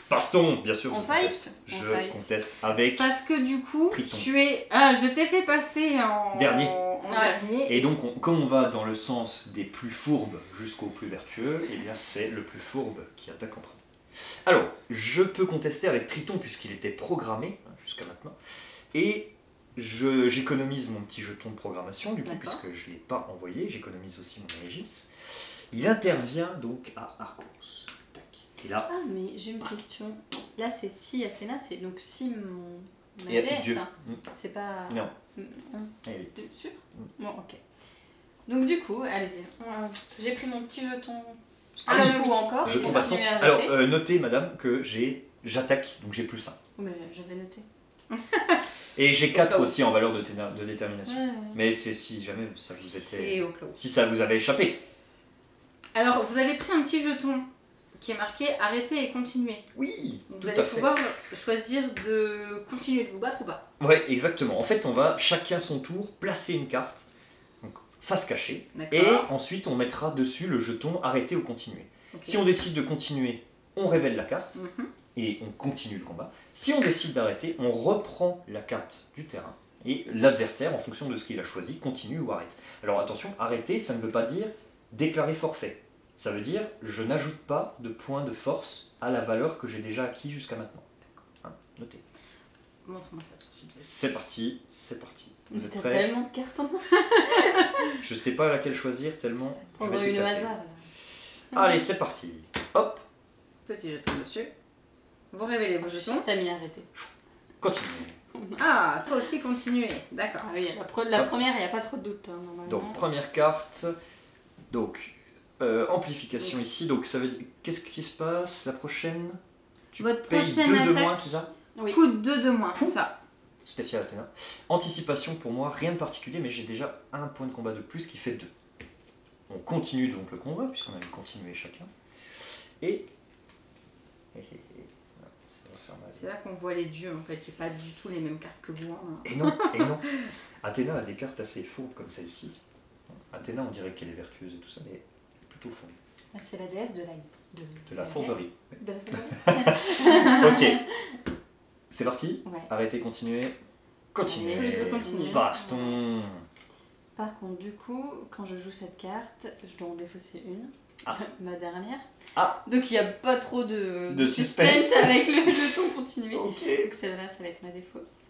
Baston, bien sûr, On je fight conteste. On Je fight. conteste avec. Parce que du coup, Triton. tu es. Ah, je t'ai fait passer en Dernier. en Ouais. dernier. Et donc, comme on va dans le sens des plus fourbes jusqu'aux plus vertueux, eh bien c'est le plus fourbe qui attaque en premier. Alors, je peux contester avec Triton puisqu'il était programmé jusqu'à maintenant. Et j'économise mon petit jeton de programmation, du coup, D'accord. puisque je ne l'ai pas envoyé. J'économise aussi mon Aegis. Il intervient donc à Arcos. Tac. Et là, Ah, mais j'ai une question. Là, c'est si Athéna, c'est donc si ma et déesse, Dieu. hein. C'est pas... Non. Non. Eh oui. T'es sûr? Bon, ok. Donc du coup, allez-y. J'ai pris mon petit jeton. Ah, Un oui. coup encore. Jeton et baston. continuez à Alors, arrêter. notez, madame, que j'attaque, donc j'ai plus 1. Mais j'avais noté. Et j'ai Au 4 cas où. aussi en valeur de détermination. Ouais. Mais c'est si jamais ça vous était... C'est au cas où. Si ça vous avait échappé. Alors, vous avez pris un petit jeton qui est marqué arrêter et continuer. Oui, Vous tout allez à fait. pouvoir choisir de continuer de vous battre ou pas. Ouais, exactement. En fait, on va chacun son tour placer une carte, donc face cachée, et D'accord. ensuite on mettra dessus le jeton arrêter ou continuer. Ok. Si on décide de continuer, on révèle la carte Mhm. et on continue le combat. Si on décide d'arrêter, on reprend la carte du terrain et l'adversaire, en fonction de ce qu'il a choisi, continue ou arrête. Alors attention, arrêter, ça ne veut pas dire déclarer forfait. Ça veut dire je n'ajoute pas de points de force à la valeur que j'ai déjà acquis jusqu'à maintenant. Hein, notez. Montre-moi ça tout de suite. C'est parti, c'est parti. Vous Mais êtes t'as prêts? tellement de cartes en main. Je sais pas laquelle choisir tellement. je Prends-en vais une au t'éclater. hasard. Allez, c'est parti. Hop, Petit jeton dessus. Vous révélez vos Je suis jetons. sûre que t'as mis arrêter. continue. Ah, toi aussi continuez. D'accord. Ah oui, la Hop. première, il n'y a pas trop de doute. Hein, normalement. Donc, première carte. Donc, amplification ici. Donc, ça veut dire. Qu'est-ce qui se passe? La prochaine. Tu Votre payes prochaine 2 de attaque. moins, c'est ça? Oui. Coûte 2 de moins, c'est ça. Spécial Athéna. Anticipation pour moi, rien de particulier, mais j'ai déjà un point de combat de plus qui fait 2. On continue donc le combat, puisqu'on avait continué chacun. Et. Ça va faire mal. C'est là qu'on voit les dieux en fait. J'ai pas du tout les mêmes cartes que vous. Hein. Et non, et non. Athéna a des cartes assez fourbes comme celle-ci. Athéna, on dirait qu'elle est vertueuse et tout ça, mais plutôt fourbe. Ah, c'est la déesse de De la fourberie. De la fourberie. Ok. C'est parti. Ouais. Arrêtez, continuez. Continuez. Je peux continuer. Baston. Par contre, du coup, quand je joue cette carte, je dois en défausser une. Ah. Ma dernière. Ah. Donc il n'y a pas trop de suspense. avec le jeton continué. Ok. Donc celle-là, ça va être ma défausse.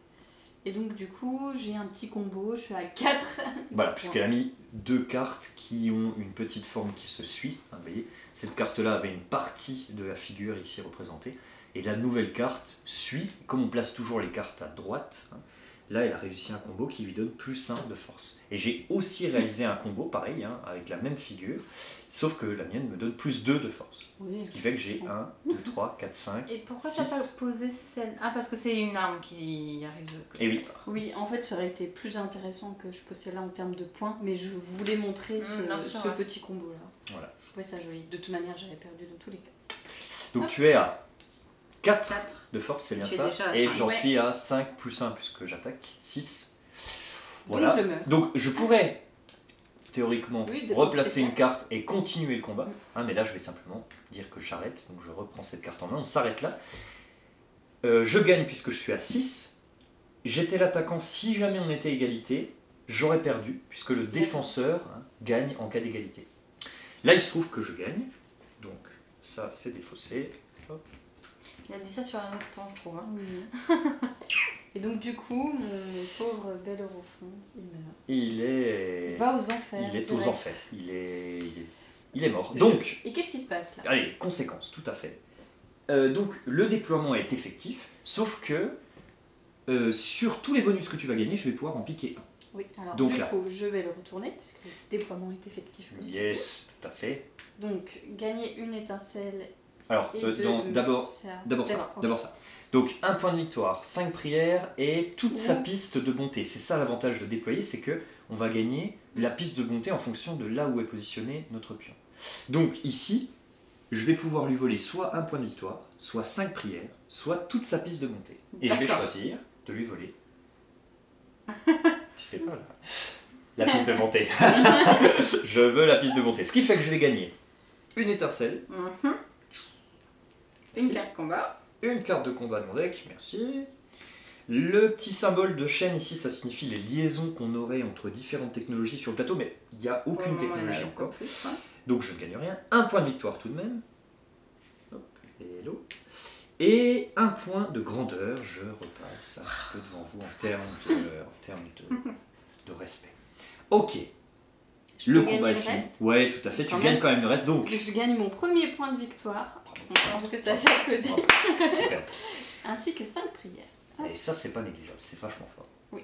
Et donc du coup, j'ai un petit combo, je suis à 4. Voilà, puisqu'elle a mis 2 cartes qui ont une petite forme qui se suit. Hein, vous voyez, cette carte-là avait une partie de la figure ici représentée. Et la nouvelle carte suit, comme on place toujours les cartes à droite, hein, là elle a réussi un combo qui lui donne plus 1 de force. Et j'ai aussi réalisé un combo pareil, hein, avec la même figure, sauf que la mienne me donne plus 2 de force. Oui. Ce qui fait que j'ai 1, 2, 3, 4, 5, Et pourquoi t'as pas 6. posé celle. Ah, parce que c'est une arme qui arrive. Et oui. D'accord. Oui, en fait, ça aurait été plus intéressant que je pose celle-là en termes de points, mais je voulais montrer bien sûr, ce ouais. petit combo-là. Voilà. Je trouvais ça joli. De toute manière, j'avais perdu dans tous les cas. Donc tu es à 4 4. de force, c'est bien Tu es ça. déjà à Et 5. j'en Ouais. suis à 5 plus 1 puisque j'attaque. 6. Donc Voilà. je meurs. Donc je pourrais théoriquement Oui, de replacer contre une carte et continuer le combat. Hein, mais là, je vais simplement dire que j'arrête. Donc, je reprends cette carte en main. On s'arrête là. Je gagne puisque je suis à 6. J'étais l'attaquant. Si jamais on était égalité, j'aurais perdu puisque le défenseur gagne en cas d'égalité. Là, il se trouve que je gagne. Donc, ça, c'est défaussé. Hop. Il a dit ça sur un autre temps, je trouve. Hein. Oui. Et donc du coup, mon pauvre Bellérophon, il meurt. Il est... Il va aux enfers. Il est direct. aux enfers. Il est mort. Donc, Et qu'est-ce qui se passe là? allez, conséquences, tout à fait. Donc, le déploiement est effectif, sauf que sur tous les bonus que tu vas gagner, je vais pouvoir en piquer un. Oui, alors Donc du là. coup, je vais le retourner, puisque le déploiement est effectif. Comme tu dis. Yes, tout à fait. Donc, gagner une étincelle Alors, et d'abord ça. Donc, un point de victoire, 5 prières et toute sa Ouh. piste de bonté. C'est ça l'avantage de déployer, c'est que on va gagner la piste de bonté en fonction de là où est positionné notre pion. Donc, ici, je vais pouvoir lui voler soit un point de victoire, soit 5 prières, soit toute sa piste de bonté. Et je vais D'accord. choisir de lui voler. Tu sais pas, là. La piste de bonté. Je veux la piste de bonté. Ce qui fait que je vais gagner une étincelle, Mhm. Une carte combat. une carte de combat de mon deck, merci. Le petit symbole de chaîne ici, ça signifie les liaisons qu'on aurait entre différentes technologies sur le plateau, mais il n'y a aucune Pour le moment, il y en a technologie encore encore. plus, hein. Donc je ne gagne rien. Un point de victoire tout de même. Hop, hello. Et un point de grandeur, je repasse un petit peu devant vous en termes de respect. Ok, Je le peux combat est gagner le fini. reste. Ouais, tout à fait, tu Quand gagnes même. quand même le reste, donc... Je gagne mon premier point de victoire. Bravo. Je pense que ça s'applaudit. Bravo. Super. Ainsi que 5 prières. Et ça, c'est pas négligeable, c'est vachement fort. Oui.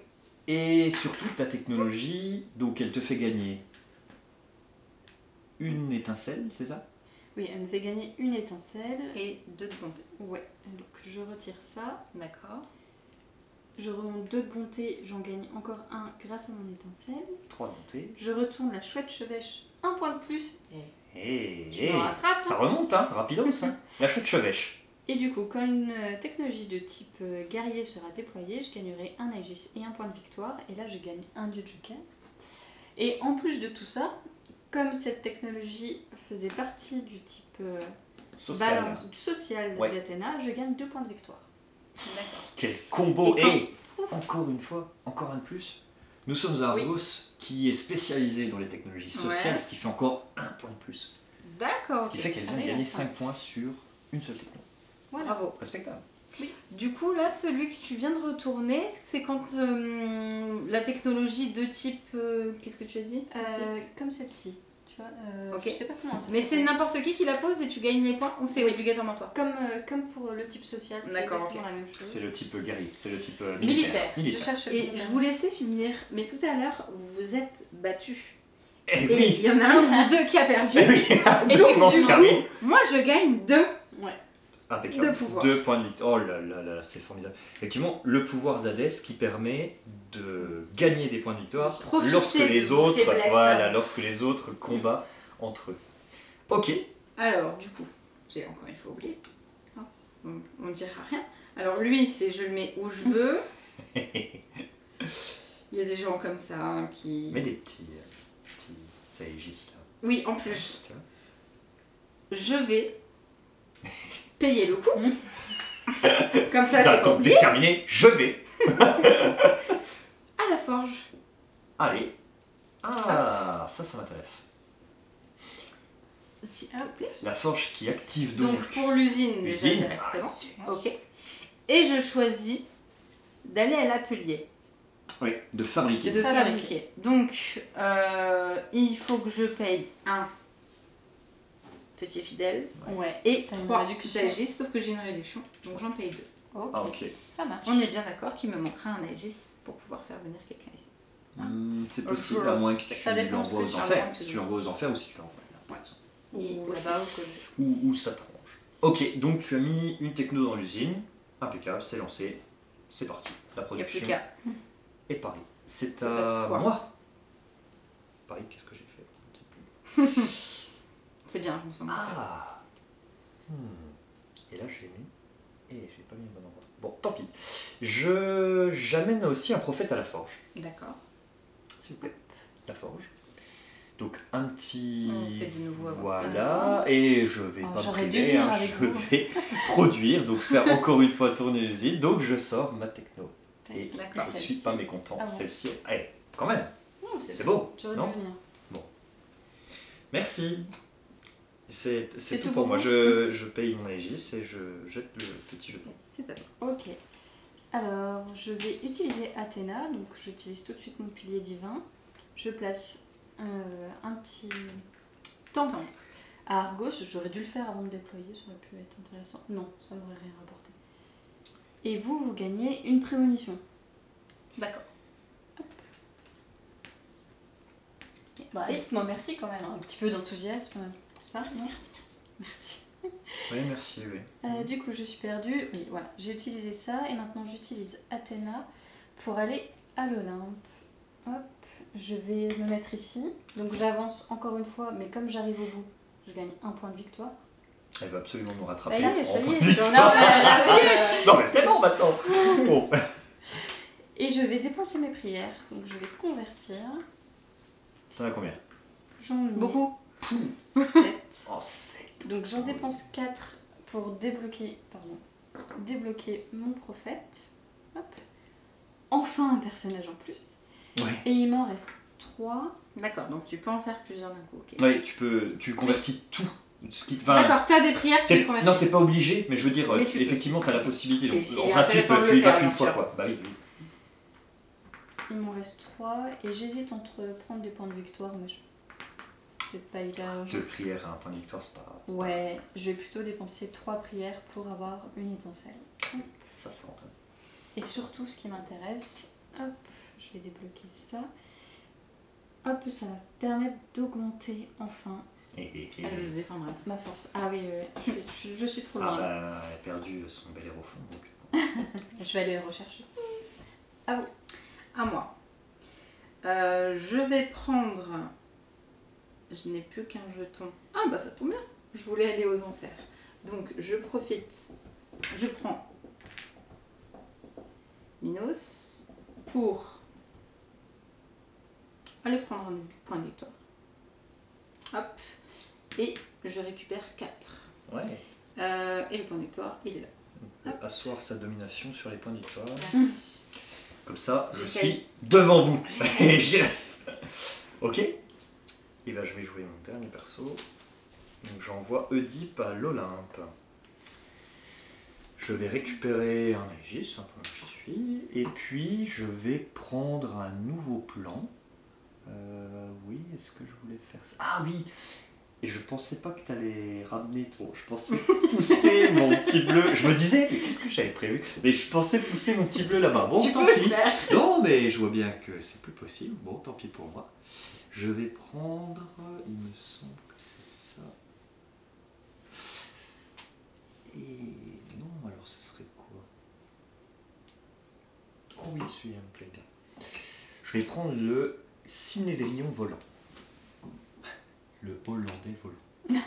Et surtout, ta technologie, donc elle te fait gagner une étincelle, c'est ça? Oui, elle me fait gagner une étincelle. Et 2 de bonté. Ouais, donc je retire ça. D'accord. Je remonte 2 de bonté, j'en gagne encore un grâce à mon étincelle. 3 montées. Je retourne la chouette chevêche, un point de plus. Et Je me rattrape. ça remonte, hein, rapidos, hein. La chouette chevêche. Et du coup, quand une technologie de type guerrier sera déployée, je gagnerai un Aegis et un point de victoire. Et là, je gagne un dieu de joker. Et en plus de tout ça, comme cette technologie faisait partie du type Social. social Ouais. d'Athéna, je gagne 2 points de victoire. D'accord. Quel combo. Et Et encore une fois, encore un de plus. Nous sommes un Oui. Rose qui est spécialisé dans les technologies sociales, Ouais. ce qui fait encore un point de plus. D'accord. Ce qui fait qu'elle vient de Allez, gagner à cinq. 5 points sur une seule techno. Voilà. Bravo. Respectable. Du coup, là, celui que tu viens de retourner, c'est quand la technologie de type. Qu'est-ce que tu as dit? Comme celle-ci. Tu vois, Ok. je sais pas comment ça Mais c'est s'appelle. n'importe qui la pose et tu gagnes les points ou c'est Oui. obligatoirement toi? Comme pour le type social, c'est D'accord, exactement ok. la même chose. C'est le type guerrier, c'est le type Militaire. militaire. Je cherche le Et militaire. je vous laissais finir, mais tout à l'heure, vous vous êtes battus. Eh Et oui, il y en a un de vous deux qui a perdu. eh oui, effectivement, du c'est coup, carré. Moi, je gagne 2. Ouais. Impeccable. de pouvoir. 2 points de victoire. Oh là là là, c'est formidable. Effectivement, le pouvoir d'Hadès qui permet de gagner des points de victoire Profiter lorsque de les vos autres, faiblesses. voilà, lorsque les autres combattent entre eux. Ok. Alors, du coup, j'ai encore une fois oublié. Hein, on ne dira rien. Alors, lui, c'est je le mets où je veux. Il y a des gens comme ça hein, qui. Mais des petits Aegis là. Oui, en plus, Tu vois. je vais payer le coup. Comme ça, j'ai T'as pas donc oublié. déterminé, je vais. À la forge. Allez. Ah, ça m'intéresse. S'il te plaît. La forge qui active Donc, donc. pour l'usine, déjà Usine. directement. Ok. Et je choisis d'aller à l'atelier. Oui, de fabriquer. De Fabriquer. fabriquer. Donc, il faut que je paye un petit fidèle Ouais. et T'as une 3 réduction. Aegis, sauf que j'ai une réduction, donc j'en paye 2. Ok. Ah, ok. Ça marche. On est bien d'accord qu'il me manquera un Aegis pour pouvoir faire venir quelqu'un ici. C'est possible, à moins que Ça tu dépend l'envoies ce que aux tu enfers. envoies, Si tu l'envoies aux enfers ou si tu l'envoies là, par exemple. Et Ou aussi. là-bas, au côté. Ou ça t'arrange. Ok, donc tu as mis une techno dans l'usine. Impeccable, c'est lancé. C'est parti. La Il n'y a plus production qu'à. est Paris. C'est à à toi. moi. Paris, qu'est-ce que j'ai fait? Je ne sais plus. C'est bien, je me sens bien. Ah Et là, je l'ai mis. Et je l'ai pas mis au bon endroit. Bon, tant pis. J'amène aussi un prophète à la forge. D'accord. S'il vous plaît. La forge. Donc un petit... On fait du nouveau avant voilà, et je vais pas me j'aurais dû priver, venir hein, avec je vous. vais produire, donc faire encore une fois tourner l'usine. Donc je sors ma techno. Et D'accord. je suis pas mécontent. Ah bon. Celle-ci, quand même, Non, c'est beau, J'aurais dû non? venir. Merci. C'est C'est tout tout pour pour moi. vous Je paye mon Aegis et je jette le petit jeton. C'est à toi. Ok. Alors, je vais utiliser Athéna, donc j'utilise tout de suite mon pilier divin. Je place un petit temple à Argos. J'aurais dû le faire avant de déployer, ça aurait pu être intéressant. Non, ça m'aurait rien rapporté. Et vous gagnez une prémonition. D'accord. Bah, dites-moi merci quand même, un petit peu d'enthousiasme pour ça. Merci, non merci, merci. Merci. Oui, merci, oui. Du coup, je suis perdue. Oui, voilà, j'ai utilisé ça et maintenant j'utilise Athéna pour aller à l'Olympe. Hop, je vais me mettre ici. Donc j'avance encore une fois, mais comme j'arrive au bout, je gagne un point de victoire. Elle va absolument nous rattraper. Ça y est, en ça y point est. de tu victoire. en as- Non, mais c'est bon maintenant. Bon. Et je vais dépenser mes prières. Donc je vais convertir. T'en as combien? J'en ai Beaucoup. 7. Oh, 7. Donc j'en dépense 4 pour débloquer mon prophète. Hop. Enfin un personnage en plus. Ouais. Et il m'en reste 3. D'accord, donc tu peux en faire plusieurs d'un coup. ok. Ouais, tu convertis tout. Ce qui, enfin, D'accord, t'as des prières, tu les convertis. non, t'es pas obligé, mais je veux dire, Mais tu peux. effectivement, t'as la possibilité. Et Donc, s'il en est principe, intéressant de tu le y vas faire, qu'une bien fois, sûr. quoi. Bah oui. Il m'en reste 3 et j'hésite entre prendre des points de victoire, mais c'est pas hyper urgent. 2 prières à un point de victoire, c'est pas. Ouais, je vais plutôt dépenser 3 prières pour avoir une étincelle. Ça rentable. Et surtout, ce qui m'intéresse, hop, je vais débloquer ça. Hop, ça va permettre d'augmenter enfin Elle vous défendra. ma force. Ah oui, je suis trop loin. Ah là. bah, elle a perdu son bel air au fond, donc. Je vais aller le rechercher. À moi. Je vais prendre... Je n'ai plus qu'un jeton. Ah bah ça tombe bien. Je voulais aller aux enfers. Donc je profite. Je prends Minos pour aller prendre un point de victoire. Hop. Et je récupère 4. Ouais. Et le point de victoire, il est là. On peut asseoir sa domination sur les points de victoire. Merci. Comme ça, je J'essaye. suis devant vous. Et j'y reste. Ok. Et là, je vais jouer mon dernier perso. Donc j'envoie Oedipe à l'Olympe. Je vais récupérer un Aegis, un peu là j'y suis. Et puis, je vais prendre un nouveau plan. Oui, est-ce que je voulais faire ça? Ah oui! Et je pensais pas que t'allais ramener ton... Je pensais pousser mon petit bleu. Je me disais, mais qu'est-ce que j'avais prévu? Mais je pensais pousser mon petit bleu là-bas. Bon, Tu tant peux le pis. faire. Non, mais je vois bien que c'est plus possible. Bon, tant pis pour moi. Je vais prendre... Il me semble que c'est ça. Et... Non, alors ce serait quoi? Oh oui, celui-là me plaît bien. Je vais prendre le Synédrion volant. Le Hollandais volant.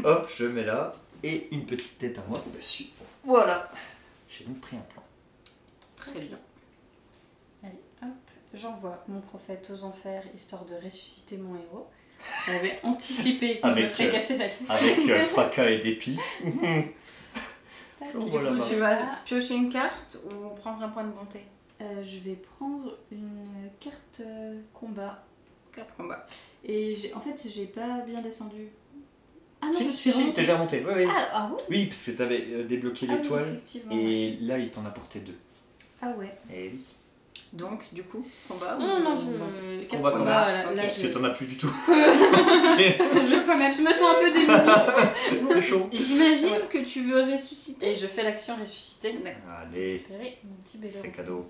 Hop, je mets là. Et une petite tête à moi dessus. Voilà. J'ai donc pris un plan. Très bien. Allez, hop, j'envoie mon prophète aux enfers histoire de ressusciter mon héros. J'avais anticipé que je me Avec, ferais casser la gueule. Avec fracas et dépit. Tac, j'envoie du la coup, main. je Tu vais vas pas- piocher une carte ou prendre un point de bonté? Je vais prendre une carte combat. Carte combat. Et en fait, j'ai pas bien descendu. Ah non, Si, je suis si, remontée. t'es déjà remonté. Oui, oui. Ah oui. Oui, parce que t'avais débloqué Ah oui, l'étoile. effectivement. ouais. Et là, il t'en a porté 2. Ah ouais. Et oui. Donc, du coup, combat Non, non, ou je. bonté? Carte Combat, combat, combat. là, Ok. là, Parce que je... t'en as plus du tout. je peux même, je me sens un peu démunie. C'est chaud. J'imagine Voilà. que tu veux ressusciter. Et je fais l'action ressusciter. D'accord. Allez, Récupérer mon petit c'est bélier. cadeau.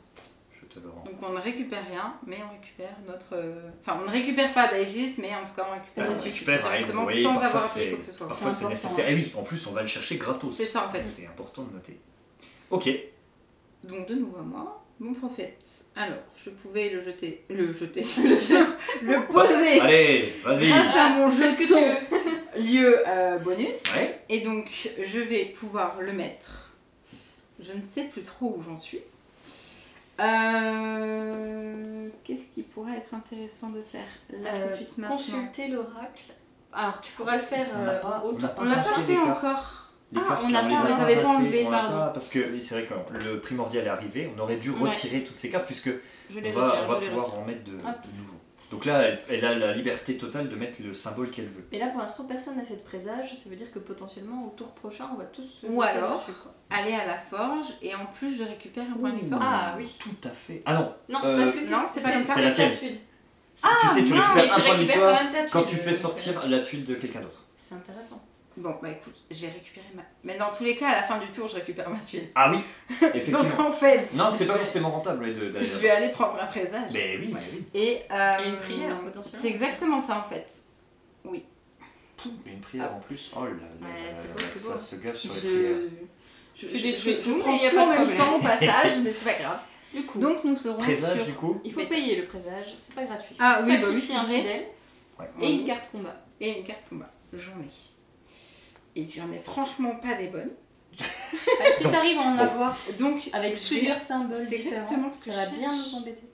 Je te le rends. Donc on ne récupère rien, mais on récupère notre... Enfin, on ne récupère pas d'Aegis, mais en tout cas on récupère On ressusciter récupère, directement oui, sans parfois avoir appuyé c'est- quoi que ce soit. Parfois c'est important, nécessaire. Et oui, en plus on va le chercher gratos. C'est ça en fait. C'est important de noter. Ok. Donc de nouveau à moi, mon prophète. Alors, je pouvais le jeter, le poser Allez, vas-y. grâce à mon Qu'est-ce que tu jeton veux? lieu bonus. Ouais. Et donc je vais pouvoir le mettre, je ne sais plus trop où j'en suis, Qu'est-ce qui pourrait être intéressant de faire là tout de suite maintenant? Consulter l'oracle. Alors, tu pourras le faire On n'a pas, au on n'a tour. pas On l'a pas passé fait les cartes. encore. Les cartes, on n'a on les pas- a on les pas avait pas passées, enlevées, on l'a pardon. pas, parce que oui, c'est vrai que le primordial est arrivé, on aurait dû retirer toutes ces cartes puisque Je on les va retire, je les pouvoir retire. en mettre de Hop. nouveaux. Donc là, elle a la liberté totale de mettre le symbole qu'elle veut. Et là, pour l'instant, personne n'a fait de présage. Ça veut dire que potentiellement, au tour prochain, on va tous se Ou jeter alors, dessus, quoi. aller à la forge et en plus je récupère un point de victoire. Ah oui. Tout à fait. Ah non, Non, Euh, parce que c'est non, c'est pas comme ça. c'est la tienne. ta tuile. tu sais, tu non, mais récupères tu un point de récupères victoire quand même ta tuile. quand tu fais sortir la tuile de quelqu'un d'autre. C'est intéressant. Bon, bah écoute, j'ai récupéré ma. Mais dans tous les cas, à la fin du tour, je récupère ma tuile. Ah oui, Donc effectivement. en fait. Non, c'est je pas vais- forcément rentable d'aller Je vais aller prendre un présage. Mais oui, mais oui. Et, Et une prière, potentiellement. C'est exactement ça en fait. Mais une prière en plus, oh là là, Ouais, c'est beau, c'est ça beau. se gaffe sur les prières. Tu détruis tout, prends mais y a tout pas en de même problème. temps au passage, mais c'est pas grave. Du coup, Donc nous serons Présage sur... du coup. il faut mais- payer le présage, c'est pas gratuit. Ah oui, bah oui, Sacrifier c'est un vrai. fidèle Ouais. et une carte combat. Et une carte combat. J'en ai. Et j'en ai franchement pas des bonnes. Si t'arrives à en avoir Donc avec je vais- plusieurs symboles c'est différents, exactement ce que ça va je bien cherche. nous embêter.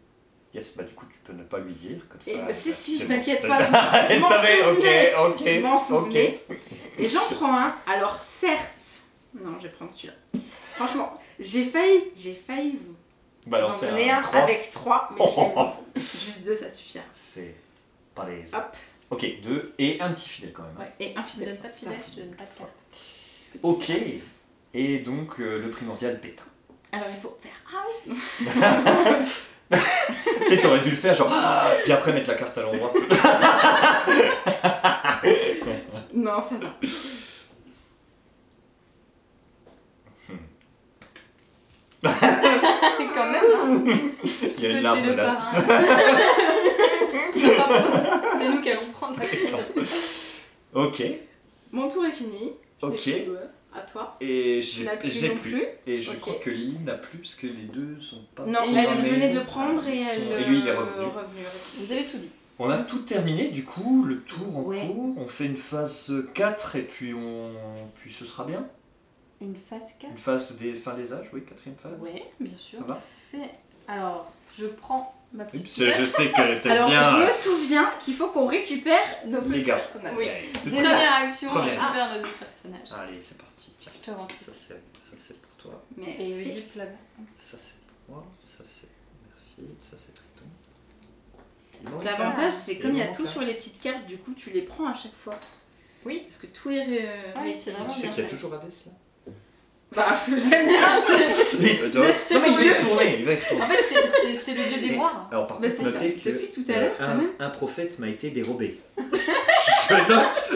Yes, bah du coup tu peux ne pas lui dire comme ça. Et, si, si, c'est t'inquiète bon. pas. Elle je m'en savait, souvenais. ok, Je m'en ok, souvenais. ok. Et j'en prends un. Alors certes... Non, je vais prendre celui-là. Franchement, j'ai failli vous Balancer en donner un un 3. avec 3, mais je vais juste 2, ça suffira. C'est pas les. Hop. Ok, 2 et un petit fidèle quand même. hein. Ouais. Et un Si tu fidèle. donnes pas de fidèle, je te donne pas de carte. Petit Ok. service. Et donc le primordial pétain. Alors il faut faire... Ah oui. Tu sais, t'aurais dû le faire genre. Ah, puis après mettre la carte à l'endroit. Non, ça va. Quand même, hein. Il y a une larme le là. parrain. C'est nous qui allons prendre la carte. Ok, Mon tour est fini. ok. Les joueurs, à toi. Et Tu n'as plus j'ai non plus. plus. Et je Ok. crois que Lily n'a plus parce que les deux sont pas. Non, Et elle programmés. venait de le prendre et Ils sont- elle... Et lui il est revenu. Vous avez tout dit. On a tout terminé du coup, le tour en Ouais. cours. On fait une phase 4 et puis puis ce sera bien. Une phase 4. Une phase des fin des âges, oui, quatrième phase. Ouais, bien sûr. Ça va. Alors, je prends ma Oui, petite je sais que t'aimes Alors, bien. je me souviens qu'il faut qu'on récupère nos Les petits gars. personnages. Oui. Tout de Déjà, suite. Première action, Première. vers nos autres personnages. Allez, c'est parti. Tiens, Je te rends. ça c'est pour toi. Mais Et le si. diplôme. Ça c'est pour moi. Ça c'est merci. Ça c'est Triton. Il manque L'avantage, un. c'est Il comme il y a manque tout un. sur les petites cartes, du coup, tu les prends à chaque fois. Oui. Parce que tout est... Oui, c'est vraiment Tu sais bien qu'il y a fait. toujours Hades là. Bah, j'aime bien. Oui, C'est non, mais son il va y dieu. tourner, il va y retourner. En fait, c'est le dieu des moires. Alors par Bah, contre, c'est ça. notez que Depuis tout à l'heure, quand même. un prophète m'a été dérobé.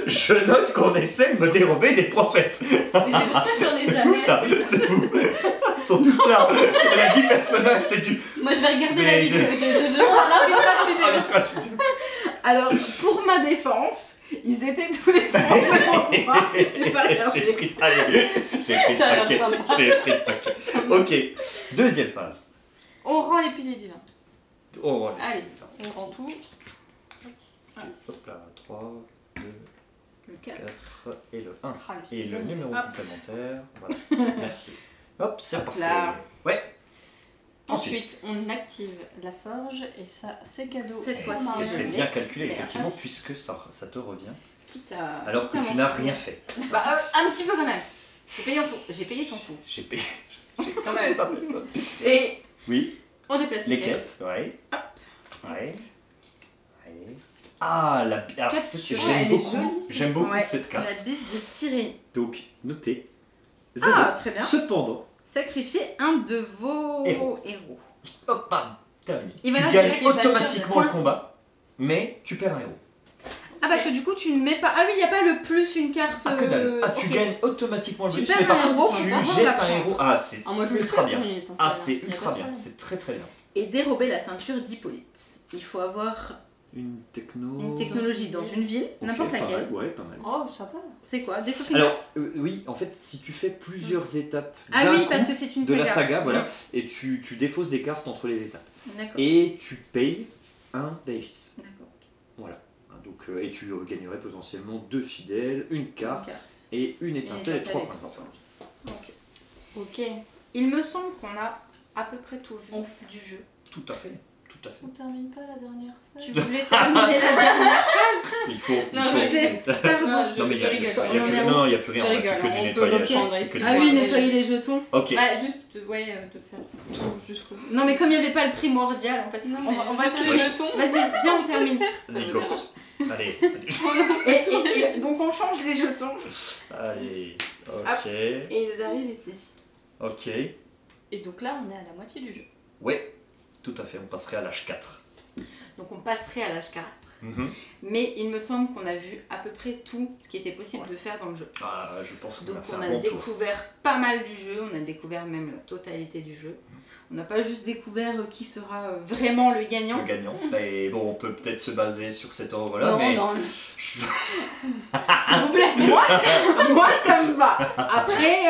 je note qu'on essaie de me dérober des prophètes. Mais c'est pour ça que j'en ai C'est jamais vous ça, assez. c'est vous. Ils sont tous là. Elle a 10 personnages, c'est du Moi, je vais regarder la Mais- vidéo. Je demande l'arbitrage vidéo. arbitrage vidéo. Alors, pour ma défense, ils étaient tous les trois devant moi. J'ai pas J'ai regardé. pris, allez, j'ai pris Ça a le l'air paquet. sympa. J'ai pris le paquet. Ok, deuxième phase. On rend les piliers divins. On rend les- Allez, on rend tout. Hop là, 3, 2, Le 4. 4 et le 1. Ah, le Et le sixième. numéro Hop. complémentaire. Voilà, merci. Hop, c'est reparti. Là. Ouais. Ensuite, on active la forge et ça, c'est cadeau. Cette Oh, fois-ci, Marie. je C'était l'ai. bien calculé, Mais effectivement, après- puisque ça te revient. Quitte à... Alors que quitte à tu m'en n'as souvenir. rien fait. Bah, un petit peu quand même. J'ai payé ton coup. J'ai payé. Quand même. Pas personne. Et Oui, On déplace les les quêtes, ouais. Ouais. Ouais. Ah, alors, Quatre cette- sur- elle est beaucoup, jolie, j'aime beaucoup Ouais, cette carte. la bise de Cyril. Donc, notez. 0. Ah, très bien. Cependant, Sacrifiez un de vos Héros. héros. hop, bam, terminé. Et Tu voilà, gagnes direct, il va automatiquement sur le le combat, mais tu perds un héros. Ah, parce que du coup, tu ne mets pas... Ah oui, il n'y a pas le plus une carte... Ah, que dalle. Ah, tu ok. gagnes automatiquement le Tu bonus, perds mais par un héros, contre, faut tu vraiment jettes un l'apprendre. héros. Ah, c'est Ah, moi, je le ultra fais bien. pour une Ah, étincelle, c'est y a pas ultra de bien. problème. C'est très très bien. Et dérober la ceinture d'Hippolyte. Il faut avoir Une techno. une technologie dans une ville, Ok, n'importe pas laquelle. mal, ouais, pas mal. Oh, ça va. C'est quoi? Des faux Alors, oui, en fait, si tu fais plusieurs étapes Ah d'un oui, coup parce que c'est une de la saga, Mm. voilà, et tu défausses des cartes entre les étapes. D'accord. Et tu payes un Daegis. D'accord. Voilà. Donc, et tu gagnerais potentiellement 2 fidèles, une carte, Carte. et une étincelle et 3 et points trois forts. points. Ok. Ok. Il me semble qu'on a à peu près tout vu du jeu. Tout à fait. Tout à fait. On termine pas la dernière fois. Tu voulais terminer la dernière chose? Il faut. Non, Pardon. Non, mais il rigole. n'y a plus rien. C'est que du nettoyage. C'est que du Ah oui, nettoyer les jetons. Ok. Bah, juste, de faire tout jusqu'au bout. Non, mais comme il n'y avait pas le primordial, en fait, Non, on va juste terminer. le jetons. Vas-y, viens, on termine. Vas-y, go. Allez. Et donc, on change les jetons. Allez. Hop. Ok. Et ils arrivent ici. Ok. Et donc là, on est à la moitié du jeu. Ouais. Tout à fait. On passerait à l'âge 4. Donc, on passerait à l'âge 4. Mhm. Mais il me semble qu'on a vu à peu près tout ce qui était possible de faire dans le jeu. Ah, je pense qu'on Donc a fait on un a bon tour. découvert pas mal du jeu, on a découvert même la totalité du jeu. On n'a pas juste découvert qui sera vraiment le gagnant. Le gagnant. Et bon, on peut peut-être se baser sur cet ordre-là, Non, mais. non. S'il vous plaît, moi ça me va. Après,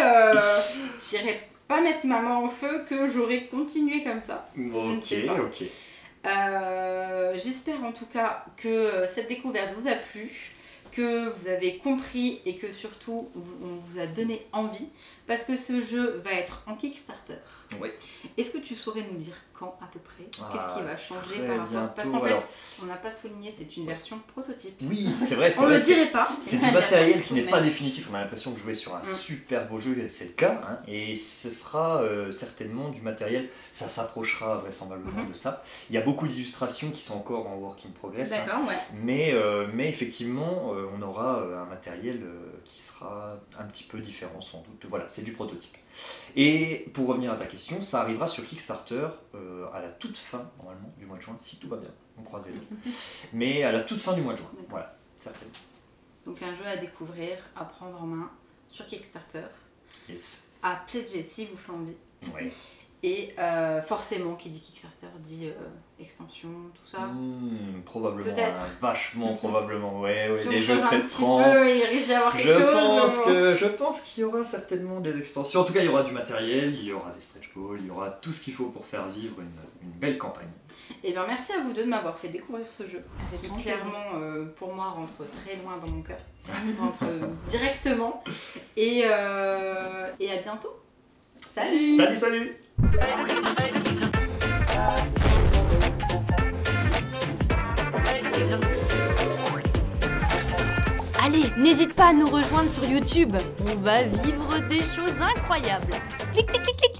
j'irai pas mettre ma main au feu que j'aurais continué comme ça. ne sais pas. Ok. J'espère en tout cas que cette découverte vous a plu, que vous avez compris et que surtout on vous a donné envie, parce que ce jeu va être en Kickstarter. Oui. Est-ce que tu saurais nous dire quand à peu près? Qu'est-ce qui va changer très par rapport? Parce bientôt, qu'en fait, alors. on n'a pas souligné, c'est une version prototype. Oui, c'est vrai. On le dirait pas. C'est une du matériel version qui n'est pas prototype. définitif. On a l'impression de jouer sur un super beau jeu, c'est le cas. Hein, et ce sera certainement du matériel, ça s'approchera vraisemblablement de ça. Il y a beaucoup d'illustrations qui sont encore en work in progress. D'accord, ouais. Mais effectivement, on aura un matériel qui sera un petit peu différent sans doute. Voilà, c'est du prototype. Et pour revenir à ta question, ça arrivera sur Kickstarter à la toute fin, normalement, du mois de juin, si tout va bien. On croise les doigts. Mais à la toute fin du mois de juin. D'accord. Voilà, certainement. Donc un jeu à découvrir, à prendre en main sur Kickstarter, Yes. à pledger si vous fait envie. Ouais. Et forcément, qui dit Kickstarter dit extension, tout ça. Probablement, Peut-être. hein, vachement probablement, ouais, Si des on jeux de creuse un 7 petit ans. peu, il risque d'y avoir quelque chose. Je pense qu'il y aura certainement des extensions. En tout cas, il y aura du matériel, il y aura des stretch goals, il y aura tout ce qu'il faut pour faire vivre une belle campagne. Et bien merci à vous deux de m'avoir fait découvrir ce jeu. Avec grand Qui clairement, pour moi, rentre très loin dans mon cœur. Rentre directement. Et à bientôt. Salut. Salut. Allez, n'hésite pas à nous rejoindre sur YouTube. On va vivre des choses incroyables. Clic, clic, clic, clic.